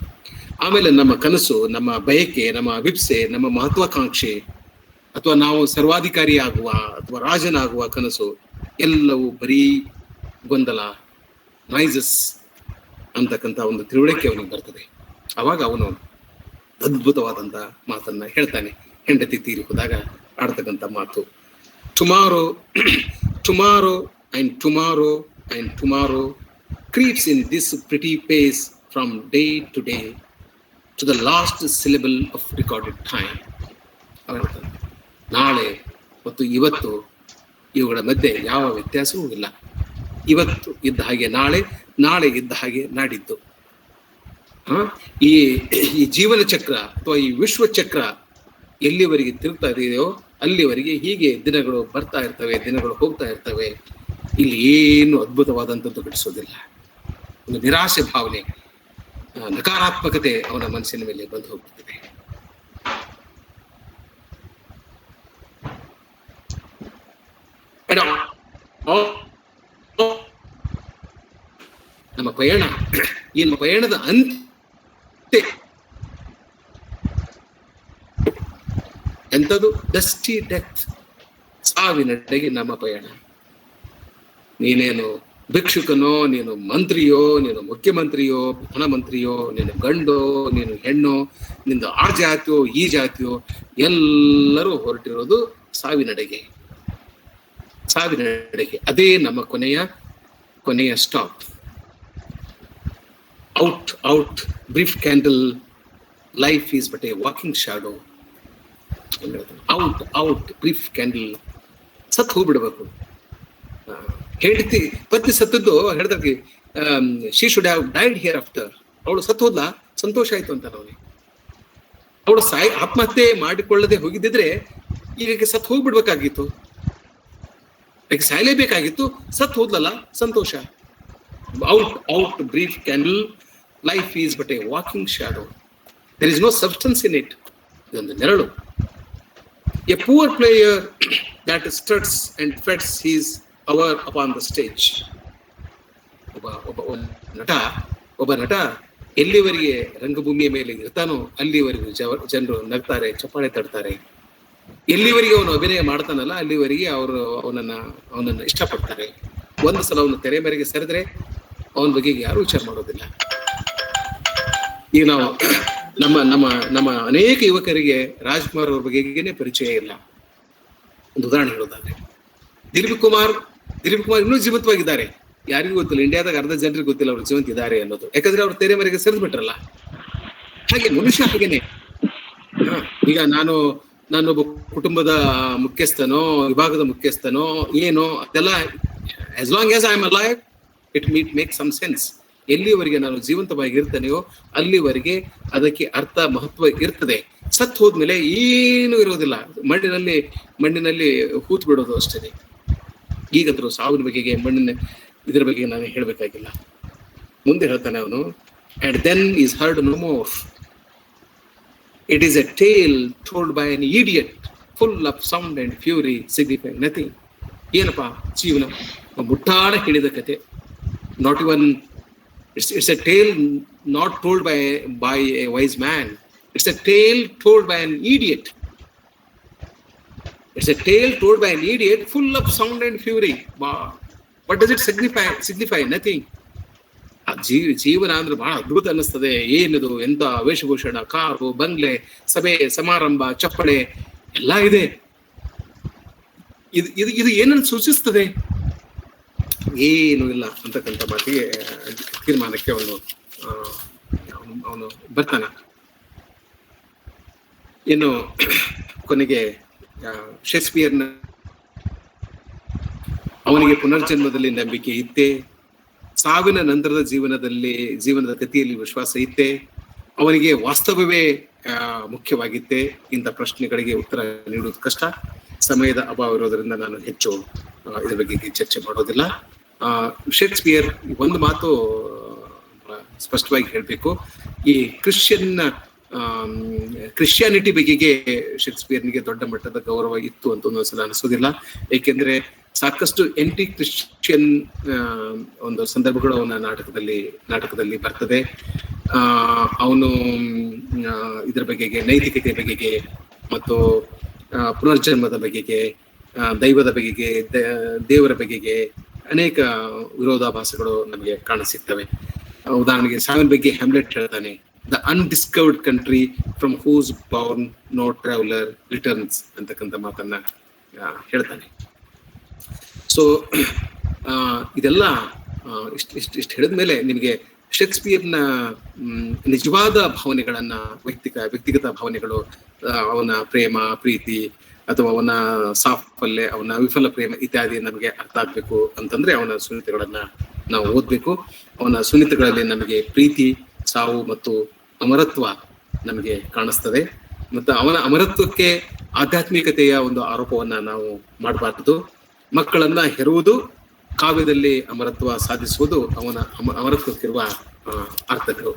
ಆಮೇಲೆ ನಮ್ಮ ಕನಸು, ನಮ್ಮ ಬಯಕೆ, ನಮ್ಮ ಅಭಿಪ್ಸೆ, ನಮ್ಮ ಮಹತ್ವಾಕಾಂಕ್ಷೆ, ಅಥವಾ ನಾವು ಸರ್ವಾಧಿಕಾರಿ ಆಗುವ ಅಥವಾ ರಾಜನಾಗುವ ಕನಸು ಎಲ್ಲವೂ ಬರೀ ಗೊಂದಲ, ನಾಯ್ಸಸ್ ಅಂತಕ್ಕಂಥ ಒಂದು ತಿಳುವಳಿಕೆ ಅವನಿಗೆ ಬರ್ತದೆ. ಅವಾಗ ಅವನು ಅದ್ಭುತವಾದಂತ ಮಾತನ್ನ ಹೇಳ್ತಾನೆ. ಹೆಂಡತಿ ತೀರಿ ಹೋದಾಗ ಆಡ್ತಕ್ಕಂಥ ಮಾತು, tomorrow tomorrow and tomorrow and tomorrow creeps in this pretty pace from day to day to the last syllable of recorded time. ನಾಳೆ ಮತ್ತು ಇವತ್ತು ಇವುಗಳ ಮಧ್ಯೆ ಯಾವ ವ್ಯತ್ಯಾಸವೂ ಇಲ್ಲ. ಇವತ್ತು ಇದ್ದ ಹಾಗೆ ನಾಳೆ, ನಾಳೆ ಇದ್ದ ಹಾಗೆ ನಾಡಿದ್ದು. ಈ ಜೀವನ ಚಕ್ರ ಅಥವಾ ಈ ವಿಶ್ವ ಚಕ್ರ ಎಲ್ಲಿವರೆಗೆ ತಿರುಗ್ತಾ ಇದೆಯೋ ಅಲ್ಲಿವರೆಗೆ ಹೀಗೆ ದಿನಗಳು ಬರ್ತಾ ಇರ್ತವೆ, ದಿನಗಳು ಹೋಗ್ತಾ ಇರ್ತವೆ. ಇಲ್ಲಿ ಏನು ಅದ್ಭುತವಾದಂಥದ್ದು ಘಟಿಸೋದಿಲ್ಲ. ಒಂದು ನಿರಾಶೆ ಭಾವನೆ, ನಕಾರಾತ್ಮಕತೆ ಅವನ ಮನಸ್ಸಿನ ಮೇಲೆ ಬಂದು ಹೋಗ್ತದೆ. ನಮ್ಮ ಪಯಣ, ಈ ನಮ್ಮ ಪಯಣದ ಅಂತ್ಯ ಎಂಥದ್ದು? ಡಸ್ಟಿ ಡೆತ್, ಸಾವಿನಡೆಗೆ ನಮ್ಮ ಪಯಣ. ನೀನೇನು ಭಿಕ್ಷುಕನೋ, ನೀನು ಮಂತ್ರಿಯೋ, ನೀನು ಮುಖ್ಯಮಂತ್ರಿಯೋ, ಪ್ರಧಾನಮಂತ್ರಿಯೋ, ನೀನು ಗಂಡೋ, ನೀನು ಹೆಣ್ಣೋ, ನಿಂದು ಆ ಜಾತಿಯೋ ಈ ಜಾತಿಯೋ, ಎಲ್ಲರೂ ಹೊರಟಿರೋದು ಸಾವಿನಡೆಗೆ. ಸಾವಿನಡೆಗೆ ಅದೇ ನಮ್ಮ ಕೊನೆಯ stop. Out brief candle, life is but a walking shadow. Out brief candle. ಸತ್ ಹೋಗ್ಬಿಡ್ಬೇಕು. ಪತ್ನಿ ಸತ್ತದ್ದು ಹೇಳಿದಾಗ she should have died here after. ಅವಳು ಸತ್ತು ಹೋದ್ಲ, ಸಂತೋಷ ಆಯ್ತು ಅಂತ ಅವನಿಗೆ. ಅವಳು ಆತ್ಮಹತ್ಯೆ ಮಾಡಿಕೊಳ್ಳದೆ ಹೋಗಿದ್ದಿದ್ರೆ ಈಗ ಸತ್ತು ಹೋಗ್ಬಿಡ್ಬೇಕಾಗಿತ್ತು, ಈಗ ಸಾಯಲೇಬೇಕಾಗಿತ್ತು. ಸತ್ತು ಹೋದ್ಲಲ್ಲ, ಸಂತೋಷ. Out brief candle, life is but a walking shadow. There is no substance in it. ಇದೊಂದು ನೆರಳು. A poor player that struts and frets his hour upon the stage. ಒಬ್ಬ ನಟ ಎಲ್ಲಿವರೆಗೆ ರಂಗಭೂಮಿಯ ಮೇಲೆ ಇರ್ತಾನೋ ಅಲ್ಲಿವರೆಗೂ ಜನರು ನಗ್ತಾರೆ, ಚಪ್ಪಾಳೆ ತಡ್ತಾರೆ. ಎಲ್ಲಿವರೆಗೆ ಅವನು ಅಭಿನಯ ಮಾಡ್ತಾನಲ್ಲ ಅಲ್ಲಿವರೆಗೆ ಅವನನ್ನ ಇಷ್ಟಪಡ್ತಾರೆ. ಒಂದು ಸಲ ಅವನು ತೆರೆ ಮೇರೆಗೆ ಸರಿದ್ರೆ ಅವನ ಬಗ್ಗೆ ಯಾರು ವಿಚಾರ ಮಾಡೋದಿಲ್ಲ. ಈಗ ನಾವು ನಮ್ಮ ಅನೇಕ ಯುವಕರಿಗೆ ರಾಜ್ಕುಮಾರ್ ಅವ್ರ ಬಗೆಗೇನೆ ಪರಿಚಯ ಇಲ್ಲ. ಒಂದು ಉದಾಹರಣೆ ಹೇಳೋದಾದ್ರೆ, ದಿಲೀಪ್ ಕುಮಾರ್ ಇನ್ನೂ ಜೀವಂತವಾಗಿದ್ದಾರೆ. ಯಾರಿಗೂ ಗೊತ್ತಿಲ್ಲ, ಇಂಡಿಯಾದಾಗ ಅರ್ಧ ಜನರಿಗೆ ಗೊತ್ತಿಲ್ಲ ಅವ್ರು ಜೀವಂತ ಇದ್ದಾರೆ ಅನ್ನೋದು. ಯಾಕಂದ್ರೆ ಅವ್ರು ತೆರೆ ಮರೆಗೆ ಸರಿದು ಬಿಟ್ರಲ್ಲ. ಹಾಗೆ ಮನುಷ್ಯ ಹಾಗೇನೆ. ಈಗ ನಾನೊಬ್ಬ ಕುಟುಂಬದ ಮುಖ್ಯಸ್ಥನೋ, ವಿಭಾಗದ ಮುಖ್ಯಸ್ಥನೋ ಏನೋ, ಅದೆಲ್ಲ as long as I am alive it make some sense. ಎಲ್ಲಿವರೆಗೆ ನಾನು ಜೀವಂತವಾಗಿ ಇರ್ತೇನೆಯೋ ಅಲ್ಲಿವರೆಗೆ ಅದಕ್ಕೆ ಅರ್ಥ, ಮಹತ್ವ ಇರ್ತದೆ. ಸತ್ ಹೋದ್ಮೇಲೆ ಏನು ಇರೋದಿಲ್ಲ, ಮಣ್ಣಿನಲ್ಲಿ ಹೂತ್ ಬಿಡೋದು ಅಷ್ಟೇ. ಈಗಂತರೂ ಸಾವಿನ ಬಗೆಗೆ, ಇದರ ಬಗ್ಗೆ ನಾನು ಹೇಳ್ಬೇಕಾಗಿಲ್ಲ. ಮುಂದೆ ಹೇಳ್ತಾನೆ ಅವನು, and then is heard no more. It is a tale told by an idiot full of sound and fury signifying nothing. ಏನಪ್ಪಾ ಜೀವನ? ಮುಟ್ಟಾಡ ಹೇಳಿದ ಕತೆ. Not even it's a tale not told by a wise man. It's a tale told by an idiot. It's a tale told by an idiot full of sound and fury. What does it signify? Nothing. ಆ ಜೀವನ ಅಂದ್ರೆ ಬಹಳ ಅದ್ಭುತ ಅನ್ನಿಸ್ತದೆ. ಏನಿದು, ಎಂತ ವೇಷಭೂಷಣ, car, ಬಂಗ್ಲೆ, ಸಭೆ ಸಮಾರಂಭ, ಚಪ್ಪಳೆ ಎಲ್ಲ ಇದೆ. ಇದು ಏನನ್ನು ಸೂಚಿಸ್ತದೆ? ಏನು ಇಲ್ಲ ಅಂತಕ್ಕಂಥ ಮಾತಿಗೆ ತೀರ್ಮಾನಕ್ಕೆ ಅವನು ಬರ್ತಾನೆ. ಇನ್ನು ಕೊನೆಗೆ ಶೇಕ್ಸ್ಪಿಯರ್ನ ಅವನಿಗೆ ಪುನರ್ಜನ್ಮದಲ್ಲಿ ನಂಬಿಕೆ ಇತ್ತೇ, ಸಾವಿನ ನಂತರದ ಜೀವನದ ಗತಿಯಲ್ಲಿ ವಿಶ್ವಾಸ ಇತ್ತೇ, ಅವನಿಗೆ ವಾಸ್ತವವೇ ಮುಖ್ಯವಾಗಿತ್ತೆ? ಇಂಥ ಪ್ರಶ್ನೆಗಳಿಗೆ ಉತ್ತರ ನೀಡುವುದು ಕಷ್ಟ, ಸಮಯದ ಅಭಾವ ಇರೋದ್ರಿಂದ ನಾನು ಹೆಚ್ಚು ಇದ್ರ ಬಗ್ಗೆ ಚರ್ಚೆ ಮಾಡೋದಿಲ್ಲ. ಶೇಕ್ಸ್ಪಿಯರ್ ಒಂದು ಮಾತು ಸ್ಪಷ್ಟವಾಗಿ ಹೇಳಬೇಕು, ಈ ಕ್ರಿಶ್ಚಿಯಾನಿಟಿ ಬಗೆಗೆ ಶೇಕ್ಸ್ಪಿಯರ್ನಿಗೆ ದೊಡ್ಡ ಮಟ್ಟದ ಗೌರವ ಇತ್ತು ಅಂತ ಒಂದೊಂದ್ಸಲ ಅನಿಸೋದಿಲ್ಲ. ಏಕೆಂದ್ರೆ ಸಾಕಷ್ಟು ಆಂಟಿ ಕ್ರಿಶ್ಚಿಯನ್ ಒಂದು ಸಂದರ್ಭಗಳು ಅವನ ನಾಟಕದಲ್ಲಿ ಬರ್ತದೆ. ಅವನು ಇದ್ರ ಬಗೆಗೆ, ನೈತಿಕತೆ ಬಗೆಗೆ ಮತ್ತು ಪುನರ್ಜನ್ಮದ ಬಗೆಗೆ, ದೈವದ ಬಗೆಗೆ, ದೇವರ ಬಗೆಗೆ ಅನೇಕ ವಿರೋಧಾಭಾಸಗಳು ನಮಗೆ ಕಾಣಸಿಗ್ತವೆ. ಉದಾಹರಣೆಗೆ ಸಾವಿನ ಬಗ್ಗೆ ಹ್ಯಾಮ್ಲೆಟ್ ಹೇಳ್ತಾನೆ, the undiscovered country from whose bourn no traveller returns ಅಂತಕ್ಕಂಥ ಮಾತನ್ನ ಹೇಳ್ತಾನೆ. ಸೊ ಇದೆಲ್ಲ ಇಷ್ಟು ಹೇಳಿದ್ಮೇಲೆ ನಿಮಗೆ ಶೇಕ್ಸ್ಪಿಯರ್ನ ನಿಜವಾದ ಭಾವನೆಗಳನ್ನ, ವ್ಯಕ್ತಿಗತ ಭಾವನೆಗಳು, ಅವನ ಪ್ರೇಮ, ಪ್ರೀತಿ ಅಥವಾ ಅವನ ಸಾಫಲ್ಯ, ಅವನ ವಿಫಲ ಪ್ರೇಮ ಇತ್ಯಾದಿ ನಮಗೆ ಅರ್ಥ ಆಗ್ಬೇಕು ಅಂತಂದ್ರೆ ಅವನ ಸುನಿತಗಳನ್ನ ನಾವು ಓದ್ಬೇಕು. ಅವನ ಸುನಿತಗಳಲ್ಲಿ ನಮಗೆ ಪ್ರೀತಿ, ಸಾವು ಮತ್ತು ಅಮರತ್ವ ನಮಗೆ ಕಾಣಿಸ್ತದೆ. ಮತ್ತು ಅವನ ಅಮರತ್ವಕ್ಕೆ ಆಧ್ಯಾತ್ಮಿಕತೆಯ ಒಂದು ಆರೋಪವನ್ನ ನಾವು ಮಾಡಬಾರ್ದು. ಮಕ್ಕಳನ್ನ ಹೆರುವುದು, ಕಾವ್ಯದಲ್ಲಿ ಅಮರತ್ವ ಸಾಧಿಸುವುದು ಅವನ ಅಮರತ್ವಕ್ಕಿರುವ ಅರ್ಥಗಳು.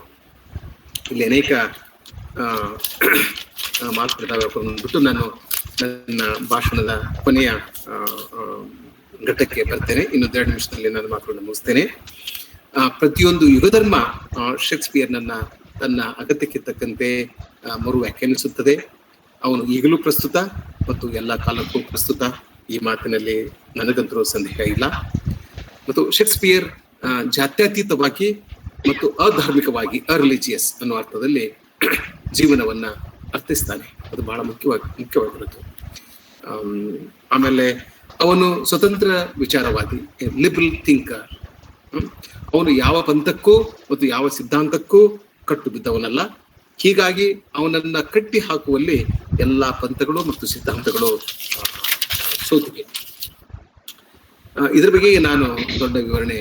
ಇಲ್ಲಿ ಅನೇಕ ಮಾತುಕತೆ ನಾನು ನನ್ನ ಭಾಷಣದ ಕೊನೆಯ ಘಟ್ಟಕ್ಕೆ ಬರ್ತೇನೆ. ಇನ್ನು 2 ನಿಮಿಷದಲ್ಲಿ ನಾನು ಮಾತುಗಳನ್ನು ಮುಗಿಸ್ತೇನೆ. ಪ್ರತಿಯೊಂದು ಯುಗಧರ್ಮ ಶೇಕ್ಸ್ಪಿಯರ್ನನ್ನ ತನ್ನ ಅಗತ್ಯಕ್ಕೆ ತಕ್ಕಂತೆ ಮರು ವ್ಯಾಖ್ಯಾನಿಸುತ್ತದೆ. ಅವನು ಈಗಲೂ ಪ್ರಸ್ತುತ ಮತ್ತು ಎಲ್ಲ ಕಾಲಕ್ಕೂ ಪ್ರಸ್ತುತ, ಈ ಮಾತಿನಲ್ಲಿ ನನಗಂತರೂ ಸಂದೇಹ ಇಲ್ಲ. ಮತ್ತು ಶೇಕ್ಸ್ಪಿಯರ್ ಜಾತ್ಯತೀತವಾಗಿ ಮತ್ತು ಅಧಾರ್ಮಿಕವಾಗಿ, ಅರಿಲಿಜಿಯಸ್ ಅನ್ನೋ ಅರ್ಥದಲ್ಲಿ ಜೀವನವನ್ನ ಅರ್ಥಿಸ್ತಾನೆ. ಅದು ಬಹಳ ಮುಖ್ಯವಾಗಿರುತ್ತೆ. ಆಮೇಲೆ ಅವನು ಸ್ವತಂತ್ರ ವಿಚಾರವಾದಿ, ಲಿಬರಲ್ ಥಿಂಕರ್. ಅವನು ಯಾವ ಪಂಥಕ್ಕೂ ಮತ್ತು ಯಾವ ಸಿದ್ಧಾಂತಕ್ಕೂ ಕಟ್ಟು ಬಿದ್ದವನಲ್ಲ. ಹೀಗಾಗಿ ಅವನನ್ನ ಕಟ್ಟಿ ಹಾಕುವಲ್ಲಿ ಎಲ್ಲಾ ಪಂಥಗಳು ಮತ್ತು ಸಿದ್ಧಾಂತಗಳು ಸೋತಿಗೆ. ಇದ್ರ ಬಗ್ಗೆ ನಾನು ದೊಡ್ಡ ವಿವರಣೆ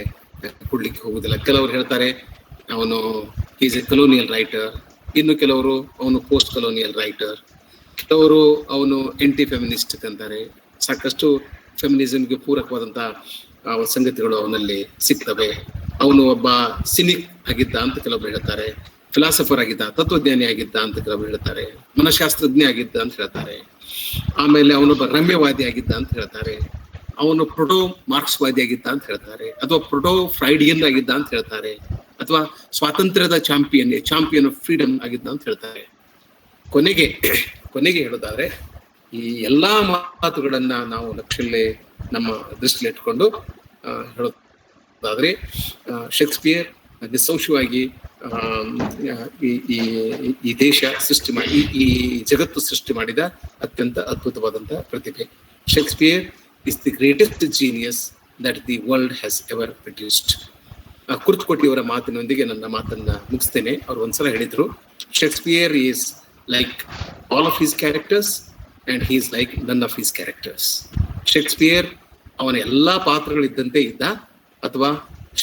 ಕೊಡ್ಲಿಕ್ಕೆ ಹೋಗುದಿಲ್ಲ. ಕೆಲವರು ಹೇಳ್ತಾರೆ ಅವನು ಈಸ್ ಎ ಕಲೋನಿಯಲ್ ರೈಟರ್, ಇನ್ನು ಕೆಲವರು ಅವನು ಪೋಸ್ಟ್ ಕಲೋನಿಯಲ್ ರೈಟರ್, ಕೆಲವರು ಅವನು ಆಂಟಿ ಫೆಮಿನಿಸ್ಟ್ ಅಂತಾರೆ. ಸಾಕಷ್ಟು ಫೆಮಿನಿಸಮ್ಗೆ ಪೂರಕವಾದಂತಹ ಸಂಗತಿಗಳು ಅವನಲ್ಲಿ ಸಿಗ್ತವೆ. ಅವನು ಒಬ್ಬ ಸಿನಿಕ್ ಆಗಿದ್ದ ಅಂತ ಕೆಲವರು ಹೇಳ್ತಾರೆ, ಫಿಲಾಸಫರ್ ಆಗಿದ್ದ, ತತ್ವಜ್ಞಾನಿ ಆಗಿದ್ದ ಅಂತ ಕೆಲವರು ಹೇಳ್ತಾರೆ, ಮನಃಶಾಸ್ತ್ರಜ್ಞ ಆಗಿದ್ದ ಅಂತ ಹೇಳ್ತಾರೆ. ಆಮೇಲೆ ಅವನೊಬ್ಬ ರಮ್ಯವಾದಿ ಆಗಿದ್ದ ಅಂತ ಹೇಳ್ತಾರೆ, ಅವನು ಪ್ರೊಟೋ ಮಾರ್ಕ್ಸ್ವಾದಿ ಆಗಿದ್ದ ಅಂತ ಹೇಳ್ತಾರೆ, ಅಥವಾ ಪ್ರೊಟೋ ಫ್ರೈಡಿಯನ್ ಆಗಿದ್ದ ಅಂತ ಹೇಳ್ತಾರೆ, ಅಥವಾ ಸ್ವಾತಂತ್ರ್ಯದ ಚಾಂಪಿಯನ್ ಆಫ್ ಫ್ರೀಡಮ್ ಆಗಿದ್ದ ಅಂತ ಹೇಳ್ತಾರೆ. ಕೊನೆಗೆ ಹೇಳೋದಾದ್ರೆ ಈ ಎಲ್ಲಾ ಮಾತುಗಳನ್ನ ನಾವು ನಮ್ಮ ದೃಷ್ಟಿಯಲ್ಲಿ ಇಟ್ಕೊಂಡು ಹೇಳೋದಾದ್ರೆ ಶೇಕ್ಸ್ಪಿಯರ್ ನಿಸ್ಸಂಶಯವಾಗಿ ಈ ದೇಶ ಸೃಷ್ಟಿ ಮಾಡಿ, ಈ ಜಗತ್ತು ಸೃಷ್ಟಿ ಮಾಡಿದ ಅತ್ಯಂತ ಅದ್ಭುತವಾದಂತಹ ಪ್ರತಿಭೆ. Shakespeare is the greatest genius that the world has ever produced. ಕುರ್ತಕೋಟಿಯವರ ಮಾತಿನೊಂದಿಗೆ ನನ್ನ ಮಾತನ್ನ ಮುಗಿಸ್ತೇನೆ. ಅವ್ರು ಒಂದ್ಸಲ ಹೇಳಿದ್ರು, Shakespeare is like all of his characters and he is like none of his characters. Shakespeare ಅವನ ಎಲ್ಲಾ ಪಾತ್ರಗಳಿದ್ದಂತೆ ಇದ್ದ, ಅಥವಾ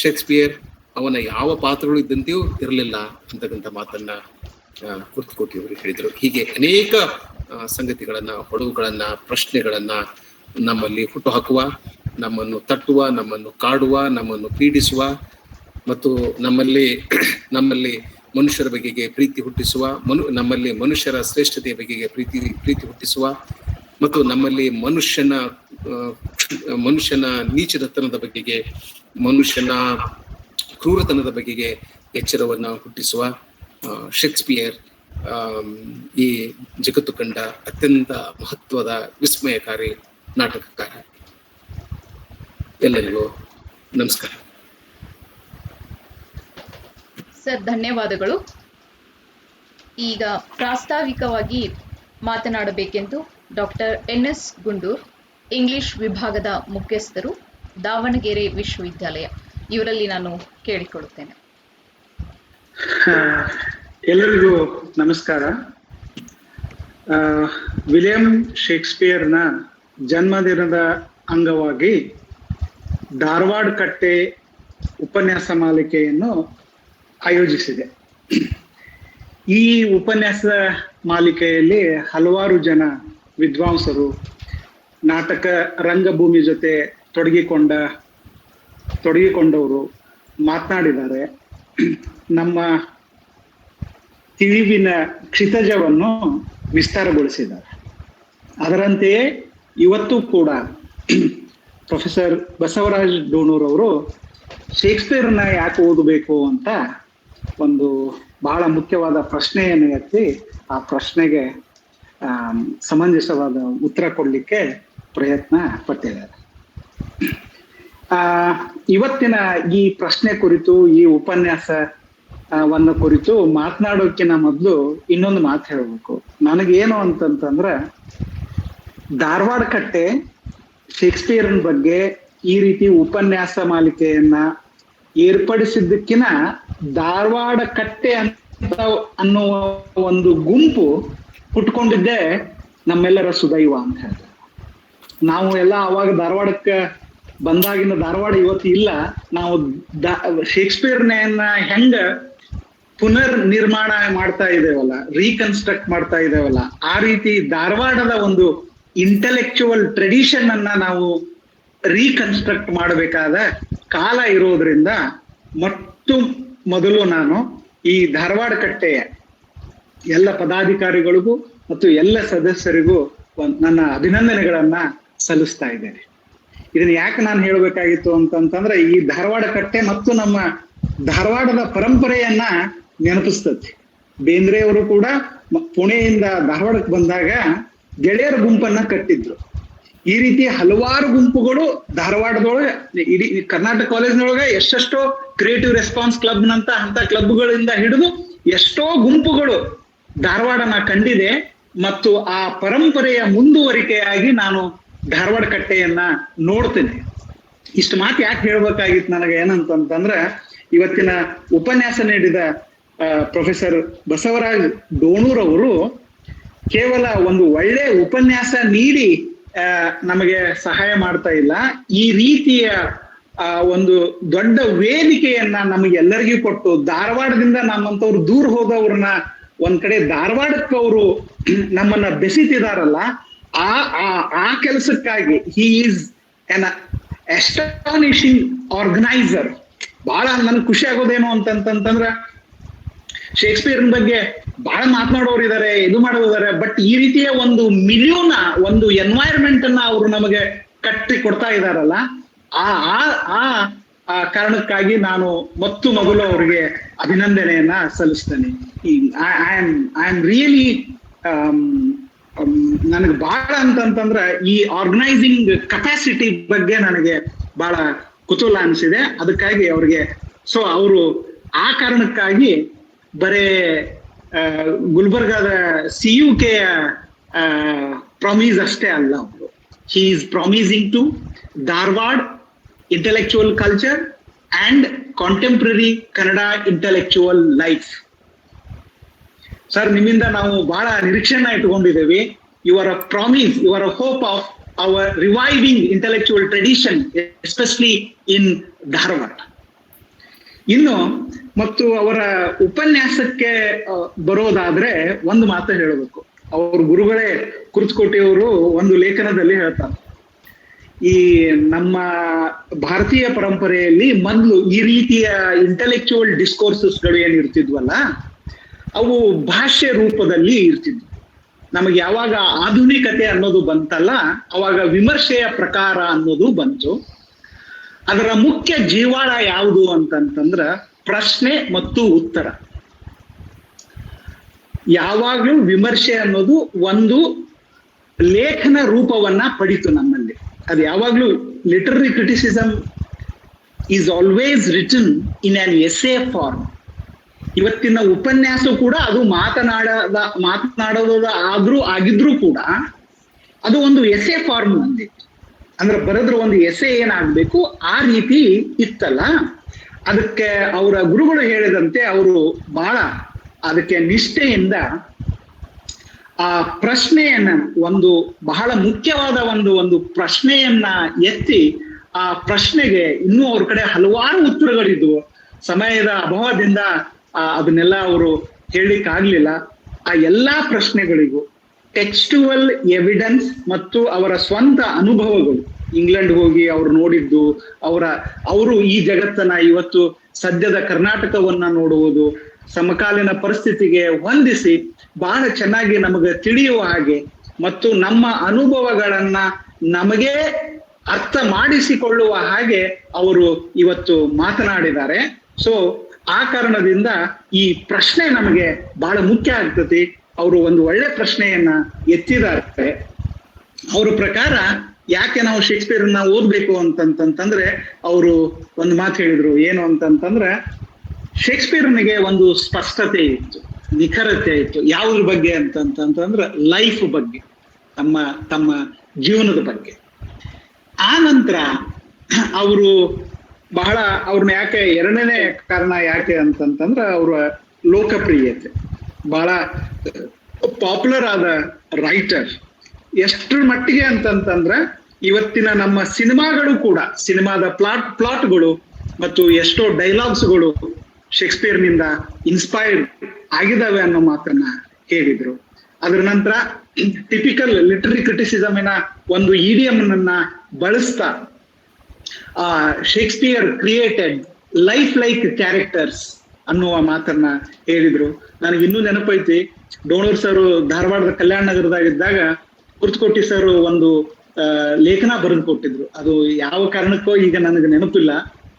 ಶೇಕ್ಸ್ಪಿಯರ್ ಅವನ ಯಾವ ಪಾತ್ರಗಳು ಇದ್ದಂತೆಯೂ ಇರಲಿಲ್ಲ ಅಂತಕ್ಕಂಥ ಮಾತನ್ನ ಕುರ್ತಕೋಟಿಯವರು ಹೇಳಿದ್ರು. ಹೀಗೆ ಅನೇಕ ಸಂಗತಿಗಳನ್ನ, ಹೊಡವುಗಳನ್ನ, ಪ್ರಶ್ನೆಗಳನ್ನ ನಮ್ಮಲ್ಲಿ ಹುಟ್ಟುಹಾಕುವ, ನಮ್ಮನ್ನು ತಟ್ಟುವ, ನಮ್ಮನ್ನು ಕಾಡುವ, ನಮ್ಮನ್ನು ಪೀಡಿಸುವ ಮತ್ತು ನಮ್ಮಲ್ಲಿ ಮನುಷ್ಯರ ಬಗೆಗೆ ಪ್ರೀತಿ ಹುಟ್ಟಿಸುವ, ನಮ್ಮಲ್ಲಿ ಮನುಷ್ಯರ ಶ್ರೇಷ್ಠತೆಯ ಬಗೆಗೆ ಪ್ರೀತಿ ಹುಟ್ಟಿಸುವ ಮತ್ತು ನಮ್ಮಲ್ಲಿ ಮನುಷ್ಯನ ನೀಚದತನದ ಬಗೆಗೆ, ಮನುಷ್ಯನ ಕ್ರೂರತನದ ಬಗೆಗೆ ಎಚ್ಚರವನ್ನ ಹುಟ್ಟಿಸುವ ಶೇಕ್ಸ್ಪಿಯರ್ ಈ ಜಗತ್ತು ಕಂಡ ಅತ್ಯಂತ ಮಹತ್ವದ ವಿಸ್ಮಯಕಾರಿ ನಾಟಕಕಾರ. ಎಲ್ಲರಿಗೂ ನಮಸ್ಕಾರ. ಸರ್, ಧನ್ಯವಾದಗಳು. ಈಗ ಪ್ರಾಸ್ತಾವಿಕವಾಗಿ ಮಾತನಾಡಬೇಕೆಂದು ಡಾಕ್ಟರ್ NS ಗುಂಡೂರ್, ಇಂಗ್ಲಿಷ್ ವಿಭಾಗದ ಮುಖ್ಯಸ್ಥರು, ದಾವಣಗೆರೆ ವಿಶ್ವವಿದ್ಯಾಲಯ, ಇವರಲ್ಲಿ ನಾನು ಕೇಳಿಕೊಳ್ಳುತ್ತೇನೆ. ಎಲ್ಲರಿಗೂ ನಮಸ್ಕಾರ. ವಿಲಿಯಂ ಶೇಕ್ಸ್ಪಿಯರ್ನ ಜನ್ಮದಿನದ ಅಂಗವಾಗಿ ಧಾರವಾಡ ಕಟ್ಟೆ ಉಪನ್ಯಾಸ ಮಾಲಿಕೆಯನ್ನು ಆಯೋಜಿಸಿದೆ. ಈ ಉಪನ್ಯಾಸ ಮಾಲಿಕೆಯಲ್ಲಿ ಹಲವಾರು ಜನ ವಿದ್ವಾಂಸರು ನಾಟಕ ರಂಗಭೂಮಿ ಜೊತೆ ತೊಡಗಿಕೊಂಡವರು ಮಾತನಾಡಿದ್ದಾರೆ. ನಮ್ಮ ತಿಳಿವಿನ ಕ್ಷಿತಜವನ್ನು ವಿಸ್ತಾರಗೊಳಿಸಿದ್ದಾರೆ. ಅದರಂತೆಯೇ ಇವತ್ತು ಕೂಡ ಪ್ರೊಫೆಸರ್ ಬಸವರಾಜ್ ಡೋಣೂರ್ ಅವರು ಶೇಕ್ಸ್ಪಿಯರ್ನ ಯಾಕೆ ಓದಬೇಕು ಅಂತ ಒಂದು ಬಹಳ ಮುಖ್ಯವಾದ ಪ್ರಶ್ನೆಯನ್ನು ಎತ್ತಿ ಆ ಪ್ರಶ್ನೆಗೆ ಸಮಂಜಸವಾದ ಉತ್ತರ ಕೊಡ್ಲಿಕ್ಕೆ ಪ್ರಯತ್ನ ಪಟ್ಟಿದ್ದಾರೆ. ಇವತ್ತಿನ ಈ ಪ್ರಶ್ನೆ ಕುರಿತು, ಈ ಉಪನ್ಯಾಸವನ್ನ ಕುರಿತು ಮಾತನಾಡೋಕ್ಕಿಂತ ಮೊದಲು ಇನ್ನೊಂದು ಮಾತು ಹೇಳ್ಬೇಕು. ನನಗೇನು ಅಂತಂತಂದ್ರೆ, ಧಾರವಾಡ ಕಟ್ಟೆ ಶೇಕ್ಸ್ಪಿಯರ್ನ ಬಗ್ಗೆ ಈ ರೀತಿ ಉಪನ್ಯಾಸ ಮಾಲಿಕೆಯನ್ನ ಏರ್ಪಡಿಸಿದ್ದಕ್ಕಿನ ಧಾರವಾಡ ಕಟ್ಟೆ ಅಂತ ಅನ್ನುವ ಒಂದು ಗುಂಪು ಹುಟ್ಕೊಂಡಿದ್ದೆ ನಮ್ಮೆಲ್ಲರ ಸುದೈವ ಅಂತ ಹೇಳ್ತಾರೆ. ನಾವು ಎಲ್ಲ ಅವಾಗ ಧಾರವಾಡಕ್ಕೆ ಬಂದಾಗಿನ ಧಾರವಾಡ ಇವತ್ತು ಇಲ್ಲ. ನಾವು ಶೇಕ್ಸ್ಪಿಯರ್ನ ಹೆಂಗ ಪುನರ್ ನಿರ್ಮಾಣ ಮಾಡ್ತಾ ಇದ್ದೇವಲ್ಲ, ರೀಕನ್ಸ್ಟ್ರಕ್ಟ್ ಮಾಡ್ತಾ ಇದ್ದೇವಲ್ಲ, ಆ ರೀತಿ ಧಾರವಾಡದ ಒಂದು ಇಂಟೆಲೆಕ್ಚುವಲ್ ಟ್ರೆಡಿಷನ್ ಅನ್ನ ನಾವು ರೀಕನ್ಸ್ಟ್ರಕ್ಟ್ ಮಾಡಬೇಕಾದ ಕಾಲ ಇರೋದ್ರಿಂದ ಮೊದಲು ನಾನು ಈ ಧಾರವಾಡ ಕಟ್ಟೆಯ ಎಲ್ಲ ಪದಾಧಿಕಾರಿಗಳಿಗೂ ಮತ್ತು ಎಲ್ಲ ಸದಸ್ಯರಿಗೂ ನನ್ನ ಅಭಿನಂದನೆಗಳನ್ನ ಸಲ್ಲಿಸ್ತಾ ಇದ್ದೇನೆ. ಇದನ್ನ ಯಾಕೆ ನಾನು ಹೇಳ್ಬೇಕಾಗಿತ್ತು ಅಂತಂತಂದ್ರೆ, ಈ ಧಾರವಾಡ ಕಟ್ಟೆ ಮತ್ತು ನಮ್ಮ ಧಾರವಾಡದ ಪರಂಪರೆಯನ್ನ ನೆನಪಿಸ್ತತಿ. ಬೇಂದ್ರೆ ಅವರು ಕೂಡ ಪುಣೆಯಿಂದ ಧಾರವಾಡಕ್ಕೆ ಬಂದಾಗ ಗೆಳೆಯರ ಗುಂಪನ್ನ ಕಟ್ಟಿದ್ರು. ಈ ರೀತಿ ಹಲವಾರು ಗುಂಪುಗಳು ಧಾರವಾಡದೊಳಗೆ, ಇಡೀ ಕರ್ನಾಟಕ ಕಾಲೇಜ್ನೊಳಗೆ ಎಷ್ಟೆಷ್ಟೋ ಕ್ರಿಯೇಟಿವ್ ರೆಸ್ಪಾನ್ಸ್ ಕ್ಲಬ್ನಂತ ಅಂತ ಕ್ಲಬ್ಗಳಿಂದ ಹಿಡಿದು ಎಷ್ಟೋ ಗುಂಪುಗಳು ಧಾರವಾಡನ ಕಂಡಿದೆ. ಮತ್ತು ಆ ಪರಂಪರೆಯ ಮುಂದುವರಿಕೆಯಾಗಿ ನಾನು ಧಾರವಾಡ ಕಟ್ಟೆಯನ್ನ ನೋಡ್ತೇನೆ. ಇಷ್ಟು ಮಾತು ಯಾಕೆ ಹೇಳ್ಬೇಕಾಗಿತ್ತು ನನಗೆ ಏನಂತಂದ್ರೆ, ಇವತ್ತಿನ ಉಪನ್ಯಾಸ ನೀಡಿದ ಪ್ರೊಫೆಸರ್ ಬಸವರಾಜ್ ಡೋಣೂರ್ ಅವರು ಕೇವಲ ಒಂದು ಒಳ್ಳೆ ಉಪನ್ಯಾಸ ನೀಡಿ ನಮಗೆ ಸಹಾಯ ಮಾಡ್ತಾ ಇಲ್ಲ, ಈ ರೀತಿಯ ಒಂದು ದೊಡ್ಡ ವೇದಿಕೆಯನ್ನ ನಮಗೆಲ್ಲರಿಗೂ ಕೊಟ್ಟು ಧಾರವಾಡದಿಂದ ನಮ್ಮಂತವ್ರು ದೂರ ಹೋದವ್ರನ್ನ ಒಂದ್ ಕಡೆ ಧಾರವಾಡಕ್ಕೆ ಅವರು ನಮ್ಮನ್ನ ಬೆಸಿತಿದಾರಲ್ಲ, ಆ ಕೆಲಸಕ್ಕಾಗಿ he is N astonishing organiser. ಬಹಳ ನನ್ಗೆ ಖುಷಿ ಆಗೋದೇನು ಅಂತಂತಂದ್ರೆ, ಶೇಕ್ಸ್ಪಿಯರ್ನ ಬಗ್ಗೆ ಬಹಳ ಮಾತನಾಡೋರು ಇದಾರೆ, ಇದು ಮಾಡೋರಿದ್ದಾರೆ, ಬಟ್ ಈ ರೀತಿಯ ಒಂದು ಒಂದು ಎನ್ವೈರನ್ಮೆಂಟ್ ಅನ್ನ ಅವರು ನಮಗೆ ಕಟ್ಟಿ ಕೊಡ್ತಾ ಇದಾರಲ್ಲ, ಆ ಕಾರಣಕ್ಕಾಗಿ ನಾನು ಮೊದಲು ಅವರಿಗೆ ಅಭಿನಂದನೆಯನ್ನ ಸಲ್ಲಿಸ್ತೇನೆ. ಐ ಆಮ್ ರಿಯಲಿ ನನಗೆ ಬಹಳ ಅಂತಂತಂದ್ರೆ ಈ ಆರ್ಗನೈಸಿಂಗ್ ಕೆಪಾಸಿಟಿ ಬಗ್ಗೆ ನನಗೆ ಬಹಳ ಕುತೂಹಲ ಅನಿಸಿದೆ. ಅದಕ್ಕಾಗಿ ಅವ್ರಿಗೆ ಅವರು ಆ ಕಾರಣಕ್ಕಾಗಿ ಬರೇ ಗುಲ್ಬರ್ಗಾದ CUK ಪ್ರಾಮಿಸ್ ಅಷ್ಟೇ ಅಲ್ಲ, ಅವರು he is promising to Dharwad intellectual culture and contemporary Kannada intellectual life. Sir, ನಿಮ್ಮಿಂದ ನಾವು ಬಹಳ ನಿರೀಕ್ಷೆನ ಇಟ್ಕೊಂಡಿದ್ದೇವೆ. Your a promise, your a hope of our reviving intellectual tradition, especially in Dharwad. ಇನ್ನು ಮತ್ತು ಅವರ ಉಪನ್ಯಾಸಕ್ಕೆ ಬರೋದಾದ್ರೆ ಒಂದು ಮಾತು ಹೇಳಬೇಕು. ಅವ್ರ ಗುರುಗಳೇ ಕುರ್ತಕೋಟಿಯವರು ಒಂದು ಲೇಖನದಲ್ಲಿ ಹೇಳ್ತಾರೆ, ಈ ನಮ್ಮ ಭಾರತೀಯ ಪರಂಪರೆಯಲ್ಲಿ ಮೊದಲು ಈ ರೀತಿಯ ಇಂಟೆಲೆಕ್ಚುವಲ್ ಡಿಸ್ಕೋರ್ಸಸ್ಗಳು ಏನಿರ್ತಿದ್ವಲ್ಲ, ಅವು ಭಾಷೆ ರೂಪದಲ್ಲಿ ಇರ್ತಿದ್ವು. ನಮಗೆ ಯಾವಾಗ ಆಧುನಿಕತೆ ಅನ್ನೋದು ಬಂತಲ್ಲ, ಅವಾಗ ವಿಮರ್ಶೆಯ ಪ್ರಕಾರ ಅನ್ನೋದು ಬಂತು. ಅದರ ಮುಖ್ಯ ಜೀವಾಳ ಯಾವುದು ಅಂತಂತಂದ್ರ ಪ್ರಶ್ನೆ ಮತ್ತು ಉತ್ತರ. ಯಾವಾಗ್ಲೂ ವಿಮರ್ಶೆ ಅನ್ನೋದು ಒಂದು ಲೇಖನ ರೂಪವನ್ನ ಪಡಿತು ನಮ್ಮಲ್ಲಿ. ಅದು ಯಾವಾಗ್ಲೂ literary criticism is always written in an essay form. ಇವತ್ತಿನ ಉಪನ್ಯಾಸ ಕೂಡ ಅದು ಮಾತನಾಡೋದ ಆಗಿದ್ರೂ ಕೂಡ ಅದು ಒಂದು ಎಸ್ಸೆ ಫಾರ್ಮ್ ಬಂದಿತ್ತು. ಅಂದ್ರೆ ಬರೆದ್ರು ಒಂದು ಎಸ್ಸೆ ಏನಾಗ್ಬೇಕು ಆ ರೀತಿ ಇತ್ತಲ್ಲ. ಅದಕ್ಕೆ ಅವರ ಗುರುಗಳು ಹೇಳಿದಂತೆ ಅವರು ಬಹಳ ಅದಕ್ಕೆ ನಿಷ್ಠೆಯಿಂದ ಆ ಪ್ರಶ್ನೆಯನ್ನ ಒಂದು ಬಹಳ ಮುಖ್ಯವಾದ ಒಂದು ಪ್ರಶ್ನೆಯನ್ನ ಎತ್ತಿ ಆ ಪ್ರಶ್ನೆಗೆ ಇನ್ನೂ ಅವ್ರ ಕಡೆ ಹಲವಾರು ಉತ್ತರಗಳಿದ್ವು. ಸಮಯದ ಅಭಾವದಿಂದ ಅದನ್ನೆಲ್ಲ ಅವರು ಹೇಳಲಿಕ್ಕೆ ಆಗ್ಲಿಲ್ಲ. ಆ ಎಲ್ಲಾ ಪ್ರಶ್ನೆಗಳಿಗೂ ಟೆಕ್ಸ್ಟುವಲ್ ಎವಿಡೆನ್ಸ್ ಮತ್ತು ಅವರ ಸ್ವಂತ ಅನುಭವಗಳು, ಇಂಗ್ಲೆಂಡ್ ಹೋಗಿ ಅವ್ರು ನೋಡಿದ್ದು, ಅವರು ಈ ಜಗತ್ತನ್ನ ಇವತ್ತು ಸದ್ಯದ ಕರ್ನಾಟಕವನ್ನ ನೋಡುವುದು, ಸಮಕಾಲೀನ ಪರಿಸ್ಥಿತಿಗೆ ಹೊಂದಿಸಿ ಬಹಳ ಚೆನ್ನಾಗಿ ನಮಗೆ ತಿಳಿಯುವ ಹಾಗೆ ಮತ್ತು ನಮ್ಮ ಅನುಭವಗಳನ್ನ ನಮಗೆ ಅರ್ಥ ಮಾಡಿಸಿಕೊಳ್ಳುವ ಹಾಗೆ ಅವರು ಇವತ್ತು ಮಾತನಾಡಿದ್ದಾರೆ. ಸೊ ಆ ಕಾರಣದಿಂದ ಈ ಪ್ರಶ್ನೆ ನಮಗೆ ಬಹಳ ಮುಖ್ಯ ಆಗ್ತದೆ. ಅವರು ಒಂದು ಒಳ್ಳೆ ಪ್ರಶ್ನೆಯನ್ನ ಎತ್ತಿದ್ದಾರೆ. ಅವ್ರ ಪ್ರಕಾರ ಯಾಕೆ ನಾವು ಶೇಕ್ಸ್ಪಿಯರ್ನ ಓದ್ಬೇಕು ಅಂತಂತಂದ್ರೆ ಅವರು ಒಂದು ಮಾತು ಹೇಳಿದ್ರು. ಏನು ಅಂತಂತಂದ್ರೆ ಶೇಕ್ಸ್ಪಿಯರ್ನಿಗೆ ಒಂದು ಸ್ಪಷ್ಟತೆ ಇತ್ತು, ನಿಖರತೆ ಇತ್ತು. ಯಾವುದ್ರ ಬಗ್ಗೆ ಅಂತಂತಂದ್ರೆ ಲೈಫ್ ಬಗ್ಗೆ, ತಮ್ಮ ಜೀವನದ ಬಗ್ಗೆ. ಆ ನಂತರ ಅವರು ಅವ್ರನ್ನ ಯಾಕೆ, ಎರಡನೇ ಕಾರಣ ಯಾಕೆ ಅಂತಂತಂದ್ರೆ ಅವರ ಲೋಕಪ್ರಿಯತೆ, ಬಹಳ ಪಾಪ್ಯುಲರ್ ಆದ ರೈಟರ್. ಎಷ್ಟರ ಮಟ್ಟಿಗೆ ಅಂತಂತಂದ್ರೆ ಇವತ್ತಿನ ನಮ್ಮ ಸಿನಿಮಾಗಳು ಕೂಡ, ಸಿನಿಮಾದ ಪ್ಲಾಟ್ಗಳು ಮತ್ತು ಎಷ್ಟೋ ಡೈಲಾಗ್ಸ್ಗಳು ಶೇಕ್ಸ್ಪಿಯರ್ನಿಂದ ಇನ್ಸ್ಪೈರ್ಡ್ ಆಗಿದ್ದಾವೆ ಅನ್ನೋ ಮಾತನ್ನ ಹೇಳಿದ್ರು. ಅದರ ನಂತರ ಟಿಪಿಕಲ್ ಲಿಟರರಿ ಕ್ರಿಟಿಸಿಸಮಿನ ಒಂದು ಇಡಿಯಂನ ಬಳಸ್ತಾ Shakespeare created life like characters ಅನ್ನುವ ಮಾತನ್ನ ಹೇಳಿದ್ರು. ನನಗೆ ಇನ್ನೂ ನೆನಪೈತಿ, ಡೋಣೂರ್ ಸರ್ ಧಾರವಾಡದ ಕಲ್ಯಾಣ ನಗರದಾಗಿದ್ದಾಗ ಕುರ್ತಕೋಟಿ ಸರ್ ಒಂದು ಲೇಖನ ಬರೆದು ಕೊಟ್ಟಿದ್ರು. ಅದು ಯಾವ ಕಾರಣಕ್ಕೋ ಈಗ ನನಗೆ ನೆನಪಿಲ್ಲ,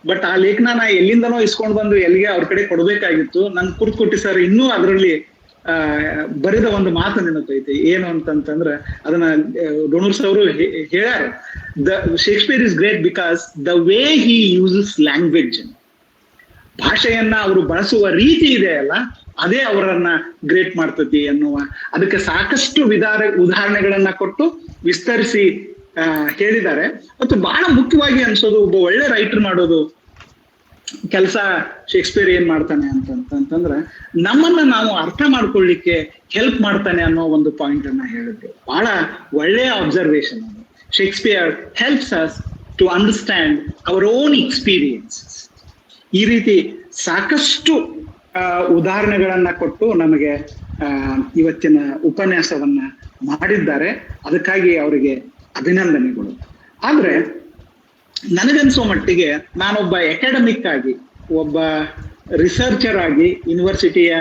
ಬಟ್ ಆ ಲೇಖನ ನಾ ಎಲ್ಲಿಂದನೋ ಇಸ್ಕೊಂಡ್ ಬಂದು ಎಲ್ಲಿಗೆ ಅವ್ರ ಕಡೆ ಕೊಡ್ಬೇಕಾಗಿತ್ತು. ನನ್ ಕುರ್ತಕೋಟಿ ಸರ್ ಇನ್ನೂ ಅದರಲ್ಲಿ ಬರೆದ ಒಂದು ಮಾತು ನೆನಪೈತಿ. ಏನು ಅಂತಂತಂದ್ರೆ ಅದನ್ನ ಡೋಣೂರ್ ಸರ್ ಅವರು ಹೇಳ್ಯಾರ, Shakespeare is great because the way he uses language, ಭಾಷೆಯನ್ನ ಅವರು ಬಳಸುವ ರೀತಿ ಇದೆ ಅಲ್ಲ, ಅದೇ ಅವರನ್ನ ಗ್ರೇಟ್ ಮಾಡ್ತತಿ ಅನ್ನುವ, ಅದಕ್ಕೆ ಸಾಕಷ್ಟು ಉದಾಹರಣೆಗಳನ್ನ ಕೊಟ್ಟು ವಿಸ್ತರಿಸಿ ಹೇಳಿದ್ದಾರೆ. ಮತ್ತು ಬಹಳ ಮುಖ್ಯವಾಗಿ ಅನ್ಸೋದು, ಒಬ್ಬ ಒಳ್ಳೆ ರೈಟರ್ ಮಾಡೋದು ಕೆಲಸ ಶೇಕ್ಸ್ಪಿಯರ್ ಏನ್ ಮಾಡ್ತಾನೆ ಅಂತಂತಂದ್ರೆ ನಮ್ಮನ್ನ ನಾವು ಅರ್ಥ ಮಾಡ್ಕೊಳ್ಳಿಕ್ಕೆ ಹೆಲ್ಪ್ ಮಾಡ್ತಾನೆ ಅನ್ನೋ ಒಂದು ಪಾಯಿಂಟ್ ಅನ್ನ ಹೇಳಿದ್ರು. ಬಹಳ ಒಳ್ಳೆಯ ಅಬ್ಸರ್ವೇಷನ್ ಅದು. Shakespeare helps us to understand our own experiences. ಈ ರೀತಿ ಸಾಕಷ್ಟು ಉದಾಹರಣೆಗಳನ್ನ ಕೊಟ್ಟು ನಮಗೆ ಇವತ್ತಿನ ಉಪನ್ಯಾಸವನ್ನ ಮಾಡಿದ್ದಾರೆ. ಅದಕ್ಕಾಗಿ ಅವರಿಗೆ ಅಭಿನಂದನೆಗಳು. ಆದ್ರೆ ನನಗನ್ಸೋ ಮಟ್ಟಿಗೆ ನಾನೊಬ್ಬ ಅಕಾಡೆಮಿಕ್ ಆಗಿ, ಒಬ್ಬ ರಿಸರ್ಚರ್ ಆಗಿ, ಯೂನಿವರ್ಸಿಟಿಯ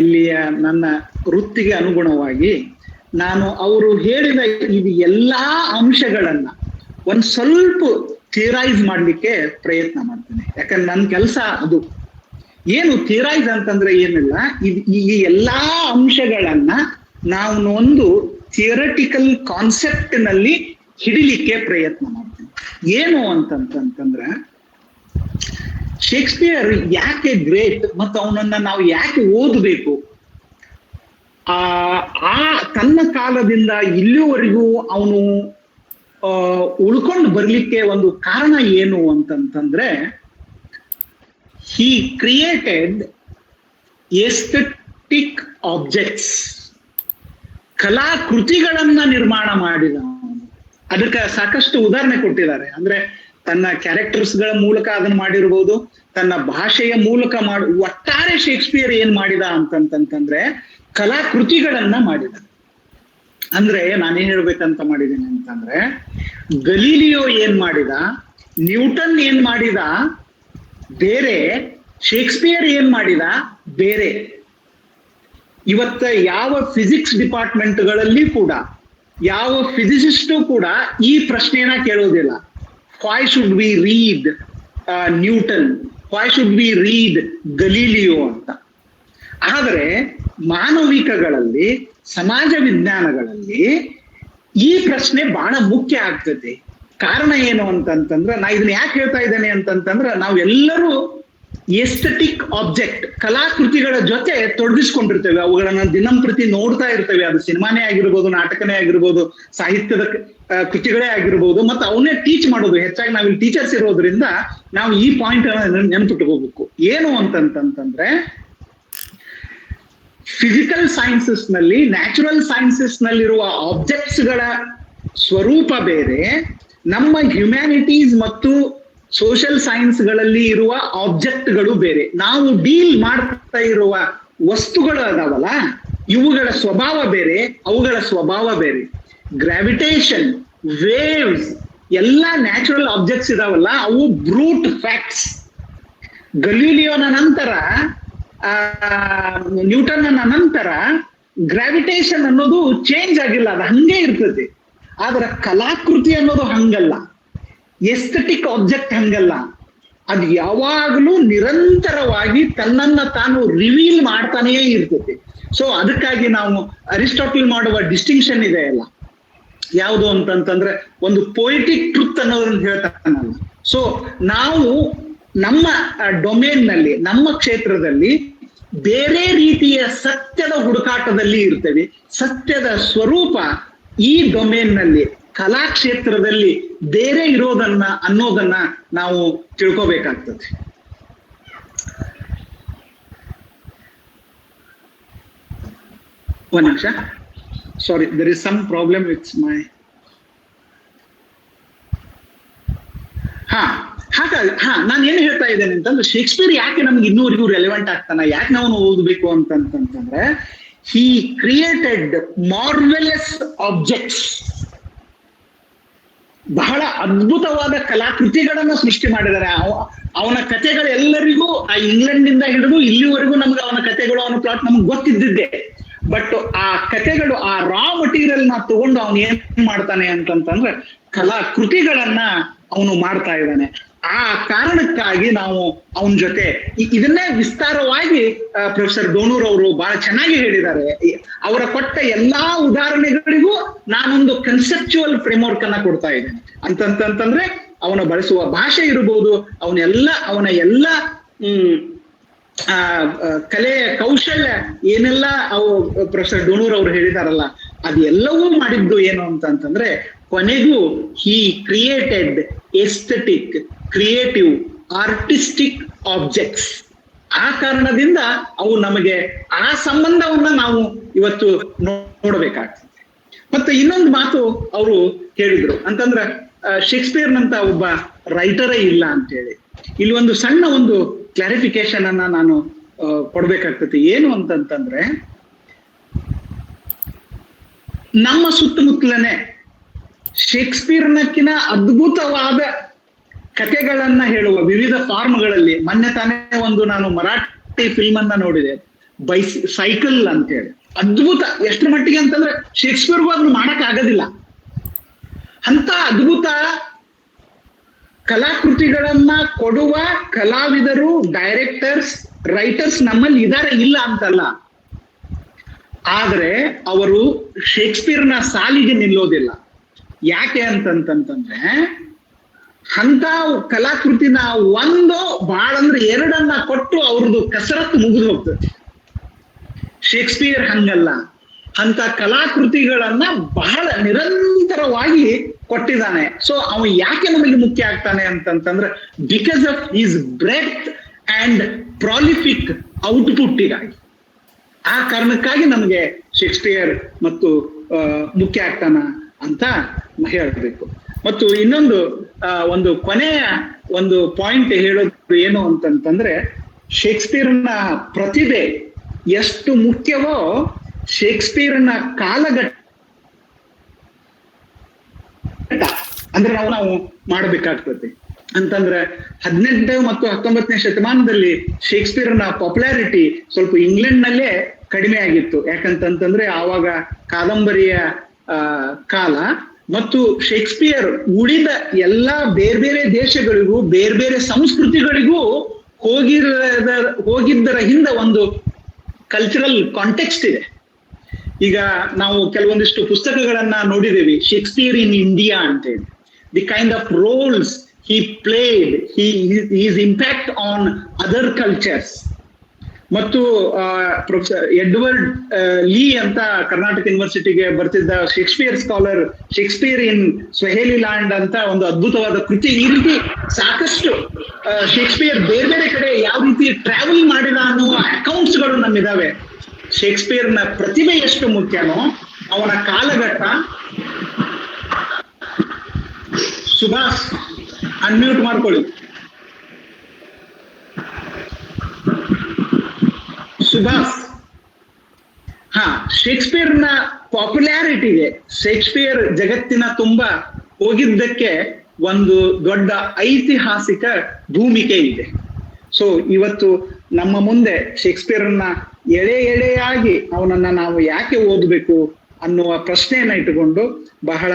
ಇಲ್ಲಿಯ ನನ್ನ ವೃತ್ತಿಗೆ ಅನುಗುಣವಾಗಿ ನಾನು ಅವರು ಹೇಳಿದ ಇದು ಎಲ್ಲಾ ಅಂಶಗಳನ್ನ ಒಂದ್ ಸ್ವಲ್ಪ ಥಿಯರೈಸ್ ಮಾಡ್ಲಿಕ್ಕೆ ಪ್ರಯತ್ನ ಮಾಡ್ತೇನೆ. ಯಾಕಂದ್ರೆ ನನ್ನ ಕೆಲಸ ಅದು. ಏನು ಥಿಯರೈಸ್ ಅಂತಂದ್ರೆ ಏನಿಲ್ಲ, ಈ ಎಲ್ಲಾ ಅಂಶಗಳನ್ನ ನಾವು ಒಂದು ಥಿಯರಟಿಕಲ್ ಕಾನ್ಸೆಪ್ಟ್ ನಲ್ಲಿ ಹಿಡಿಲಿಕ್ಕೆ ಪ್ರಯತ್ನ ಮಾಡ್ತೇನೆ. ಏನು ಅಂತಂತಂದ್ರೆ ಶೇಕ್ಸ್ಪಿಯರ್ ಯಾಕೆ ಗ್ರೇಟ್ ಮತ್ತು ಅವನನ್ನ ನಾವು ಯಾಕೆ ಓದಬೇಕು, ತನ್ನ ಕಾಲದಿಂದ ಇಲ್ಲಿವರೆಗೂ ಅವನು ಉಳ್ಕೊಂಡು ಬರ್ಲಿಕ್ಕೆ ಒಂದು ಕಾರಣ ಏನು ಅಂತಂತಂದ್ರೆ he created aesthetic objects, ಕಲಾಕೃತಿಗಳನ್ನ ನಿರ್ಮಾಣ ಮಾಡಿದ. ಅದಕ್ಕೆ ಸಾಕಷ್ಟು ಉದಾಹರಣೆ ಕೊಟ್ಟಿದ್ದಾರೆ. ಅಂದ್ರೆ ತನ್ನ ಕ್ಯಾರೆಕ್ಟರ್ಸ್ ಗಳ ಮೂಲಕ ಅದನ್ನ ಮಾಡಿರ್ಬೋದು, ತನ್ನ ಭಾಷೆಯ ಮೂಲಕ ಒಟ್ಟಾರೆ ಶೇಕ್ಸ್ಪಿಯರ್ ಏನ್ ಮಾಡಿದ ಅಂತಂತಂದ್ರೆ ಕಲಾಕೃತಿಗಳನ್ನ ಮಾಡಿದ. ಅಂದ್ರೆ ನಾನೇನ್ ಹೇಳ್ಬೇಕಂತ ಮಾಡಿದ್ದೀನಿ ಅಂತಂದ್ರೆ, ಗಲೀಲಿಯೋ ಏನ್ ಮಾಡಿದ, ನ್ಯೂಟನ್ ಏನ್ ಮಾಡಿದ ಬೇರೆ, ಶೇಕ್ಸ್ಪಿಯರ್ ಏನ್ ಮಾಡಿದ ಬೇರೆ. ಇವತ್ತ ಯಾವ ಫಿಸಿಕ್ಸ್ ಡಿಪಾರ್ಟ್ಮೆಂಟ್ಗಳಲ್ಲಿ ಕೂಡ ಯಾವ ಫಿಸಿಸಿಸ್ಟು ಕೂಡ ಈ ಪ್ರಶ್ನೆಯನ್ನ ಕೇಳೋದಿಲ್ಲ, why should we read Newton, why should we read Galileo ಅಂತ. ಆದರೆ ಮಾನವಿಕಗಳಲ್ಲಿ, ಸಮಾಜ ವಿಜ್ಞಾನಗಳಲ್ಲಿ ಈ ಪ್ರಶ್ನೆ ಬಹಳ ಮುಖ್ಯ ಆಗ್ತದೆ. ಕಾರಣ ಏನು ಅಂತಂತಂದ್ರೆ, ನಾ ಇದನ್ನ ಯಾಕೆ ಹೇಳ್ತಾ ಇದ್ದೇನೆ ಅಂತಂತಂದ್ರೆ, ನಾವೆಲ್ಲರೂ ಎಸ್ಥೆಟಿಕ್ ಆಬ್ಜೆಕ್ಟ್, ಕಲಾಕೃತಿಗಳ ಜೊತೆ ತೊಡಗಿಸ್ಕೊಂಡಿರ್ತೇವೆ. ಅವುಗಳನ್ನ ದಿನಂಪ್ರತಿ ನೋಡ್ತಾ ಇರ್ತೇವೆ. ಅದು ಸಿನಿಮಾನೇ ಆಗಿರ್ಬೋದು, ನಾಟಕನೇ ಆಗಿರ್ಬೋದು, ಸಾಹಿತ್ಯದ ಕೃತಿಗಳೇ ಆಗಿರ್ಬೋದು, ಮತ್ತೆ ಅವನ್ನೇ ಟೀಚ್ ಮಾಡೋದು. ಹೆಚ್ಚಾಗಿ ನಾವಿಲ್ಲಿ ಟೀಚರ್ಸ್ ಇರೋದ್ರಿಂದ ನಾವು ಈ ಪಾಯಿಂಟ್ ಅನ್ನ ನೆನಪಿಟ್ಕೋಬೇಕು. ಏನು ಅಂತಂತಂದ್ರೆ, ಫಿಸಿಕಲ್ ಸೈನ್ಸಸ್ ನಲ್ಲಿ, ನ್ಯಾಚುರಲ್ ಸೈನ್ಸಸ್ ನಲ್ಲಿರುವ ಆಬ್ಜೆಕ್ಟ್ಸ್ ಗಳ ಸ್ವರೂಪ ಬೇರೆ, ನಮ್ಮ ಹ್ಯುಮ್ಯಾನಿಟೀಸ್ ಮತ್ತು ಸೋಷಿಯಲ್ ಸೈನ್ಸ್ ಗಳಲ್ಲಿ ಇರುವ ಆಬ್ಜೆಕ್ಟ್ಗಳು ಬೇರೆ. ನಾವು ಡೀಲ್ ಮಾಡ್ತಾ ಇರುವ ವಸ್ತುಗಳು ಅದಾವಲ್ಲ, ಇವುಗಳ ಸ್ವಭಾವ ಬೇರೆ, ಅವುಗಳ ಸ್ವಭಾವ ಬೇರೆ. ಗ್ರಾವಿಟೇಷನ್, ವೇವ್ಸ್ ಎಲ್ಲ ನ್ಯಾಚುರಲ್ ಆಬ್ಜೆಕ್ಟ್ಸ್ ಇದಾವಲ್ಲ, ಅವು ಬ್ರೂಟ್ ಫ್ಯಾಕ್ಟ್ಸ್. ಗಲೀಲಿಯೋನ ನಂತರ, ನ್ಯೂಟನ್ ನಂತರ ಗ್ರಾವಿಟೇಷನ್ ಅನ್ನೋದು ಚೇಂಜ್ ಆಗಿಲ್ಲ, ಅದು ಹಂಗೆ ಇರ್ತದೆ. ಆದ್ರೆ ಕಲಾಕೃತಿ ಅನ್ನೋದು ಹಂಗಲ್ಲ, ಎಸ್ಥೆಟಿಕ್ ಆಬ್ಜೆಕ್ಟ್ ಹಂಗಲ್ಲ, ಅದು ಯಾವಾಗಲೂ ನಿರಂತರವಾಗಿ ತನ್ನನ್ನ ತಾನು ರಿವೀಲ್ ಮಾಡ್ತಾನೇ ಇರ್ತದೆ. ಸೊ ಅದಕ್ಕಾಗಿ ನಾವು ಅರಿಸ್ಟಾಟಲ್ ಮಾಡುವ ಡಿಸ್ಟಿಂಕ್ಷನ್ ಇದೆ ಅಲ್ಲ, ಯಾವುದು ಅಂತಂತಂದ್ರೆ ಒಂದು ಪೊಯಿಟಿಕ್ ಟ್ರುತ್ ಅನ್ನೋದನ್ನ ಹೇಳ್ತಾನಲ್ಲ. ಸೊ ನಾವು ನಮ್ಮ ಡೊಮೇನ್ ನಲ್ಲಿ, ನಮ್ಮ ಕ್ಷೇತ್ರದಲ್ಲಿ ಬೇರೆ ರೀತಿಯ ಸತ್ಯದ ಹುಡುಕಾಟದಲ್ಲಿ ಇರ್ತೇವೆ. ಸತ್ಯದ ಸ್ವರೂಪ ಈ ಡೊಮೇನ್ ನಲ್ಲಿ, ಕಲಾ ಕ್ಷೇತ್ರದಲ್ಲಿ ಬೇರೆ ಅನ್ನೋದನ್ನ ನಾವು ತಿಳ್ಕೋಬೇಕಾಗ್ತದೆ. ಒಂದ್ ನಿಮಿಷ, ಸಾರಿ, there is some problem with my ಹಾಗಾಗಿ ನಾನು ಏನು ಹೇಳ್ತಾ ಇದ್ದೇನೆ ಅಂತಂದ್ರೆ, ಶೇಕ್ಸ್ಪಿಯರ್ ಯಾಕೆ ನಮ್ಗೆ ಇನ್ನೂವರೆಗೂ ರೆಲೆವೆಂಟ್ ಆಗ್ತಾನ, ಯಾಕೆ ನಾವು ಓದಬೇಕು ಅಂತಂತಂದ್ರೆ, he created marvelous objects, ಬಹಳ ಅದ್ಭುತವಾದ ಕಲಾಕೃತಿಗಳನ್ನ ಸೃಷ್ಟಿ ಮಾಡಿದ್ದಾರೆ. ಅವನ ಕಥೆಗಳೆಲ್ಲರಿಗೂ ಆ ಇಂಗ್ಲೆಂಡ್ ನಿಂದ ಹಿಡಿದು ಇಲ್ಲಿವರೆಗೂ ನಮ್ಗೆ ಅವನ ಕಥೆಗಳು, ಅವನ ಪ್ಲಾಟ್ ನಮ್ಗೆ ಗೊತ್ತಿದ್ದಿದ್ದೆ. ಬಟ್ ಆ ಕಥೆಗಳು, ಆ ರಾ ಮಟೀರಿಯಲ್ ನ ತಗೊಂಡು ಅವನು ಏನ್ ಮಾಡ್ತಾನೆ ಅಂತಂತಂದ್ರೆ ಕಲಾಕೃತಿಗಳನ್ನ ಅವನು ಮಾಡ್ತಾ ಇದ್ದಾನೆ. ಆ ಕಾರಣಕ್ಕಾಗಿ ನಾವು ಅವನ ಜೊತೆ ಇದನ್ನೇ ವಿಸ್ತಾರವಾಗಿ ಪ್ರೊಫೆಸರ್ ಡೋಣೂರ್ ಅವರು ಬಹಳ ಚೆನ್ನಾಗಿ ಹೇಳಿದ್ದಾರೆ. ಅವರ ಕೊಟ್ಟ ಎಲ್ಲಾ ಉದಾಹರಣೆಗಳಿಗೂ ನಾನೊಂದು ಕನ್ಸೆಪ್ಚುವಲ್ ಫ್ರೇಮ್ವರ್ಕ್ ಅನ್ನ ಕೊಡ್ತಾ ಇದ್ದೇನೆ. ಅಂತಂತಂದ್ರೆ ಅವನ ಬಳಸುವ ಭಾಷೆ ಇರಬಹುದು, ಅವನ ಎಲ್ಲ ಕಲೆಯ ಕೌಶಲ್ಯ ಏನೆಲ್ಲ ಪ್ರೊಫೆಸರ್ ಡೋಣೂರ್ ಅವರು ಹೇಳಿದಾರಲ್ಲ, ಅದೆಲ್ಲವೂ ಮಾಡಿದ್ದು ಏನು ಅಂತಂತಂದ್ರೆ, ಕೊನೆಗೂ ಹಿ created aesthetic, creative, artistic objects. ಆ ಕಾರಣದಿಂದ ಅವು ನಮಗೆ ಆ ಸಂಬಂಧವನ್ನ ನಾವು ಇವತ್ತು ನೋಡಬೇಕಾಗ್ತದೆ. ಮತ್ತೆ ಇನ್ನೊಂದು ಮಾತು ಅವರು ಹೇಳಿದ್ರು ಅಂತಂದ್ರೆ, ಶೇಕ್ಸ್ಪಿಯರ್ನಂತ ಒಬ್ಬ ರೈಟರೇ ಇಲ್ಲ ಅಂತೇಳಿ. ಇಲ್ಲಿ ಒಂದು ಸಣ್ಣ ಒಂದು ಕ್ಲಾರಿಫಿಕೇಶನ್ ಅನ್ನ ನಾನು ಕೊಡ್ಬೇಕಾಗ್ತದೆ. ಏನು ಅಂತಂತಂದ್ರೆ, ನಮ್ಮ ಸುತ್ತಮುತ್ತಲನೆ ಶೇಕ್ಸ್ಪಿಯರ್ನಕ್ಕಿನ ಅದ್ಭುತವಾದ ಕಥೆಗಳನ್ನ ಹೇಳುವ ವಿವಿಧ ಫಾರ್ಮ್ಗಳಲ್ಲಿ, ಮೊನ್ನೆ ತಾನೇ ಒಂದು ನಾನು ಮರಾಠಿ ಫಿಲ್ಮ್ ಅನ್ನ ನೋಡಿದೆ, ಸೈಕಲ್ ಅಂತೇಳಿ. ಅದ್ಭುತ, ಎಷ್ಟರ ಮಟ್ಟಿಗೆ ಅಂತಂದ್ರೆ ಶೇಕ್ಸ್ಪಿಯರ್ಗೂ ಅದನ್ನ ಮಾಡಕ್ ಆಗೋದಿಲ್ಲ. ಅಂತ ಅದ್ಭುತ ಕಲಾಕೃತಿಗಳನ್ನ ಕೊಡುವ ಕಲಾವಿದರು, ಡೈರೆಕ್ಟರ್ಸ್, ರೈಟರ್ಸ್ ನಮ್ಮಲ್ಲಿ ಇದಾರೆ, ಇಲ್ಲ ಅಂತಲ್ಲ. ಆದ್ರೆ ಅವರು ಶೇಕ್ಸ್ಪಿಯರ್ನ ಸಾಲಿಗೆ ನಿಲ್ಲೋದಿಲ್ಲ. ಯಾಕೆ ಅಂತಂತಂದ್ರೆ, ಅಂತ ಕಲಾಕೃತಿನ ಒಂದು ಭಾಳ ಅಂದ್ರೆ ಎರಡನ್ನ ಕೊಟ್ಟು ಅವ್ರದ್ದು ಕಸರತ್ತು ಮುಗಿದು ಹೋಗ್ತದೆ. ಶೇಕ್ಸ್ಪಿಯರ್ ಹಂಗಲ್ಲ, ಅಂತ ಕಲಾಕೃತಿಗಳನ್ನ ಬಹಳ ನಿರಂತರವಾಗಿ ಕೊಟ್ಟಿದ್ದಾನೆ. ಸೊ ಅವ ಯಾಕೆ ನಮಗೆ ಮುಖ್ಯ ಆಗ್ತಾನೆ ಅಂತಂತಂದ್ರೆ, because of his breadth and prolific ಔಟ್ಪುಟ್ಟಿಗಾಗಿ. ಆ ಕಾರಣಕ್ಕಾಗಿ ನಮಗೆ ಶೇಕ್ಸ್ಪಿಯರ್ ಮತ್ತು ಮುಖ್ಯ ಆಗ್ತಾನ ಅಂತ ಹೇಳಬೇಕು. ಮತ್ತು ಇನ್ನೊಂದು ಒಂದು ಕೊನೆಯ ಒಂದು ಪಾಯಿಂಟ್ ಹೇಳೋದು ಏನು ಅಂತಂತಂದ್ರೆ, ಶೇಕ್ಸ್ಪಿಯರ್ನ ಪ್ರತಿಭೆ ಎಷ್ಟು ಮುಖ್ಯವೋ ಶೇಕ್ಸ್ಪಿಯರ್ನ ಕಾಲಘಟ್ಟ ಅಂದ್ರೆ ನಾವು ಮಾಡಬೇಕಾಗ್ತದೆ. ಅಂತಂದ್ರೆ 18ನೇ ಮತ್ತು 19ನೇ ಶತಮಾನದಲ್ಲಿ ಶೇಕ್ಸ್ಪಿಯರ್ನ ಪಾಪ್ಯುಲಾರಿಟಿ ಸ್ವಲ್ಪ ಇಂಗ್ಲೆಂಡ್ ನಲ್ಲೇ ಕಡಿಮೆ ಆಗಿತ್ತು. ಯಾಕಂತಂದ್ರೆ ಆವಾಗ ಕಾದಂಬರಿಯ ಕಾಲ, ಮತ್ತು ಶೇಕ್ಸ್ಪಿಯರ್ ಉಳಿದ ಎಲ್ಲಾ ಬೇರೆ ಬೇರೆ ದೇಶಗಳಿಗೂ ಬೇರೆ ಬೇರೆ ಸಂಸ್ಕೃತಿಗಳಿಗೂ ಹೋಗಿದ್ದರ ಹಿಂದೆ ಒಂದು ಕಲ್ಚರಲ್ ಕಾಂಟೆಕ್ಸ್ಟ್ ಇದೆ. ಈಗ ನಾವು ಕೆಲವೊಂದಿಷ್ಟು ಪುಸ್ತಕಗಳನ್ನ ನೋಡಿದ್ದೇವೆ, ಶೇಕ್ಸ್ಪಿಯರ್ ಇನ್ ಇಂಡಿಯಾ ಅಂತೇಳಿ. The kind of roles he played, his impact on other cultures. ಮತ್ತು ಪ್ರೊಫೆಸರ್ ಎಡ್ವರ್ಡ್ ಲೀ ಅಂತ ಕರ್ನಾಟಕ ಯೂನಿವರ್ಸಿಟಿಗೆ ಬರ್ತಿದ್ದ Shakespeare scholar, Shakespeare in Swahili land ಅಂತ ಒಂದು ಅದ್ಭುತವಾದ ಕೃತಿ. ಈ ರೀತಿ ಸಾಕಷ್ಟು ಶೇಕ್ಸ್ಪಿಯರ್ ಬೇರೆ ಬೇರೆ ಕಡೆ ಯಾವ ರೀತಿ ಟ್ರಾವೆಲ್ ಮಾಡಿದ ಅನ್ನುವ ಅಕೌಂಟ್ಸ್ ಗಳು ನಮ್ಮಿದಾವೆ. ಶೇಕ್ಸ್ಪಿಯರ್ನ ಪ್ರತಿಭೆ ಎಷ್ಟು ಮುಖ್ಯನೋ ಅವನ ಕಾಲಘಟ್ಟ. ಸುಭಾಷ್ ಅನ್ಮ್ಯೂಟ್ ಮಾಡ್ಕೊಳ್ಳಿ. ಸುಭಾಷ್, ಹಾ, ಶೇಕ್ಸ್ಪಿಯರ್ನ ಪಾಪ್ಯುಲಾರಿಟಿಗೆ, ಶೇಕ್ಸ್ಪಿಯರ್ ಜಗತ್ತಿನ ತುಂಬಾ ಹೋಗಿದ್ದಕ್ಕೆ ಒಂದು ದೊಡ್ಡ ಐತಿಹಾಸಿಕ ಭೂಮಿಕೆ ಇದೆ. ಸೊ ಇವತ್ತು ನಮ್ಮ ಮುಂದೆ ಶೇಕ್ಸ್ಪಿಯರ್ನ ಎಳೆಯಾಗಿ ಅವನನ್ನ ನಾವು ಯಾಕೆ ಓದಬೇಕು ಅನ್ನುವ ಪ್ರಶ್ನೆಯನ್ನ ಇಟ್ಟುಕೊಂಡು ಬಹಳ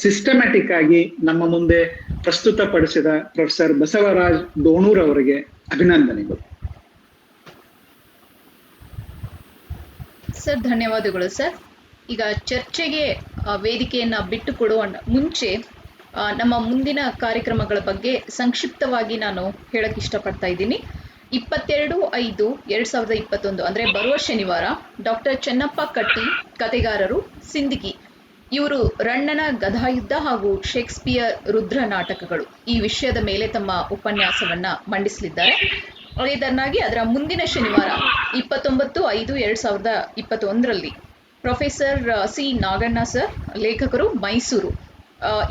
ಸಿಸ್ಟಮ್ಯಾಟಿಕ್ ಆಗಿ ನಮ್ಮ ಮುಂದೆ ಪ್ರಸ್ತುತಪಡಿಸಿದ ಪ್ರೊಫೆಸರ್ ಬಸವರಾಜ್ ದೋಣೂರ್ ಅವರಿಗೆ ಅಭಿನಂದನೆಗಳು. ಸರ್, ಧನ್ಯವಾದಗಳು ಸರ್. ಈಗ ಚರ್ಚೆಗೆ ವೇದಿಕೆಯನ್ನ ಬಿಟ್ಟು ಕೊಡುವ ಮುಂಚೆ ನಮ್ಮ ಮುಂದಿನ ಕಾರ್ಯಕ್ರಮಗಳ ಬಗ್ಗೆ ಸಂಕ್ಷಿಪ್ತವಾಗಿ ನಾನು ಹೇಳಕ್ ಇಷ್ಟಪಡ್ತಾ ಇದ್ದೀನಿ. 22/5/2021 ಅಂದ್ರೆ ಬರುವ ಶನಿವಾರ ಡಾಕ್ಟರ್ ಚೆನ್ನಪ್ಪ ಕಟ್ಟಿ, ಕತೆಗಾರರು, ಸಿಂದಗಿ, ಇವರು ರಣ್ಣನ ಗದಾಯುದ್ಧ ಹಾಗೂ ಶೇಕ್ಸ್ಪಿಯರ್ ರುದ್ರ ನಾಟಕಗಳು ಈ ವಿಷಯದ ಮೇಲೆ ತಮ್ಮ ಉಪನ್ಯಾಸವನ್ನ ಮಂಡಿಸಲಿದ್ದಾರೆ. ಅದೇದನ್ನಾಗಿ ಅದರ ಮುಂದಿನ ಶನಿವಾರ 29/5/2021 ಪ್ರೊಫೆಸರ್ ಸಿ ನಾಗಣ್ಣ ಸರ್, ಲೇಖಕರು, ಮೈಸೂರು,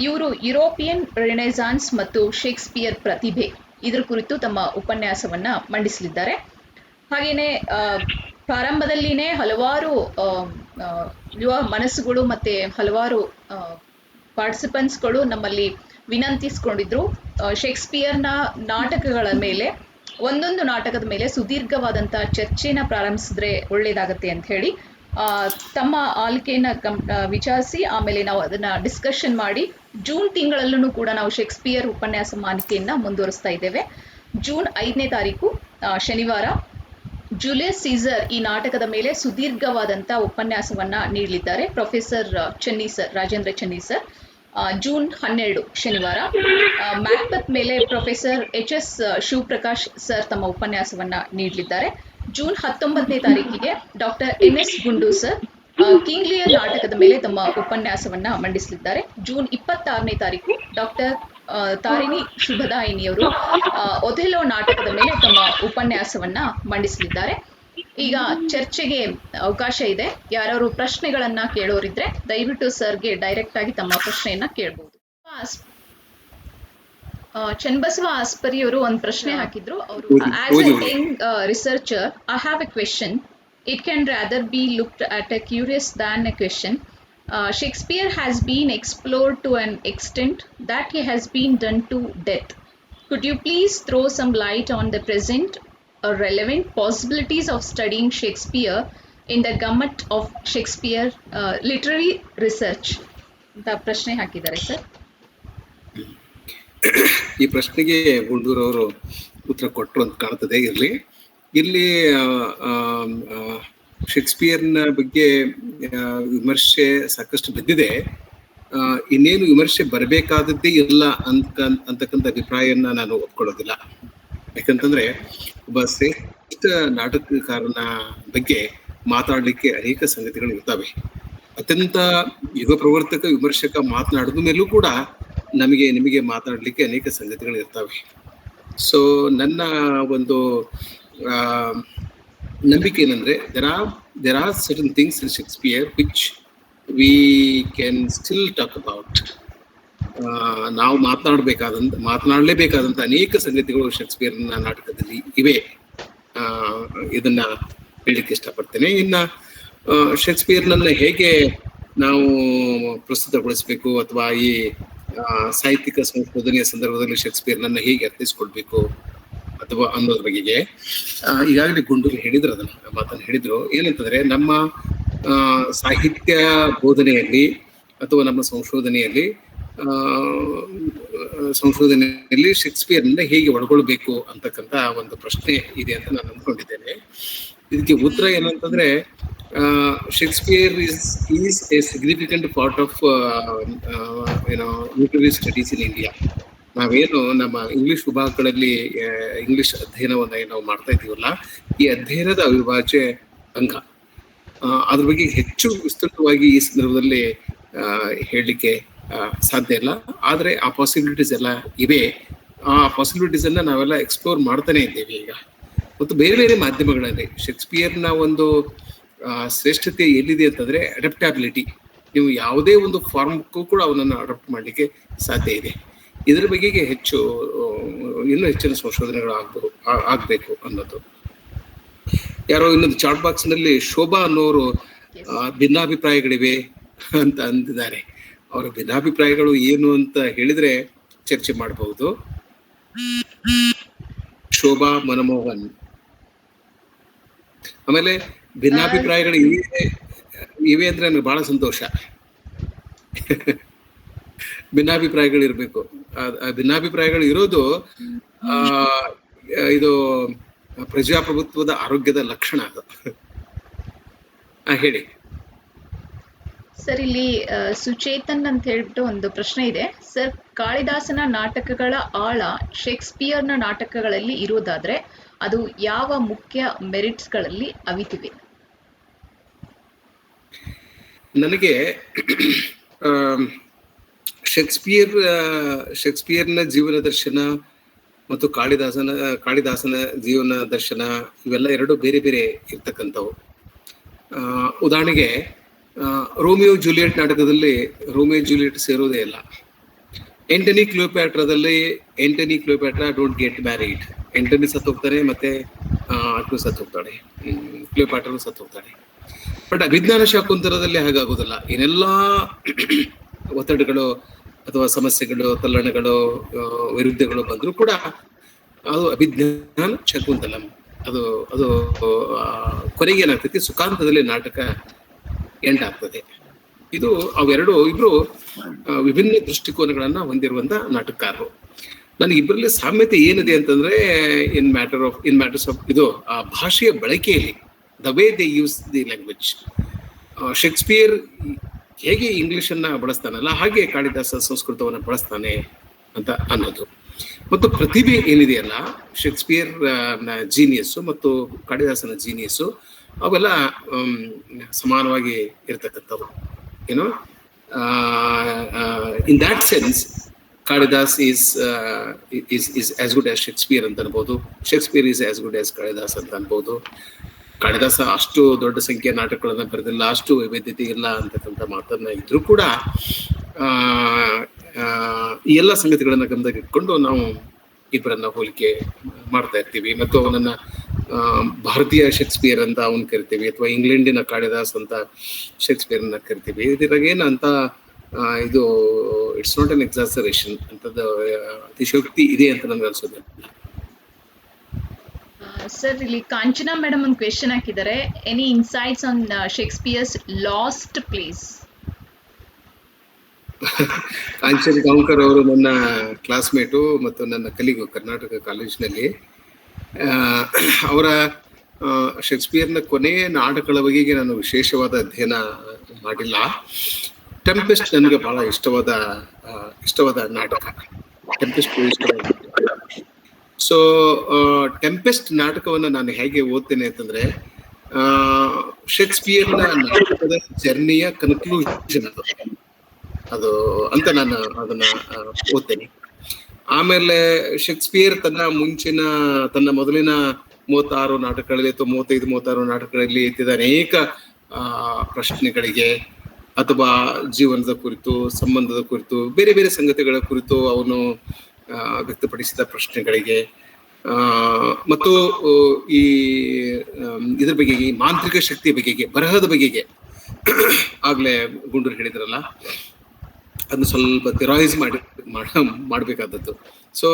ಇವರು ಯುರೋಪಿಯನ್ ರೆನೆಸಾನ್ಸ್ ಮತ್ತು ಶೇಕ್ಸ್ಪಿಯರ್ ಪ್ರತಿಭೆ ಇದರ ಕುರಿತು ತಮ್ಮ ಉಪನ್ಯಾಸವನ್ನ ಮಂಡಿಸಲಿದ್ದಾರೆ. ಹಾಗೇನೆ ಪ್ರಾರಂಭದಲ್ಲಿನೇ ಹಲವಾರು ಯುವ ಮನಸ್ಸುಗಳು ಮತ್ತೆ ಹಲವಾರು ಪಾರ್ಟಿಸಿಪೆಂಟ್ಸ್ಗಳು ನಮ್ಮಲ್ಲಿ ವಿನಂತಿಸ್ಕೊಂಡಿದ್ರು ಶೇಕ್ಸ್ಪಿಯರ್ನ ನಾಟಕಗಳ ಮೇಲೆ, ಒಂದೊಂದು ನಾಟಕದ ಮೇಲೆ ಸುದೀರ್ಘವಾದಂತಹ ಚರ್ಚೆನ ಪ್ರಾರಂಭಿಸಿದ್ರೆ ಒಳ್ಳೇದಾಗತ್ತೆ ಅಂತ ಹೇಳಿ ತಮ್ಮ ಆಲಿಕೆಯನ್ನ ವಿಚಾರಿಸಿ ಆಮೇಲೆ ನಾವು ಅದನ್ನ ಡಿಸ್ಕಷನ್ ಮಾಡಿ ಜೂನ್ ತಿಂಗಳಲ್ಲೂ ಕೂಡ ನಾವು ಶೇಕ್ಸ್ಪಿಯರ್ ಉಪನ್ಯಾಸ ಮಾಲಿಕೆಯನ್ನ ಮುಂದುವರಿಸ್ತಾ ಇದ್ದೇವೆ. ಜೂನ್ 5ನೇ ತಾರೀಕು ಶನಿವಾರ ಜೂಲಿಯಸ್ ಸೀಸರ್ ಈ ನಾಟಕದ ಮೇಲೆ ಸುದೀರ್ಘವಾದಂತ ಉಪನ್ಯಾಸವನ್ನ ನೀಡಲಿದ್ದಾರೆ professor Chenni sir, Rajendra Chenni sir. June 12 ಶನಿವಾರ ಮ್ಯಾಕ್ಬೆತ್ ಮೇಲೆ ಪ್ರೊಫೆಸರ್ HS ಶಿವಪ್ರಕಾಶ್ ಸರ್ ತಮ್ಮ ಉಪನ್ಯಾಸವನ್ನ ನೀಡಲಿದ್ದಾರೆ. ಜೂನ್ 19ನೇ ತಾರೀಕಿಗೆ ಡಾಕ್ಟರ್ NS ಗುಂಡು ಸರ್ ಕಿಂಗ್ ಲಿಯರ್ ನಾಟಕದ ಮೇಲೆ ತಮ್ಮ ಉಪನ್ಯಾಸವನ್ನ ಮಂಡಿಸಲಿದ್ದಾರೆ. ಜೂನ್ 26ನೇ ತಾರೀಕು ಡಾಕ್ಟರ್ ತಾರಿಣಿ ಶುಭದಾಯಿನಿಯವರು ಒಥೆಲೋ ನಾಟಕದ ಮೇಲೆ ತಮ್ಮ ಉಪನ್ಯಾಸವನ್ನ ಮಂಡಿಸಲಿದ್ದಾರೆ. ಈಗ ಚರ್ಚೆಗೆ ಅವಕಾಶ ಇದೆ. ಯಾರು ಪ್ರಶ್ನೆಗಳನ್ನ ಕೇಳೋರಿದ್ರೆ ದಯವಿಟ್ಟು ಸರ್ಗೆ ಡೈರೆಕ್ಟ್ ಆಗಿ ತಮ್ಮ ಪ್ರಶ್ನೆಯನ್ನ ಕೇಳಬಹುದು. ಚನ್ನಬಸವ ಆಸ್ಪರಿ ಅವರು ಒಂದು ಪ್ರಶ್ನೆ ಹಾಕಿದ್ರು. ಅವರು as A Young researcher I have A question. It can rather be looked at a curious than a question. Shakespeare has been explored to an extent that he has been done to death. Could you please throw some light on the present or relevant possibilities of studying Shakespeare in the gamut of Shakespeare literary research? ಅಂತ ಪ್ರಶ್ನೆ ಹಾಕಿದ್ದಾರೆ sir. ಈ ಪ್ರಶ್ನೆಗೆ ಗುಂಡೂರ್ ಅವರು ಉತ್ತರ ಕೊಟ್ಟರು ಅಂತ ಕಾಣ್ತದೆ. ಇಲ್ಲಿ ಶೇಕ್ಸ್ಪಿಯರ್ನ ಬಗ್ಗೆ ವಿಮರ್ಶೆ ಸಾಕಷ್ಟು ಬಿದ್ದಿದೆ. ಇನ್ನೇನು ವಿಮರ್ಶೆ ಬರಬೇಕಾದದ್ದೇ ಇಲ್ಲ ಅಂತಕ್ಕಂಥ ಅಭಿಪ್ರಾಯನ ನಾನು ಒಪ್ಕೊಳ್ಳೋದಿಲ್ಲ. ಯಾಕಂತಂದ್ರೆ ಒಬ್ಬ ಶ್ರೇಷ್ಠ ನಾಟಕಕಾರನ ಬಗ್ಗೆ ಮಾತಾಡ್ಲಿಕ್ಕೆ ಅನೇಕ ಸಂಗತಿಗಳು ಇರ್ತವೆ. ಅತ್ಯಂತ ಯುಗ ಪ್ರವರ್ತಕ ವಿಮರ್ಶಕ ಮಾತನಾಡಿದ ಮೇಲೂ ಕೂಡ ನಿಮಗೆ ಮಾತಾಡ್ಲಿಕ್ಕೆ ಅನೇಕ ಸಂಗತಿಗಳು ಇರ್ತವೆ. ಸೊ ನನ್ನ ಒಂದು ನಂಬಿಕೆ ಏನಂದ್ರೆ there are certain things in Shakespeare which we can still talk about. ನಾವು ಮಾತನಾಡಲೇಬೇಕಾದಂತ ಅನೇಕ ಸಂಗತಿಗಳು ಶೇಕ್ಸ್ಪಿಯರ್ನ ನಾಟಕದಲ್ಲಿ ಇವೆ. ಇದನ್ನ ಹೇಳಲಿಕ್ಕೆ ಇಷ್ಟಪಡ್ತೇನೆ. ಇನ್ನ ಶೇಕ್ಸ್ಪಿಯರ್ನನ್ನ ಹೇಗೆ ನಾವು ಪ್ರಸ್ತುತಗೊಳಿಸ್ಬೇಕು ಅಥವಾ ಈ ಸಾಹಿತ್ಯಿಕ ಸಂಶೋಧನೆಯ ಸಂದರ್ಭದಲ್ಲಿ ಶೇಕ್ಸ್ಪಿಯರ್ನನ್ನ ಹೇಗೆ ಅರ್ಥೈಸ್ಕೊಳ್ಬೇಕು ಅಥವಾ ಅನ್ನೋದ್ರ ಬಗೆಗೆ ಈಗಾಗಲೇ ಗುಂಡೂರು ಹೇಳಿದ್ರು, ಅದನ್ನ ಮಾತನ್ನು ಹೇಳಿದ್ರು. ಏನಂತಂದ್ರೆ ನಮ್ಮ ಸಾಹಿತ್ಯ ಬೋಧನೆಯಲ್ಲಿ ಅಥವಾ ನಮ್ಮ ಸಂಶೋಧನೆಯಲ್ಲಿ ಶೇಕ್ಸ್ಪಿಯರ್ನಿಂದ ಹೇಗೆ ಒಳಗೊಳ್ಬೇಕು ಅಂತಕ್ಕಂಥ ಒಂದು ಪ್ರಶ್ನೆ ಇದೆ ಅಂತ ನಾನು ಅಂದ್ಕೊಂಡಿದ್ದೇನೆ. ಇದಕ್ಕೆ ಉತ್ತರ ಏನಂತಂದ್ರೆ Shakespeare is a significant part of literary studies in India. ನಾವೇನು ನಮ್ಮ ಇಂಗ್ಲಿಷ್ ವಿಭಾಗಗಳಲ್ಲಿ ಇಂಗ್ಲಿಷ್ ಅಧ್ಯಯನವನ್ನ ನಾವು ಮಾಡ್ತಾ ಇದ್ದೀವಲ್ಲ, ಈ ಅಧ್ಯಯನದ ಅವಿಭಾಜ್ಯ ಅಂಗ. ಅದ್ರ ಬಗ್ಗೆ ಹೆಚ್ಚು ವಿಸ್ತೃತವಾಗಿ ಈ ಸಂದರ್ಭದಲ್ಲಿ ಹೇಳಲಿಕ್ಕೆ ಸಾಧ್ಯ ಇಲ್ಲ. ಆದ್ರೆ ಆ ಪಾಸಿಬಿಲಿಟೀಸ್ ಎಲ್ಲ ಇವೆ. ಆ ಪಾಸಿಬಿಲಿಟೀಸ್ ಅನ್ನ ನಾವೆಲ್ಲ ಎಕ್ಸ್ಪ್ಲೋರ್ ಮಾಡ್ತಾನೆ ಇದ್ದೇವೆ ಈಗ. ಮತ್ತು ಬೇರೆ ಬೇರೆ ಮಾಧ್ಯಮಗಳಲ್ಲಿ ಶೇಕ್ಸ್ಪಿಯರ್ನ ಒಂದು ಶ್ರೇಷ್ಠತೆ ಎಲ್ಲಿದೆ ಅಂತಂದ್ರೆ ಅಡಪ್ಟಬಿಲಿಟಿ. ನೀವು ಯಾವುದೇ ಒಂದು ಫಾರ್ಮ್ಗೂ ಕೂಡ ಅವನನ್ನು ಅಡಾಪ್ಟ್ ಮಾಡಲಿಕ್ಕೆ ಸಾಧ್ಯ ಇದೆ. ಇದರ ಬಗೆಗೆ ಇನ್ನೂ ಹೆಚ್ಚಿನ ಸಂಶೋಧನೆಗಳು ಆಗ್ಬೇಕು ಅನ್ನೋದು. ಯಾರೋ ಇನ್ನೊಂದು ಚಾಟ್ ಬಾಕ್ಸ್ ನಲ್ಲಿ ಶೋಭಾ ಅನ್ನೋರು ಭಿನ್ನಾಭಿಪ್ರಾಯಗಳಿವೆ ಅಂತ ಅಂದಿದ್ದಾರೆ. ಅವರ ಭಿನ್ನಾಭಿಪ್ರಾಯಗಳು ಏನು ಅಂತ ಹೇಳಿದ್ರೆ ಚರ್ಚೆ ಮಾಡಬಹುದು. ಶೋಭಾ ಮನಮೋಹನ್. ಆಮೇಲೆ ಭಿನ್ನಾಭಿಪ್ರಾಯಗಳು ಇವೆ ಅಂದ್ರೆ ನನಗೆ ಬಹಳ ಸಂತೋಷ. ಭಿನ್ನಾಭಿಪ್ರಾಯಗಳು ಇರಬೇಕು. ಭಿನ್ನಾಭಿಪ್ರಾಯಗಳು ಇರೋದು ಇದು ಪ್ರಜಾಪ್ರಭುತ್ವದ ಆರೋಗ್ಯದ ಲಕ್ಷಣ ಅದು. ಹೇಳಿ ಸರ್. ಇಲ್ಲಿ ಸುಚೇತನ್ ಅಂತ ಹೇಳ್ಬಿಟ್ಟು ಒಂದು ಪ್ರಶ್ನೆ ಇದೆ ಸರ್. ಕಾಳಿದಾಸನ ನಾಟಕಗಳ ಆಳ ಶೇಕ್ಸ್ಪಿಯರ್ನ ನಾಟಕಗಳಲ್ಲಿ ಇರುವುದಾದ್ರೆ ಅದು ಯಾವ ಮುಖ್ಯ ಮೆರಿಟ್ಸ್ಗಳಲ್ಲಿ ಅವಿತಿವೆ? ನನಗೆ ಶೇಕ್ಸ್ಪಿಯರ್ನ ಜೀವನ ದರ್ಶನ ಮತ್ತು ಕಾಳಿದಾಸನ ಜೀವನ ದರ್ಶನ ಇವೆಲ್ಲ ಎರಡು ಬೇರೆ ಬೇರೆ ಇರ್ತಕ್ಕಂಥವು. ಉದಾಹರಣೆಗೆ ರೋಮಿಯೋ ಜೂಲಿಯಟ್ ನಾಟಕದಲ್ಲಿ ರೋಮಿಯೋ ಜೂಲಿಯಟ್ ಸೇರೋದೇ ಇಲ್ಲ. Antony Cleopatra don't get married. Antony ಸತ್ತೋಗ್ತಾನೆ, ಮತ್ತೆ ಅಕ್ಳು ಸತ್ತೋಗ್ತಾಳೆ, ಕ್ಲಿಯೋಪ್ಯಾಟ್ರಾ ಸತ್ತೋಗ್ತಾಳೆ. ಬಟ್ ಅಭಿಜ್ಞಾನ ಶಾಕುಂತಲದಲ್ಲಿ ಹಾಗಾಗೋದಿಲ್ಲ. ಏನೆಲ್ಲಾ ಒತ್ತಡಗಳು ಅಥವಾ ಸಮಸ್ಯೆಗಳು, ತಲ್ಲಣಗಳು, ವಿರುದ್ಧಗಳು ಬಂದರೂ ಕೂಡ ಅದು ಅಭಿಜ್ಞಾನ ಶಾಕುಂತಲಂ. ಅದು ಕೊನೆಗೆ ಏನಾಗ್ತದೆ, ಸುಖಾಂತದಲ್ಲಿ ನಾಟಕ ಎಂಡ್ ಆಗ್ತದೆ. ಇಬ್ರು ವಿಭಿನ್ನ ದೃಷ್ಟಿಕೋನಗಳನ್ನ ಹೊಂದಿರುವಂತ ನಾಟಕಕಾರರು. ನನಗೆ ಇಬ್ಬರಲ್ಲಿ ಸಾಮ್ಯತೆ ಏನಿದೆ ಅಂತಂದ್ರೆ ಇನ್ ಮ್ಯಾಟರ್ಸ್ ಆಫ್ ಇದು ಆ ಭಾಷೆಯ ಬಳಕೆಯಲ್ಲಿ, the way they use the language. Shakespeare ಹೇಗೆ ಇಂಗ್ಲಿಷ್ ಅನ್ನ ಬಳಸ್ತಾನಲ್ಲ ಹಾಗೆ ಕಾಳಿದಾಸ ಸಂಸ್ಕೃತವನ್ನ ಬಳಸ್ತಾನೆ ಅಂತ ಅನ್ನೋದು. ಮತ್ತು ಪ್ರತಿಭೆ ಏನಿದೆಯಲ್ಲ, ಶೇಕ್ಸ್ಪಿಯರ್ ಜೀನಿಯಸ್ಸು ಮತ್ತು ಕಾಳಿದಾಸನ ಜೀನಿಯಸ್ಸು ಅವೆಲ್ಲ ಸಮಾನವಾಗಿ ಇರ್ತಕ್ಕಂಥವು. ಏನೋ in that sense Kalidas is as good as Shakespeare ಅಂತ ಅನ್ಬೋದು. Shakespeare is as good as Kalidas ಅಂತ ಅನ್ಬೋದು. ಕಾಳಿದಾಸ ಅಷ್ಟು ದೊಡ್ಡ ಸಂಖ್ಯೆಯ ನಾಟಕಗಳನ್ನ ಬರೆದಿಲ್ಲ, ಅಷ್ಟು ವೈವಿಧ್ಯತೆ ಇಲ್ಲ ಅಂತಕ್ಕಂಥ ಮಾತನ್ನ ಇದ್ರೂ ಕೂಡ ಈ ಎಲ್ಲ ಸಂಗತಿಗಳನ್ನ ಗಮನದಲ್ಲಿ ಇಟ್ಕೊಂಡು ನಾವು ಇಬ್ಬರನ್ನ ಹೋಲಿಕೆ ಮಾಡ್ತಾ ಇರ್ತೀವಿ. ಮತ್ತು ಅವನನ್ನ ಭಾರತೀಯ ಶೇಕ್ಸ್ಪಿಯರ್ ಅಂತ ಅವನ್ ಕರಿತೀವಿ, ಅಥವಾ ಇಂಗ್ಲೆಂಡಿನ ಕಾಳಿದಾಸ್ ಅಂತ ಶೇಕ್ಸ್ಪಿಯರ್ನ ಕರಿತೀವಿ. ಇದ್ರಾಗೇನಂತ ಇದು ಇಟ್ಸ್ ನಾಟ್ ಅನ್ ಎಕ್ಸಾಸರೇಷನ್ ಅಂತದ ಅತಿಶಯೋಕ್ತಿ ಇದೆ ಅಂತ ನನ್ಗೆ ಅನ್ಸೋದಿಲ್ಲ. ಸರ್, ಇಲ್ಲಿ ಕಾಂಚನಾ ಮೇಡಮ್ ಒಂದು ಕ್ವೆಶನ್ ಹಾಕಿದ್ದಾರೆ. Any insights on ಶೇಕ್ಸ್ಪಿಯರ್ಸ್ last place? Kanchan Gaonkar ಅವರು ನನ್ನ ಕ್ಲಾಸ್ಮೇಟು ಮತ್ತು ನನ್ನ ಕಲಿಗು ಕರ್ನಾಟಕ ಕಾಲೇಜಿನಲ್ಲಿ. ಅವರ ಶೇಕ್ಸ್ಪಿಯರ್ನ ಕೊನೆಯ ನಾಟಕಗಳ ಬಗೆಗೆ ನಾನು ವಿಶೇಷವಾದ ಅಧ್ಯಯನ ಮಾಡಿಲ್ಲ. ಟೆಂಪೆಸ್ಟ್ ನನಗೆ ಬಹಳ ಇಷ್ಟವಾದ ನಾಟಕ. ಟೆಂಪೆಸ್ಟ್ ಇಷ್ಟವಾದ ನಾಟಕ. ಸೊ ಟೆಂಪೆಸ್ಟ್ ನಾಟಕವನ್ನು ನಾನು ಹೇಗೆ ಓದ್ತೇನೆ ಅಂತಂದ್ರೆ, ಶೇಕ್ಸ್ಪಿಯರ್ನ ನಾಟಕದ ಜರ್ನಿಯ ಕನ್ಕ್ಲೂಷನ್ ಅದು ಅಂತ ನಾನು ಅದನ್ನ ಓದ್ತೇನೆ. ಆಮೇಲೆ ಶೇಕ್ಸ್ಪಿಯರ್ ತನ್ನ ಮೊದಲಿನ 36 ನಾಟಕಗಳಲ್ಲಿ ಅಥವಾ 35-36 ನಾಟಕಗಳಲ್ಲಿ ಎತ್ತಿದ ಅನೇಕ ಪ್ರಶ್ನೆಗಳಿಗೆ ಅಥವಾ ಜೀವನದ ಕುರಿತು, ಸಂಬಂಧದ ಕುರಿತು, ಬೇರೆ ಬೇರೆ ಸಂಗತಿಗಳ ಕುರಿತು ಅವನು ವ್ಯಕ್ತಪಡಿಸಿದ ಪ್ರಶ್ನೆಗಳಿಗೆ ಮತ್ತು ಈ ಇದ್ರ ಬಗೆಗೆ, ಮಾಂತ್ರಿಕ ಶಕ್ತಿಯ ಬಗೆಗೆ, ಬರಹದ ಬಗೆಗೆ ಆಗ್ಲೇ ಗುಂಡೂರು ಹೇಳಿದ್ರಲ್ಲ, ಅದನ್ನ ಸ್ವಲ್ಪ ಥಿಯರೈಸ್ ಮಾಡಬೇಕಾದದ್ದು. ಸೊ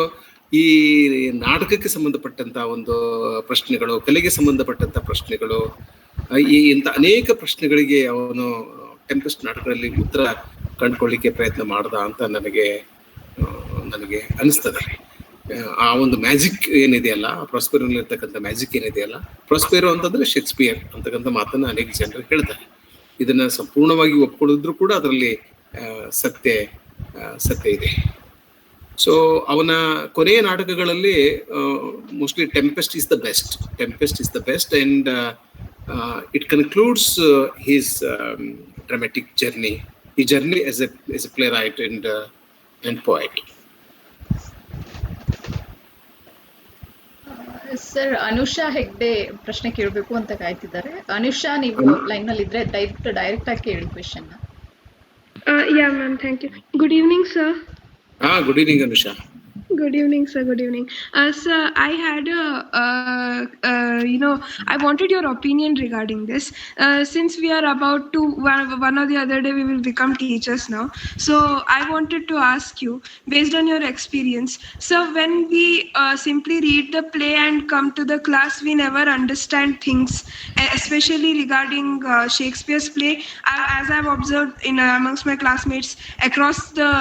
ಈ ನಾಟಕಕ್ಕೆ ಸಂಬಂಧಪಟ್ಟಂತ ಒಂದು ಪ್ರಶ್ನೆಗಳು, ಕಲೆಗೆ ಸಂಬಂಧಪಟ್ಟಂತ ಪ್ರಶ್ನೆಗಳು, ಇಂಥ ಅನೇಕ ಪ್ರಶ್ನೆಗಳಿಗೆ ಅವನು ಟೆಂಪೆಸ್ಟ್ ನಾಟಕದಲ್ಲಿ ಉತ್ತರ ಕಂಡುಕೊಳ್ಳಿಕ್ಕೆ ಪ್ರಯತ್ನ ಮಾಡ್ದ ಅಂತ ನನಗೆ ಅನಿಸ್ತದೆ. ಆ ಒಂದು ಮ್ಯಾಜಿಕ್ ಏನಿದೆಯಲ್ಲ, ಪ್ರಾಸ್ಪೆರೋನಲ್ಲಿ ಇರ್ತಕ್ಕಂಥ ಮ್ಯಾಜಿಕ್ ಏನಿದೆಯಲ್ಲ, ಪ್ರಾಸ್ಪೆರೋ ಅಂತಂದ್ರೆ ಶೇಕ್ಸ್ಪಿಯರ್ ಅಂತಕ್ಕಂಥ ಮಾತನ್ನ ಅನೇಕ ಜನರು ಹೇಳ್ತಾರೆ. ಇದನ್ನ ಸಂಪೂರ್ಣವಾಗಿ ಒಪ್ಕೊಳ್ಳಿದ್ರು ಕೂಡ ಅದರಲ್ಲಿ ಸತ್ಯ ಇದೆ. ಸೊ ಅವನ ಕೊನೆಯ ನಾಟಕಗಳಲ್ಲಿ mostly tempest is the best and it concludes his dramatic journey as a playwright and poet. Sir Anusha Hegde ಪ್ರಶ್ನೆ ಕೇಳಬೇಕು ಅಂತ ಕಾಯ್ತಿದ್ದಾರೆ. ಅನುಷಾ, ನೀವು ಲೈನ್ ನಲ್ಲಿ ಇದ್ರೆ ಡೈರೆಕ್ಟ್ ಆಗಿ ಕೇಳಿ question. Yeah, ma'am. Thank you. Good evening, sir. Good evening Anusha. Good evening, sir. Good evening. Sir, I had I wanted your opinion regarding this. Since we are about to, one or the other day, we will become teachers now. So I wanted to ask you, based on your experience, sir, when we simply read the play and come to the class, we never understand things, especially regarding Shakespeare's play. As I've observed amongst my classmates across the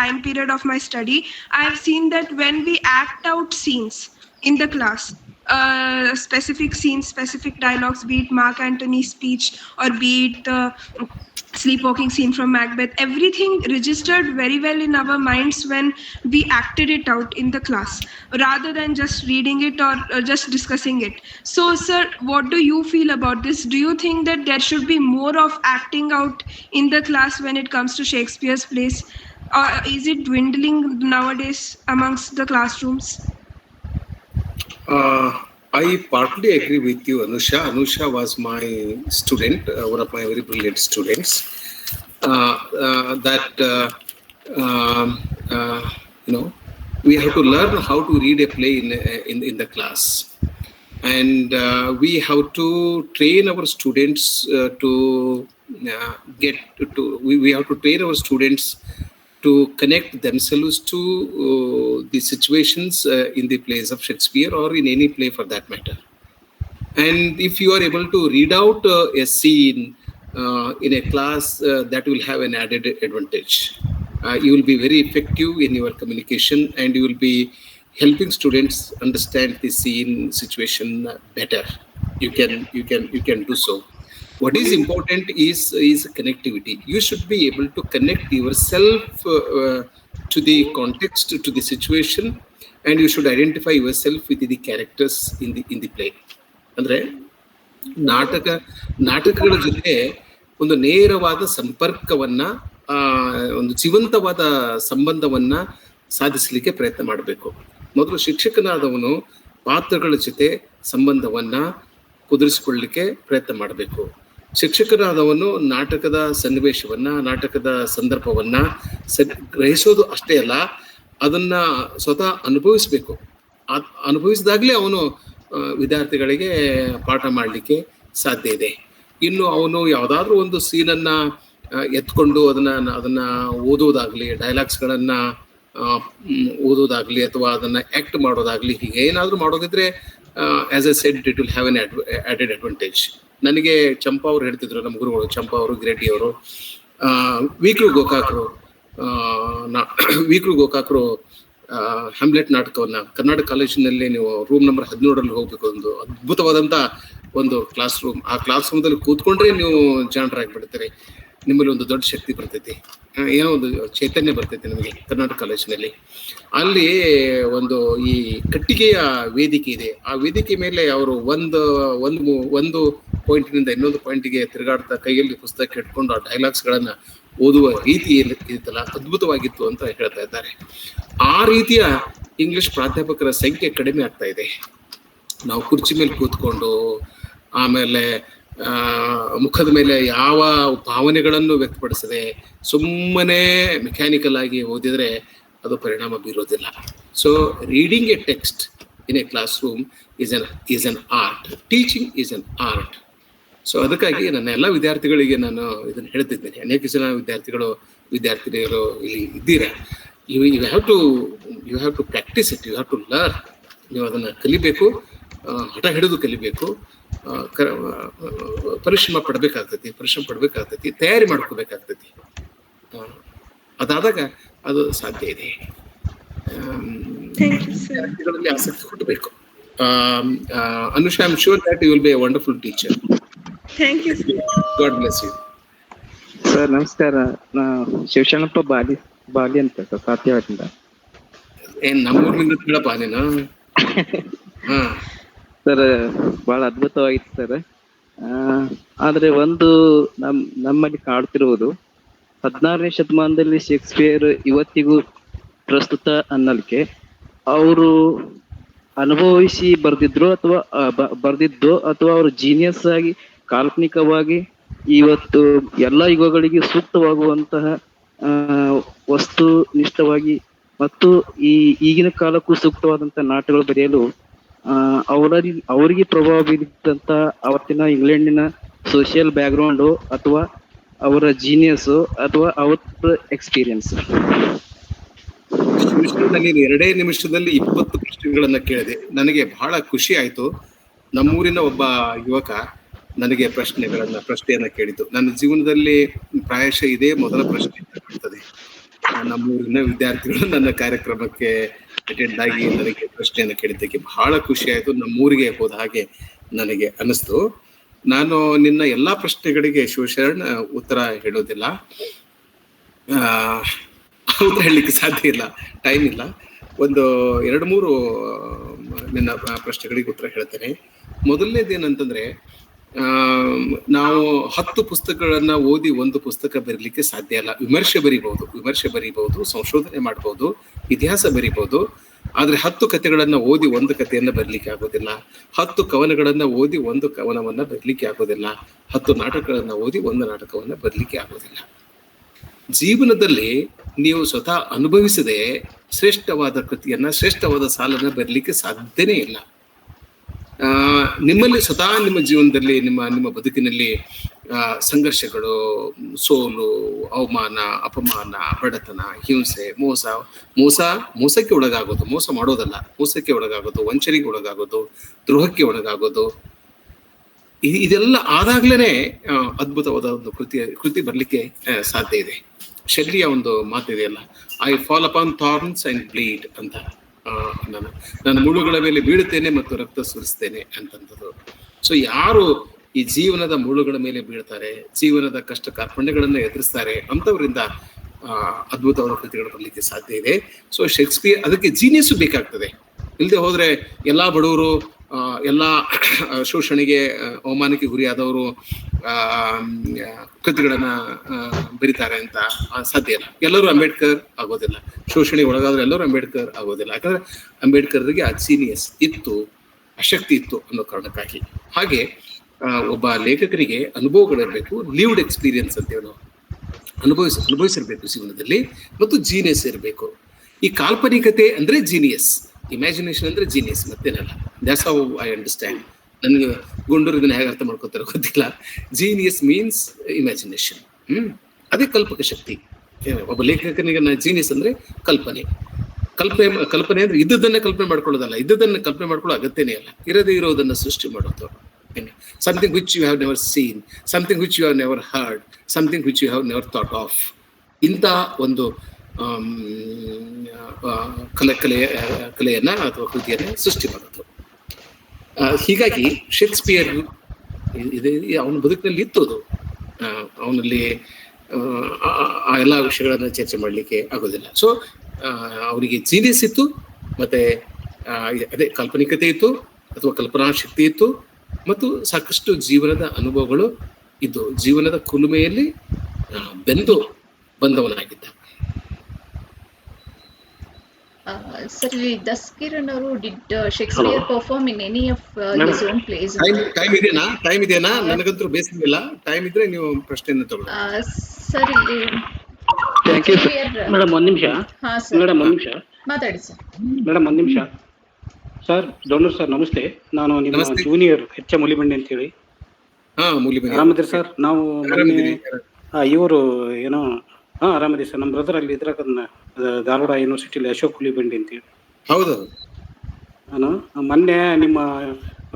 time period of my study, I've seen that when we act out scenes in the class, specific scenes, specific dialogues, be it Mark Antony's speech or be it the sleepwalking scene from Macbeth, everything registered very well in our minds when we acted it out in the class rather than just reading it or just discussing it. So sir, what do you feel about this? Do you think that there should be more of acting out in the class when it comes to Shakespeare's plays? Or is it dwindling nowadays amongst the classrooms? I partly agree with you, Anusha. Anusha was my student, one of my very brilliant students. We have to learn how to read a play in the class, and we have to train our students we have to train our students to connect themselves to the situations in the plays of Shakespeare or in any play for that matter. And if you are able to read out a scene in a class, that will have an added advantage. You will be very effective in your communication, and you will be helping students understand the scene situation better. You can do so. What is important is connectivity. You should be able to connect yourself to the context, to the situation, and you should identify yourself with the characters in the play. ಅಂದ್ರೆ ನಾಟಕಗಳ ಜೊತೆ ಒಂದು ನೇರವಾದ ಸಂಪರ್ಕವನ್ನ, ಒಂದು ಜೀವಂತವಾದ ಸಂಬಂಧವನ್ನ ಸಾಧಿಸಲಿಕ್ಕೆ ಪ್ರಯತ್ನ ಮಾಡಬೇಕು. ಮೊದಲು ಶಿಕ್ಷಕನಾದವನು ಪಾತ್ರಗಳ ಜೊತೆ ಸಂಬಂಧವನ್ನ ಕುದುರಿಸಿಕೊಳ್ಳಲಿಕ್ಕೆ ಪ್ರಯತ್ನ ಮಾಡಬೇಕು. ಶಿಕ್ಷಕನಾದವನು ನಾಟಕದ ಸನ್ನಿವೇಶವನ್ನ, ನಾಟಕದ ಸಂದರ್ಭವನ್ನ ಗ್ರಹಿಸೋದು ಅಷ್ಟೇ ಅಲ್ಲ, ಅದನ್ನ ಸ್ವತಃ ಅನುಭವಿಸ್ಬೇಕು. ಅನುಭವಿಸಿದಾಗ್ಲೇ ಅವನು ವಿದ್ಯಾರ್ಥಿಗಳಿಗೆ ಪಾಠ ಮಾಡಲಿಕ್ಕೆ ಸಾಧ್ಯ ಇದೆ. ಇನ್ನು ಅವನು ಯಾವುದಾದ್ರೂ ಒಂದು ಸೀನನ್ನ ಎತ್ಕೊಂಡು ಅದನ್ನ ಓದೋದಾಗ್ಲಿ, ಡೈಲಾಗ್ಸ್ಗಳನ್ನ ಓದೋದಾಗ್ಲಿ, ಅಥವಾ ಅದನ್ನ ಆಕ್ಟ್ ಮಾಡೋದಾಗ್ಲಿ, ಹೀಗೆ ಏನಾದ್ರೂ ಮಾಡೋದಿದ್ರೆ as I said, it will have an added advantage. ನನಗೆ ಚಂಪಾ ಅವರು ಹೇಳ್ತಿದ್ರು, ನಮ್ಮ ಗುರುಗಳು ಚಂಪಾ ಅವರು, ಗಿರೆಡ್ಡಿ ಅವರು, ವೀಕ್ರು ಗೋಕಾಕ್ರು ಹ್ಯಾಮ್ಲೆಟ್ ನಾಟಕವನ್ನ ಕರ್ನಾಟಕ ಕಾಲೇಜಿನಲ್ಲಿ ನೀವು ರೂಮ್ ನಂಬರ್ 17ರಲ್ಲಿ ಹೋಗ್ಬೇಕು. ಒಂದು ಅದ್ಭುತವಾದಂತ ಒಂದು ಕ್ಲಾಸ್ ರೂಮ್. ಆ ಕ್ಲಾಸ್ ರೂಮ್ದಲ್ಲಿ ಕೂತ್ಕೊಂಡ್ರೆ ನೀವು ಜಾಣರಾಗ್ಬಿಡ್ತೀರಿ. ನಿಮ್ಮಲ್ಲಿ ಒಂದು ದೊಡ್ಡ ಶಕ್ತಿ ಬರ್ತೈತಿ, ಏನೋ ಒಂದು ಚೈತನ್ಯ ಬರ್ತೈತಿ ನಿಮಗೆ. ಕರ್ನಾಟಕ ಕಾಲೇಜಿನಲ್ಲಿ ಅಲ್ಲಿ ಒಂದು ಈ ಕಟ್ಟಿಗೆಯ ವೇದಿಕೆ ಇದೆ. ಆ ವೇದಿಕೆ ಮೇಲೆ ಅವರು ಒಂದು ಪಾಯಿಂಟ್ನಿಂದ ಇನ್ನೊಂದು ಪಾಯಿಂಟ್ಗೆ ತಿರುಗಾಡ್ತಾ ಕೈಯಲ್ಲಿ ಪುಸ್ತಕ ಇಟ್ಕೊಂಡು ಆ ಡೈಲಾಗ್ಸ್ಗಳನ್ನ ಓದುವ ರೀತಿ ಇರುತ್ತಲ್ಲ, ಅದ್ಭುತವಾಗಿತ್ತು ಅಂತ ಹೇಳ್ತಾ ಇದ್ದಾರೆ. ಆ ರೀತಿಯ ಇಂಗ್ಲಿಷ್ ಪ್ರಾಧ್ಯಾಪಕರ ಸಂಖ್ಯೆ ಕಡಿಮೆ ಆಗ್ತಾ ಇದೆ. ನಾವು ಕುರ್ಚಿ ಮೇಲೆ ಕೂತ್ಕೊಂಡು, ಆಮೇಲೆ ಮುಖದ ಮೇಲೆ ಯಾವ ಭಾವನೆಗಳನ್ನು ವ್ಯಕ್ತಪಡಿಸದೆ ಸುಮ್ಮನೆ ಮೆಕ್ಯಾನಿಕಲ್ ಆಗಿ ಓದಿದ್ರೆ ಅದು ಪರಿಣಾಮ ಬೀರೋದಿಲ್ಲ. So reading a text in a classroom is an art. Teaching is an art. So ಅದಕ್ಕಾಗಿ ನನ್ನ ಎಲ್ಲ ವಿದ್ಯಾರ್ಥಿಗಳಿಗೆ ನಾನು ಇದನ್ನು ಹೇಳ್ತಿದ್ದೇನೆ. ಅನೇಕ ಜನ ವಿದ್ಯಾರ್ಥಿನಿಯರು ಇಲ್ಲಿ ಇದ್ದೀರಾ. You have to practise it, you have to learn. ನೀವು ಅದನ್ನು ಕಲಿಬೇಕು, ಹಠ ಹಿಡಿದು ಕಲಿಬೇಕು, ಪರಿಶ್ರಮ ಪಡಬೇಕಾಗ್ತೈತಿ, ತಯಾರಿ ಮಾಡ್ಕೋಬೇಕಾಗ್ತೈತಿ. ಅದಾದಾಗ ಅದು ಸಾಧ್ಯ ಇದೆ. ವಿದ್ಯಾರ್ಥಿಗಳಲ್ಲಿ ಆಸಕ್ತಿ ಕೊಡಬೇಕು. Anusha, I'm sure that you will be a wonderful teacher. Thank you, sir. God bless you. Sir ನಮಸ್ಕಾರ. ಶಿವಶರಣಪ್ಪ ಬಾಲಿ ಅಂತ ಸರ್, ಸಾತ್ಯವಾದಿಂದ. ಏನ್ ನಮ್ಮೂರ್ನಿಂದ ಕೇಳಪ್ಪ ನೀನು? ಸರ್ ಬಹಳ ಅದ್ಭುತವಾಗಿತ್ತು ಸರ್. ಆದ್ರೆ ಒಂದು ನಮ್ಮಲ್ಲಿ ಕಾಡ್ತಿರುವುದು, 16ನೇ ಶತಮಾನದಲ್ಲಿ ಶೇಕ್ಸ್ಪಿಯರ್ ಇವತ್ತಿಗೂ ಪ್ರಸ್ತುತ ಅನ್ನಲಿಕ್ಕೆ ಅವರು ಅನುಭವಿಸಿ ಬರ್ದಿದ್ರು ಅಥವಾ ಬರ್ದಿದ್ದೋ ಅಥವಾ ಅವರು ಜೀನಿಯಸ್ ಆಗಿ ಕಾಲ್ಪನಿಕವಾಗಿ ಇವತ್ತು ಎಲ್ಲ ಯುಗಗಳಿಗೆ ಸೂಕ್ತವಾಗುವಂತಹ ವಸ್ತುನಿಷ್ಠವಾಗಿ ಮತ್ತು ಈಗಿನ ಕಾಲಕ್ಕೂ ಸೂಕ್ತವಾದಂತಹ ನಾಟಕಗಳು ಬರೆಯಲು ಅವರಿಗೆ ಪ್ರಭಾವ ಬೀರಿದಂತ ಅವತ್ತಿನ ಇಂಗ್ಲೆಂಡಿನ ಸೋಷಿಯಲ್ ಬ್ಯಾಕ್ಗ್ರೌಂಡು ಅಥವಾ ಅವರ ಜೀನಿಯಸ್ ಅಥವಾ ಅವರ ಎಕ್ಸ್ಪೀರಿಯನ್ಸ್. ನಾನು 2 ನಿಮಿಷದಲ್ಲಿ 20 ಪ್ರಶ್ನೆಗಳನ್ನ ಕೇಳಿದೆ. ನನಗೆ ಬಹಳ ಖುಷಿ ಆಯ್ತು. ನಮ್ಮೂರಿನ ಒಬ್ಬ ಯುವಕ ನನಗೆ ಪ್ರಶ್ನೆಯನ್ನ ಕೇಳಿದ್ದು. ನನ್ನ ಜೀವನದಲ್ಲಿ ಪ್ರಾಯಶಃ ಇದೇ ಮೊದಲ ಪ್ರಶ್ನೆ ಇರ್ತದೆ. ನಮ್ಮೂರಿನ ವಿದ್ಯಾರ್ಥಿಗಳು ನನ್ನ ಕಾರ್ಯಕ್ರಮಕ್ಕೆ ಅಟೆಂಡ್ ಆಗಿ ನನಗೆ ಪ್ರಶ್ನೆಯನ್ನ ಕೇಳಿದ್ದಕ್ಕೆ ಬಹಳ ಖುಷಿ ಆಯ್ತು. ನಮ್ಮೂರಿಗೆ ಹೋದ ಹಾಗೆ ನನಗೆ ಅನಿಸ್ತು. ನಾನು ನಿನ್ನ ಎಲ್ಲಾ ಪ್ರಶ್ನೆಗಳಿಗೆ ಶಿವಶರಣ್ ಉತ್ತರ ಹೇಳೋದಿಲ್ಲ, ಉತ್ತರ ಹೇಳಲಿಕ್ಕೆ ಸಾಧ್ಯ ಇಲ್ಲ, ಟೈಮ್ ಇಲ್ಲ. ಒಂದು 2-3 ನಿನ್ನ ಪ್ರಶ್ನೆಗಳಿಗೆ ಉತ್ತರ ಹೇಳ್ತೇನೆ. ಮೊದಲನೇದೇನಂತಂದ್ರೆ, ನಾವು 10 ಪುಸ್ತಕಗಳನ್ನ ಓದಿ ಒಂದು ಪುಸ್ತಕ ಬರೀಲಿಕ್ಕೆ ಸಾಧ್ಯ ಇಲ್ಲ. ವಿಮರ್ಶೆ ಬರೀಬಹುದು, ಸಂಶೋಧನೆ ಮಾಡಬಹುದು, ಇತಿಹಾಸ ಬರೀಬಹುದು. ಆದ್ರೆ 10 ಕಥೆಗಳನ್ನ ಓದಿ ಒಂದು ಕಥೆಯನ್ನ ಬರೀಲಿಕ್ಕೆ ಆಗೋದಿಲ್ಲ. 10 ಕವನಗಳನ್ನ ಓದಿ ಒಂದು ಕವನವನ್ನ ಬರೀಲಿಕ್ಕೆ ಆಗೋದಿಲ್ಲ. 10 ನಾಟಕಗಳನ್ನ ಓದಿ ಒಂದು ನಾಟಕವನ್ನ ಬರೀಲಿಕ್ಕೆ ಆಗೋದಿಲ್ಲ. ಜೀವನದಲ್ಲಿ ನೀವು ಸ್ವತಃ ಅನುಭವಿಸದೆ ಶ್ರೇಷ್ಠವಾದ ಕೃತಿಯನ್ನ, ಶ್ರೇಷ್ಠವಾದ ಸಾಲನ್ನ ಬರೀಲಿಕ್ಕೆ ಸಾಧ್ಯನೇ ಇಲ್ಲ. ನಿಮ್ಮಲ್ಲಿ ಸ್ವತಃ ನಿಮ್ಮ ಜೀವನದಲ್ಲಿ ನಿಮ್ಮ ಬದುಕಿನಲ್ಲಿ ಸಂಘರ್ಷಗಳು, ಸೋಲು, ಅವಮಾನ, ಅಪಮಾನ, ಬಡತನ, ಹಿಂಸೆ, ಮೋಸಕ್ಕೆ ಒಳಗಾಗೋದು, ಮೋಸ ಮಾಡೋದಲ್ಲ, ಮೋಸಕ್ಕೆ ಒಳಗಾಗೋದು, ವಂಚನೆಗೆ ಒಳಗಾಗೋದು, ದ್ರೋಹಕ್ಕೆ ಒಳಗಾಗೋದು, ಇದೆಲ್ಲ ಆದಾಗ್ಲೇನೆ ಅದ್ಭುತವಾದ ಒಂದು ಕೃತಿ ಬರ್ಲಿಕ್ಕೆ ಸಾಧ್ಯ ಇದೆ. ಶೆಲ್ಲಿಯ ಒಂದು ಮಾತಿದೆಯಲ್ಲ, I fall upon thorns and bleed ಅಂತ. ನಾನು ಮುಳ್ಳುಗಳ ಮೇಲೆ ಬೀಳುತ್ತೇನೆ ಮತ್ತು ರಕ್ತ ಸುರಿಸ್ತೇನೆ ಅಂತಂಥದ್ದು. ಸೊ ಯಾರು ಈ ಜೀವನದ ಮುಳ್ಳುಗಳ ಮೇಲೆ ಬೀಳ್ತಾರೆ, ಜೀವನದ ಕಷ್ಟ ಕಾರ್ಪಣ್ಯಗಳನ್ನ ಎದುರಿಸ್ತಾರೆ, ಅಂತವರಿಂದ ಅದ್ಭುತವಾದ ಕೃತಿಗಳು ಬರಲಿಕ್ಕೆ ಸಾಧ್ಯ ಇದೆ. ಸೊ ಶೇಕ್ಸ್ಪಿಯರ್ ಅದಕ್ಕೆ ಜೀನಿಯಸ್ ಬೇಕಾಗ್ತದೆ. ಇಲ್ಲದೆ ಹೋದ್ರೆ ಎಲ್ಲಾ ಬಡವರು, ಎಲ್ಲಾ ಶೋಷಣೆಗೆ, ಅವಮಾನಕ್ಕೆ ಗುರಿಯಾದವರು ಕೃತಿಗಳನ್ನ ಬರೀತಾರೆ ಅಂತ ಸಾಧ್ಯ ಇಲ್ಲ. ಎಲ್ಲರೂ ಅಂಬೇಡ್ಕರ್ ಆಗೋದಿಲ್ಲ. ಶೋಷಣೆಗೆ ಒಳಗಾದ್ರೆ ಎಲ್ಲರೂ ಅಂಬೇಡ್ಕರ್ ಆಗೋದಿಲ್ಲ. ಯಾಕಂದ್ರೆ ಅಂಬೇಡ್ಕರ್ಗೆ ಆ ಜೀನಿಯಸ್ ಇತ್ತು, ಆ ಶಕ್ತಿ ಇತ್ತು ಅನ್ನೋ ಕಾರಣಕ್ಕಾಗಿ. ಹಾಗೆ ಒಬ್ಬ ಲೇಖಕರಿಗೆ ಅನುಭವಗಳಿರ್ಬೇಕು, ಲೀವ್ಡ್ ಎಕ್ಸ್ಪೀರಿಯನ್ಸ್ ಅಂತೇಳಿ ನಾವು ಅನುಭವಿಸಿರ್ಬೇಕು ಜೀವನದಲ್ಲಿ, ಮತ್ತು ಜೀನಿಯಸ್ ಇರಬೇಕು. ಈ ಕಾಲ್ಪನಿಕತೆ ಅಂದ್ರೆ ಜೀನಿಯಸ್, ಇಮ್ಯಾಜಿನೇಷನ್ ಅಂದ್ರೆ ಜೀನಿಯಸ್, ಮತ್ತೇನಲ್ಲ. That's how I understand. ನನಗೆ ಗುಂಡೂರು ಇದನ್ನ ಹೇಗೆ ಅರ್ಥ ಮಾಡ್ಕೋತಾರೋ ಗೊತ್ತಿಲ್ಲ. Genius means imagination. ಅದೇ ಕಲ್ಪಕ ಶಕ್ತಿ. ಒಬ್ಬ ಲೇಖಕನಿಗೆ ಜೀನಿಯಸ್ ಅಂದ್ರೆ ಕಲ್ಪನೆ ಅಂದ್ರೆ ಇದ್ದದನ್ನೇ ಕಲ್ಪನೆ ಮಾಡ್ಕೊಳ್ಳೋದಲ್ಲ, ಇದ್ದದನ್ನ ಕಲ್ಪನೆ ಮಾಡ್ಕೊಳ್ಳೋ ಅಗತ್ಯನೇ ಇಲ್ಲ. ಇರದೇ ಇರೋದನ್ನ ಸೃಷ್ಟಿ ಮಾಡೋದು. Something which you have never seen, something which you have never heard, something which you have never thought of. ಇಂಥ ಒಂದು ಕಲೆಯನ್ನ ಅಥವಾ ಕೃತಿಯನ್ನ ಸೃಷ್ಟಿ ಮಾಡೋದು. ಹೀಗಾಗಿ ಶೇಕ್ಸ್ಪಿಯರ್ ಅವನ ಬದುಕಿನಲ್ಲಿ ಇತ್ತೋದು. ಅವನಲ್ಲಿ ಆ ಎಲ್ಲ ವಿಷಯಗಳನ್ನ ಚರ್ಚೆ ಮಾಡಲಿಕ್ಕೆ ಆಗೋದಿಲ್ಲ. ಸೊ ಅವರಿಗೆ ಜೀನಿಯಸ್ ಇತ್ತು, ಮತ್ತೆ ಅದೇ ಕಾಲ್ಪನಿಕತೆ ಇತ್ತು ಅಥವಾ ಕಲ್ಪನಾ ಶಕ್ತಿ ಇತ್ತು, ಮತ್ತು ಸಾಕಷ್ಟು ಜೀವನದ ಅನುಭವಗಳು ಇದ್ದು ಜೀವನದ ಕುಲುಮೆಯಲ್ಲಿ ಬೆಂದು ಬಂದವನಾಗಿದ್ದ. ಸರಿ, ದಸ್ಕಿರಣ್ ಅವರು did Shakespeare perform in any of his own place? Time ಇದೆನಾ? ನನಗಂತೂ ಬೇಸಿಲ್ಲ. ಟೈಮ್ ಇದ್ರೆ ನೀವು ಪ್ರಶ್ನೆಯನ್ನು ತಗೊಳ್ಳಿ. ಸರಿ ಮೇಡಮ್, ಒಂದ್ ನಿಮಿಷ. ಮೇಡಮ್, ಒಂದ್ ನಿಮಿಷ ಮಾತಾಡಿ ಸರ್. ಮೇಡಮ್, ಒಂದ್ ನಿಮಿಷ. ಸರ್, ಡೋನರ್ ಸರ್, ನಮಸ್ತೆ. ನಾನು ನಿಮ್ಮ ಜೂನಿಯರ್ ಎಚ್ ಎಂ ಮುಲಿಬಂಡಿ ಅಂತ ಹೇಳಿ. ಆರಾಮದಿರಿ ಸರ್? ನಾವು ಇವರು ಏನೋ ಆರಾಮದಿ ಸರ್. ನಮ್ಮ ಬ್ರದರ್ ಅಲ್ಲಿ ಇದ್ರಾಗ ಧಾರವಾಡ ಯೂನಿವರ್ಸಿಟಿಲಿ ಅಶೋಕ್ ಮುಲಿಬಂಡಿ ಅಂತೇಳಿ. ಹೌದು. ನಾನು ಮೊನ್ನೆ ನಿಮ್ಮ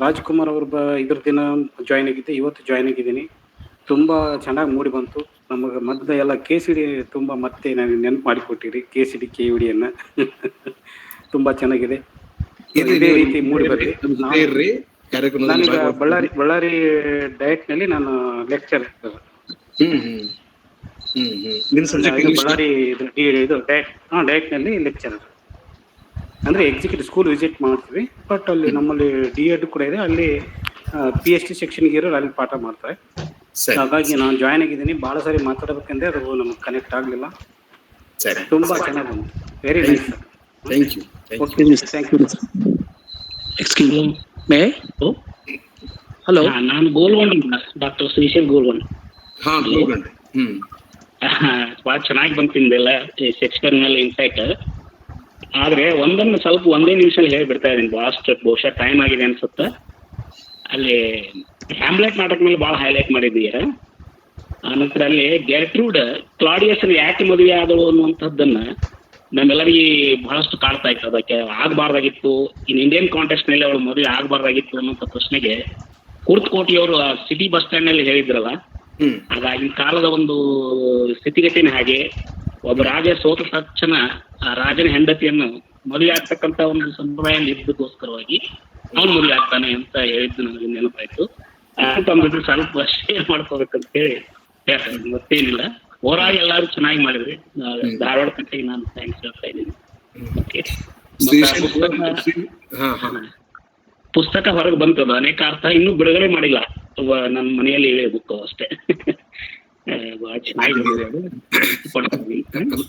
ರಾಜ್ಕುಮಾರ್ ಅವ್ರ ಇದ್ರ ದಿನ ಜಾಯ್ನ್ ಆಗಿದ್ದೆ, ಇವತ್ತು ಜಾಯ್ನ್ ಆಗಿದ್ದೀನಿ. ತುಂಬಾ ಚೆನ್ನಾಗಿ ಮೂಡಿ ಬಂತು. ನಮಗೆ ಮಧ್ಯ ಎಲ್ಲ KCD ತುಂಬಾ ಮತ್ತೆ ನನಗೆ ನೆನಪು ಮಾಡಿಕೊಟ್ಟಿರಿ. KCD KVDಯನ್ನ ತುಂಬಾ ಚೆನ್ನಾಗಿದೆ. ಇದೇ ರೀತಿ ಮೂಡಿ ಬರ್ರಿ. ನಾನೀಗ ಬಳ್ಳಾರಿ ಡಯಟ್ ನಲ್ಲಿ ನಾನು ಲೆಕ್ಚರ್. ಬಳ್ಳಾರಿ ಡಯಟ್ ನಲ್ಲಿ ಲೆಕ್ಚರರ್ ಅಂದ್ರೆ ಎಕ್ಸಿಕ್ಯೂಟಿವ್ ಸ್ಕೂಲ್ ವಿಸಿಟ್ ಮಾಡ್ತೀವಿ. ಬಟ್ ಅಲ್ಲಿ ನಮ್ಮಲ್ಲಿ D.Ed ಕೂಡ ಇದೆ. ಅಲ್ಲಿ PhD ಸೆಕ್ಷನ್ಗೆ ಇರೋರು ಅಲ್ಲಿ ಪಾಠ ಮಾಡ್ತಾರೆ. ಹಾಗಾಗಿ ನಾನು ಜಾಯ್ನ್ ಆಗಿದ್ದೀನಿ. ಬಹಳ ಸಾರಿ ಮಾತಾಡಬೇಕಂದ್ರೆ ಅದು ನಮ್ಗೆ ಕನೆಕ್ಟ್ ಆಗ್ಲಿಲ್ಲ. ತುಂಬಾ ಚೆನ್ನಾಗಿ ಬಂತು. Very nice sir. Thank you. Thank you. Excuse me hello ನಾನು ಗೋಲ್ಗೊಂಡ ಡಾಕ್ಟರ್ ಶ್ರೀಶೈಲ್ ಗೋಲ್ಗೊಂಡ್. ಹಾ ಗೋಲ್ಗೊಂಡ್. ಬಹಳ ಚೆನ್ನಾಗಿ ಬಂತಿಂದೆಲ್ಲ ಶೇಕ್ಸ್ಪಿಯರ್ ಮೇಲೆ ಇನ್ಸೈಟ್. ಆದ್ರೆ ಒಂದೇ ನಿಮಿಷದಲ್ಲಿ ಹೇಳ್ಬಿಡ್ತಾ ಇದೀನಿ, ಬಹಳಷ್ಟು ಬಹುಶಃ ಟೈಮ್ ಆಗಿದೆ ಅನ್ಸುತ್ತೆ. ಅಲ್ಲಿ ಹ್ಯಾಮ್ಲೆಟ್ ನಾಟಕ ಮೇಲೆ ಬಹಳ ಹೈಲೈಟ್ ಮಾಡಿದೀಯ. ಆನಂತರ ಅಲ್ಲಿ ಗೆರ್ಟ್ರೂಡ್ ಕ್ಲಾಡಿಯಸ್ ಯಾಕೆ ಮದುವೆ ಆದಳು ಅನ್ನುವಂಥದ್ದನ್ನ ನಮ್ಮೆಲ್ಲರಿಗೆ ಬಹಳಷ್ಟು ಕಾಡ್ತಾ ಇತ್ತು. ಅದಕ್ಕೆ ಆಗ್ಬಾರ್ದಾಗಿತ್ತು, ಇನ್ ಇಂಡಿಯನ್ ಕಾಂಟೆಕ್ಸ್ಟ್ ನಲ್ಲಿ ಅವಳು ಮದುವೆ ಆಗ್ಬಾರ್ದಾಗಿತ್ತು ಅನ್ನೋಂಥ ಪ್ರಶ್ನೆಗೆ ಕುರ್ತಕೋಟಿಯವರು ಸಿಟಿ ಬಸ್ ಸ್ಟ್ಯಾಂಡ್ ನಲ್ಲಿ ಹೇಳಿದ್ರಲ್ಲ, ಅದಾಗಿನ ಕಾಲದ ಒಂದು ಸ್ಥಿತಿಗತಿನ ಹಾಗೆ ಒಬ್ಬ ರಾಜ ಸೋತ ತಕ್ಷಣ ಆ ರಾಜನ ಹೆಂಡತಿಯನ್ನು ಮದುವೆ ಆಗ್ತಕ್ಕಂತ ಒಂದು ಸಂಪ್ರದಾಯ ಇದ್ದಕ್ಕೋಸ್ಕರವಾಗಿ ಅವನು ಮದುವೆ ಆಗ್ತಾನೆ ಅಂತ ಹೇಳಿದ್ದು ನನಗೆ ನೆನಪಾಯ್ತು. ತಮ್ಮ ಜೊತೆ ಸ್ವಲ್ಪ ಶೇರ್ ಮಾಡ್ಕೋಬೇಕಂತ ಹೇಳಿ ಮತ್ತೇನಿಲ್ಲ. ಓವರಾಲ್ ಎಲ್ಲಾರು ಚೆನ್ನಾಗಿ ಮಾಡಿದ್ರಿ. ಧಾರವಾಡ ಕಟ್ಟೆಗೆ ನಾನು ಥ್ಯಾಂಕ್ಸ್ ಹೇಳ್ತಾ ಇದ್ದೀನಿ. ಪುಸ್ತಕ ಹೊರಗೆ ಬಂತದ, ಅನೇಕ ಅರ್ಥ ಇನ್ನೂ ಬಿಡುಗಡೆ ಮಾಡಿಲ್ಲ. ನನ್ನ ಮನೆಯಲ್ಲಿ ಇವೆ ಬುಕ್ ಅಷ್ಟೇ. ಬಹಳ ಚೆನ್ನಾಗಿ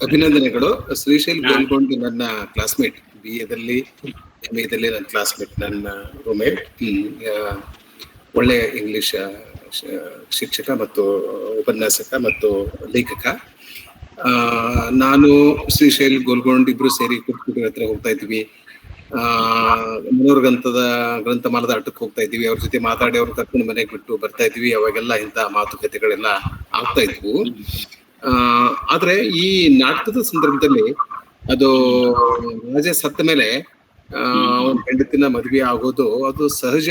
ಅಭಿನಂದನೆಗಳು. ಶ್ರೀಶೈಲ್ ಗೋಲ್ಗೊಂಡ್ ನನ್ನ ಕ್ಲಾಸ್ಮೇಟ್, BA ದಲ್ಲಿ MA ದಲ್ಲಿ ನನ್ನ ಕ್ಲಾಸ್ಮೇಟ್, ನನ್ನ ರೂಮೇಟ್. ಒಳ್ಳೆಯ ಇಂಗ್ಲಿಷ್ ಶಿಕ್ಷಕ ಮತ್ತು ಉಪನ್ಯಾಸಕ ಮತ್ತು ಲೇಖಕ. ನಾನು ಶ್ರೀಶೈಲ್ ಗೋಲ್ಗೊಂಡ್ ಇಬ್ರು ಸೇರಿ ಕುರ್ತಕೋಟಿ ಹತ್ರ ಹೋಗ್ತಾ ಇದ್ವಿ. ಗ್ರಂಥಮಾಲದ ಆಟಕ್ಕೆ ಹೋಗ್ತಾ ಇದ್ವಿ. ಅವ್ರ ಜೊತೆ ಮಾತಾಡಿ ಅವ್ರು ಕರ್ಕೊಂಡು ಮನೆಗೆ ಬಿಟ್ಟು ಬರ್ತಾ ಇದ್ವಿ. ಅವಾಗೆಲ್ಲ ಇಂಥ ಮಾತುಕತೆಗಳೆಲ್ಲ ಆಗ್ತಾ ಇದ್ವು. ಆದ್ರೆ ಈ ನಾಟಕದ ಸಂದರ್ಭದಲ್ಲಿ ಅದು ರಾಜ ಸತ್ತ ಮೇಲೆ ಅವನ ಹೆಂಡತಿನ ಮದುವೆ ಆಗೋದು ಅದು ಸಹಜ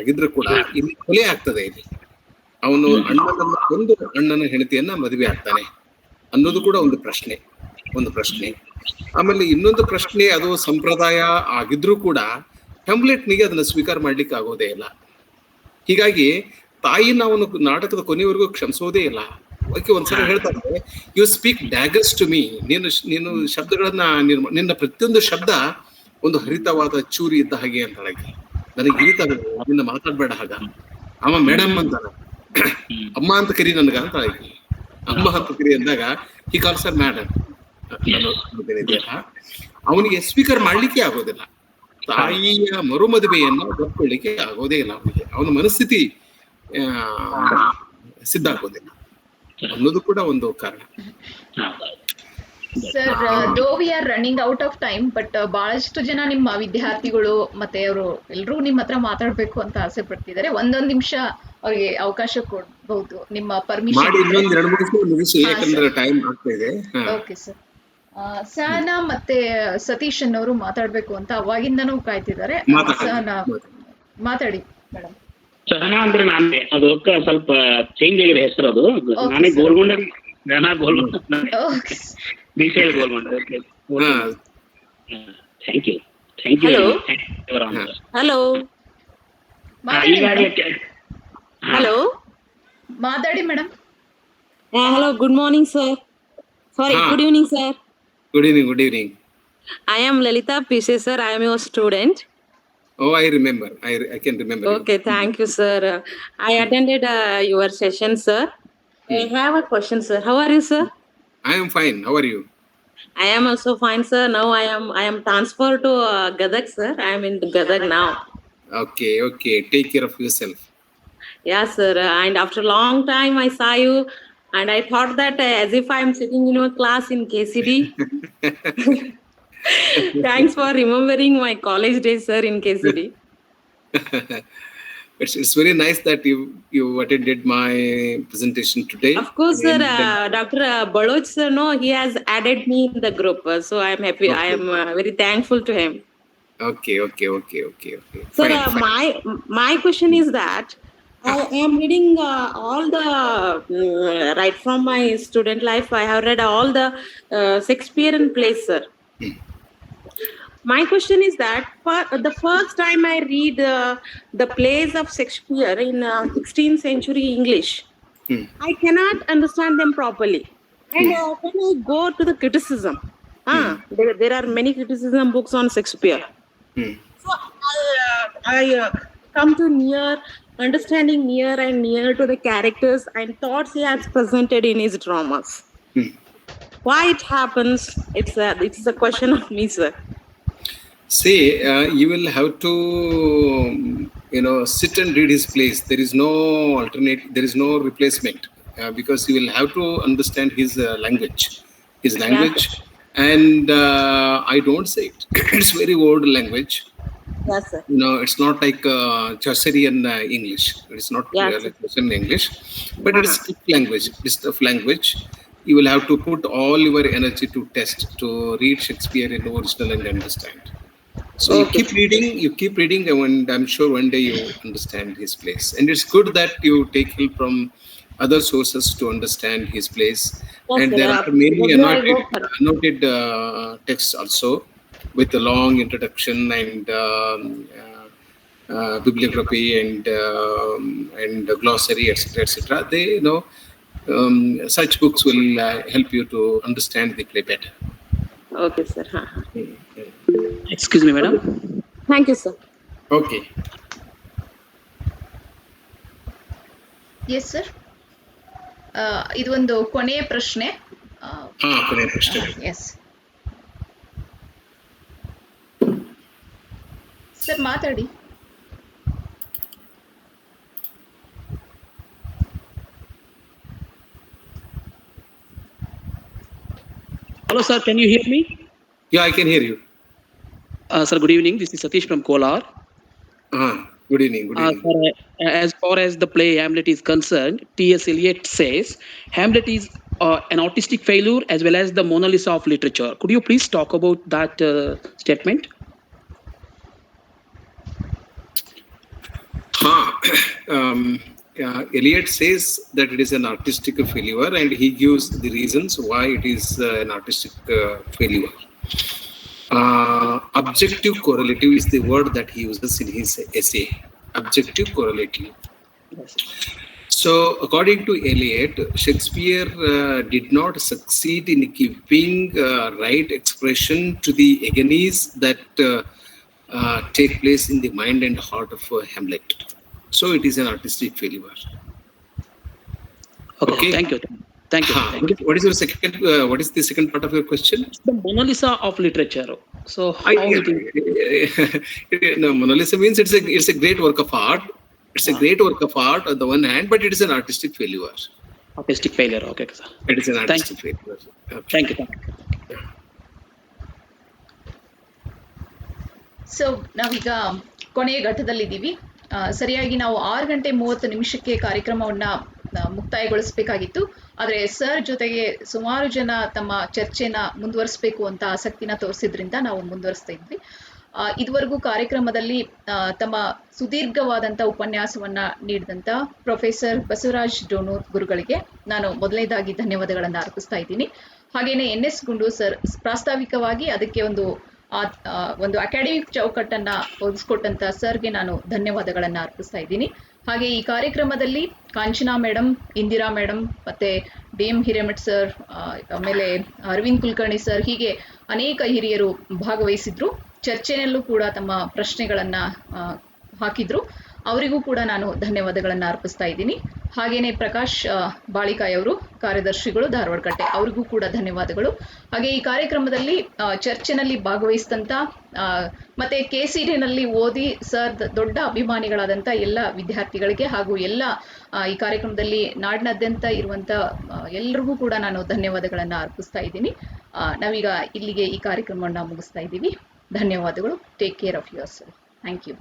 ಆಗಿದ್ರು ಕೂಡ ಇಲ್ಲಿ ಕೊಲೆ ಆಗ್ತದೆ. ಇಲ್ಲಿ ಅವನು ಅಣ್ಣನ ಹೆಂಡತಿಯನ್ನ ಮದುವೆ ಆಗ್ತಾನೆ ಅನ್ನೋದು ಕೂಡ ಒಂದು ಪ್ರಶ್ನೆ. ಆಮೇಲೆ ಇನ್ನೊಂದು ಪ್ರಶ್ನೆ, ಅದು ಸಂಪ್ರದಾಯ ಆಗಿದ್ರೂ ಕೂಡ ಹ್ಯಾಮ್ಲೆಟ್ನಿಗೆ ಅದನ್ನ ಸ್ವೀಕಾರ ಮಾಡ್ಲಿಕ್ಕೆ ಆಗೋದೇ ಇಲ್ಲ. ಹೀಗಾಗಿ ತಾಯಿನ ಅವನು ನಾಟಕದ ಕೊನೆಯವರೆಗೂ ಕ್ಷಮಿಸೋದೇ ಇಲ್ಲ. ಅದಕ್ಕೆ ಒಂದ್ಸಲ ಹೇಳ್ತಾರೆ, you speak daggers to me. ನೀನು ಶಬ್ದಗಳನ್ನ ನಿನ್ನ ಪ್ರತಿಯೊಂದು ಶಬ್ದ ಒಂದು ಹರಿತವಾದ ಚೂರಿ ಇದ್ದ ಹಾಗೆ ಅಂತ ಹೇಳಿ ನನಗೆ ಹಿರಿತಾಗ ನಿನ್ನ ಮಾತಾಡ್ಬೇಡ ಹಾಗ. ಅವ ಮೇಡಮ್ ಅಂತಾನ, ಅಮ್ಮ ಅಂತ ಕರಿ ನನ್ಗ ಅಂತ ಹೇಳಿ, ಅಮ್ಮ ಅಂತ ಕರಿ ಅಂದಾಗ ಈ ಕಾಲ್ಸ್ ಆರ್ ಮೇಡಮ್. ಅವನಿಗೆ ಸ್ವೀಕಾರ ಮಾಡ್ಲಿಕ್ಕೆ ಆಗೋದಿಲ್ಲ. ತಾಯಿಯ ಮರು ಮದುವೆಯನ್ನ ಒಪ್ಕೊಳ್ಳಿಕ್ಕೆ ಆಗೋದೇ ಇಲ್ಲ ಅವನಿಗೆ. ಅವನ ಮನಸ್ಥಿತಿ ಸಿದ್ಧ ಆಗೋದಿಲ್ಲ ಅನ್ನೋದು ಕೂಡ ಒಂದು ಕಾರಣ. ಸರ್, ದೋ we are running out of time, but ಬಹಳಷ್ಟು ಜನ ನಿಮ್ಮ ವಿದ್ಯಾರ್ಥಿಗಳು ಮತ್ತೆ ಅವರು ಎಲ್ಲರೂ ನಿಮ್ಮ ಹತ್ರ ಮಾತಾಡ್ಬೇಕು ಅಂತ ಆಸೆ ಪಡ್ತಿದ್ದಾರೆ. ಒಂದೊಂದು ನಿಮಿಷ ಅವ್ರಿಗೆ ಅವಕಾಶ ಕೊಡ್ಬಹುದು, ನಿಮ್ಮ ಪರ್ಮಿಷನ್. Okay sir. ಸಹನಾ ಮತ್ತೆ ಸತೀಶ್ ಅನ್ನೋರು ಮಾತಾಡ್ಬೇಕು ಅಂತ ಅವಾಗಿಂದನೂ ಕಾಯ್ತಿದ್ದಾರೆ. ಸಹನಾ ಮಾತಾಡಿ ಮೇಡಮ್. ಸಹನಾ ಅಂದ್ರೆ ನಾನೇ, ಅದಕ್ಕೆ ಸ್ವಲ್ಪ ಚೇಂಜ್ ಆಗಿದೆ ಹೆಸರು. ಅದು ನಾನೇ Golgonda, Shrishail Golgond. Thank you. Hello hello ಮಾತಾಡಿ madam. hello, good morning sir. Sorry, good evening sir. Good evening. I am Lalita Pise sir. I am your student. Oh, I remember. I can remember. Okay, thank you sir. I attended your session sir. I have a question sir. How are you sir? I am fine. How are you? I am also fine sir. Now I am transferred to Gadag sir. I am in Gadag now. Okay. Take care of yourself. Yeah sir, and after a long time I saw you and I thought that as if I am sitting in your class in KCD. Thanks for remembering my college days sir in KCD. It's very nice that you attended my presentation today. Of course sir, Dr. Baloch sir, no, he has added me in the group, so I am happy. Okay. I am very thankful to him. Okay. Sir, my question is that I am reading all the right from my student life. I have read all the Shakespearean plays, sir. My question is that for the first time I read the plays of Shakespeare in 16th century English, I cannot understand them properly. And when I go to the criticism, there are many criticism books on Shakespeare. So I come to understanding near and near to the characters and thoughts he has presented in his dramas. Why it happens? It's a question of me, sir. See, you will have to, sit and read his plays. There is no alternate. There is no replacement because you will have to understand his language. And I don't say it. It's very old language. Yes, sir. It's not like Chaucerian English. It's not like Chaucerian English, but it is language. It's tough language. You will have to put all your energy to read Shakespeare in original and understand. So you keep reading, and I'm sure one day you understand his plays. And it's good that you take help from other sources to understand his plays. And there are many annotated texts also, with a long introduction and bibliography and glossary, etc. They, such books will help you to understand the play better. Okay, sir. Excuse me, madam. Thank you, sir. Okay. Yes, sir. ಇದು ಒಂದು ಕೊನೆಯ ಪ್ರಶ್ನೆ. ಕೊನೆಯ ಪ್ರಶ್ನೆ. Yes sir, ಮಾತಾಡಿ. Hello, sir. Can you hear me? Yeah, I can hear you. Sir, good evening. This is Satish from Kolar. Good evening. Sir, as far as the play Hamlet is concerned, T.S. Eliot says Hamlet is an artistic failure as well as the Mona Lisa of literature. Could you please talk about that statement? Eliot says that it is an artistic failure, and he gives the reasons why it is an artistic failure. Objective correlative is the word that he uses in his essay. Objective correlative. So, according to Eliot, Shakespeare did not succeed in giving right expression to the agonies that take place in the mind and heart of Hamlet. So, it is an artistic failure. Okay. Thank you. What is your second? What is the second part of your question? It's the Mona Lisa of literature. So, Mona Lisa means it's a great work of art. It's a great work of art on the one hand, but it is an artistic failure. Artistic failure. Okay, sir. It is an artistic failure. Okay. Thank you. So ನಾವೀಗ ಕೊನೆಯ ಘಟ್ಟದಲ್ಲಿದ್ದೀವಿ. ಸರಿಯಾಗಿ ನಾವು 6:30 ಕಾರ್ಯಕ್ರಮವನ್ನ ಮುಕ್ತಾಯಗೊಳಿಸಬೇಕಾಗಿತ್ತು. ಆದರೆ sir ಜೊತೆಗೆ ಸುಮಾರು ಜನ ತಮ್ಮ ಚರ್ಚೆನ ಮುಂದುವರಿಸಬೇಕು ಅಂತ ಆಸಕ್ತಿನ ತೋರಿಸಿದ್ರಿಂದ ನಾವು ಮುಂದುವರಿಸ್ತಾ ಇದ್ವಿ. ಇದುವರೆಗೂ ಕಾರ್ಯಕ್ರಮದಲ್ಲಿ ತಮ್ಮ ಸುದೀರ್ಘವಾದಂಥ ಉಪನ್ಯಾಸವನ್ನ ನೀಡಿದಂಥ ಪ್ರೊಫೆಸರ್ ಬಸವರಾಜ್ ಡೋಣೂರ್ ಗುರುಗಳಿಗೆ ನಾನು ಮೊದಲನೇದಾಗಿ ಧನ್ಯವಾದಗಳನ್ನು ಅರ್ಪಿಸ್ತಾ ಇದ್ದೀನಿ. ಹಾಗೇನೆ NS ಗುಂಡು ಸರ್ ಪ್ರಾಸ್ತಾವಿಕವಾಗಿ ಅದಕ್ಕೆ ಒಂದು ಅಕಾಡೆಮಿಕ್ ಚೌಕಟ್ಟನ್ನ ಒದಗಿಸ್ಕೊಟ್ಟಂತ ಸರ್ಗೆ ನಾನು ಧನ್ಯವಾದಗಳನ್ನು ಅರ್ಪಿಸ್ತಾ ಇದ್ದೀನಿ. ಹಾಗೆ ಈ ಕಾರ್ಯಕ್ರಮದಲ್ಲಿ ಕಾಂಚನಾ ಮೇಡಮ್, ಇಂದಿರಾ ಮೇಡಮ್, ಮತ್ತೆ DM ಹಿರೇಮಠ್ ಸರ್, ಆಮೇಲೆ ಅರವಿಂದ್ ಕುಲಕರ್ಣಿ ಸರ್, ಹೀಗೆ ಅನೇಕ ಹಿರಿಯರು ಭಾಗವಹಿಸಿದ್ರು. ಚರ್ಚೆನಲ್ಲೂ ಕೂಡ ತಮ್ಮ ಪ್ರಶ್ನೆಗಳನ್ನ ಹಾಕಿದ್ರು. ಅವರಿಗೂ ಕೂಡ ನಾನು ಧನ್ಯವಾದಗಳನ್ನು ಅರ್ಪಿಸ್ತಾ ಇದ್ದೀನಿ. ಹಾಗೇನೆ ಪ್ರಕಾಶ್ ಬಾಳಿಕಾಯಿ ಅವರು, ಕಾರ್ಯದರ್ಶಿಗಳು, ಧಾರವಾಡ ಕಟ್ಟೆ, ಅವರಿಗೂ ಕೂಡ ಧನ್ಯವಾದಗಳು. ಹಾಗೆ ಈ ಕಾರ್ಯಕ್ರಮದಲ್ಲಿ ಚರ್ಚೆನಲ್ಲಿ ಭಾಗವಹಿಸಿದಂಥ ಮತ್ತೆ KCD-ನಲ್ಲಿ ಓದಿ ಸರ್ ದೊಡ್ಡ ಅಭಿಮಾನಿಗಳಾದಂಥ ಎಲ್ಲ ವಿದ್ಯಾರ್ಥಿಗಳಿಗೆ ಹಾಗೂ ಎಲ್ಲ ಈ ಕಾರ್ಯಕ್ರಮದಲ್ಲಿ ನಾಡಿನಾದ್ಯಂತ ಇರುವಂಥ ಎಲ್ರಿಗೂ ಕೂಡ ನಾನು ಧನ್ಯವಾದಗಳನ್ನು ಅರ್ಪಿಸ್ತಾ ಇದ್ದೀನಿ. ನಾವೀಗ ಇಲ್ಲಿಗೆ ಈ ಕಾರ್ಯಕ್ರಮವನ್ನು ಮುಗಿಸ್ತಾ ಇದ್ದೀವಿ. ಧನ್ಯವಾದಗಳು. Take care of yourself. ಥ್ಯಾಂಕ್ ಯು.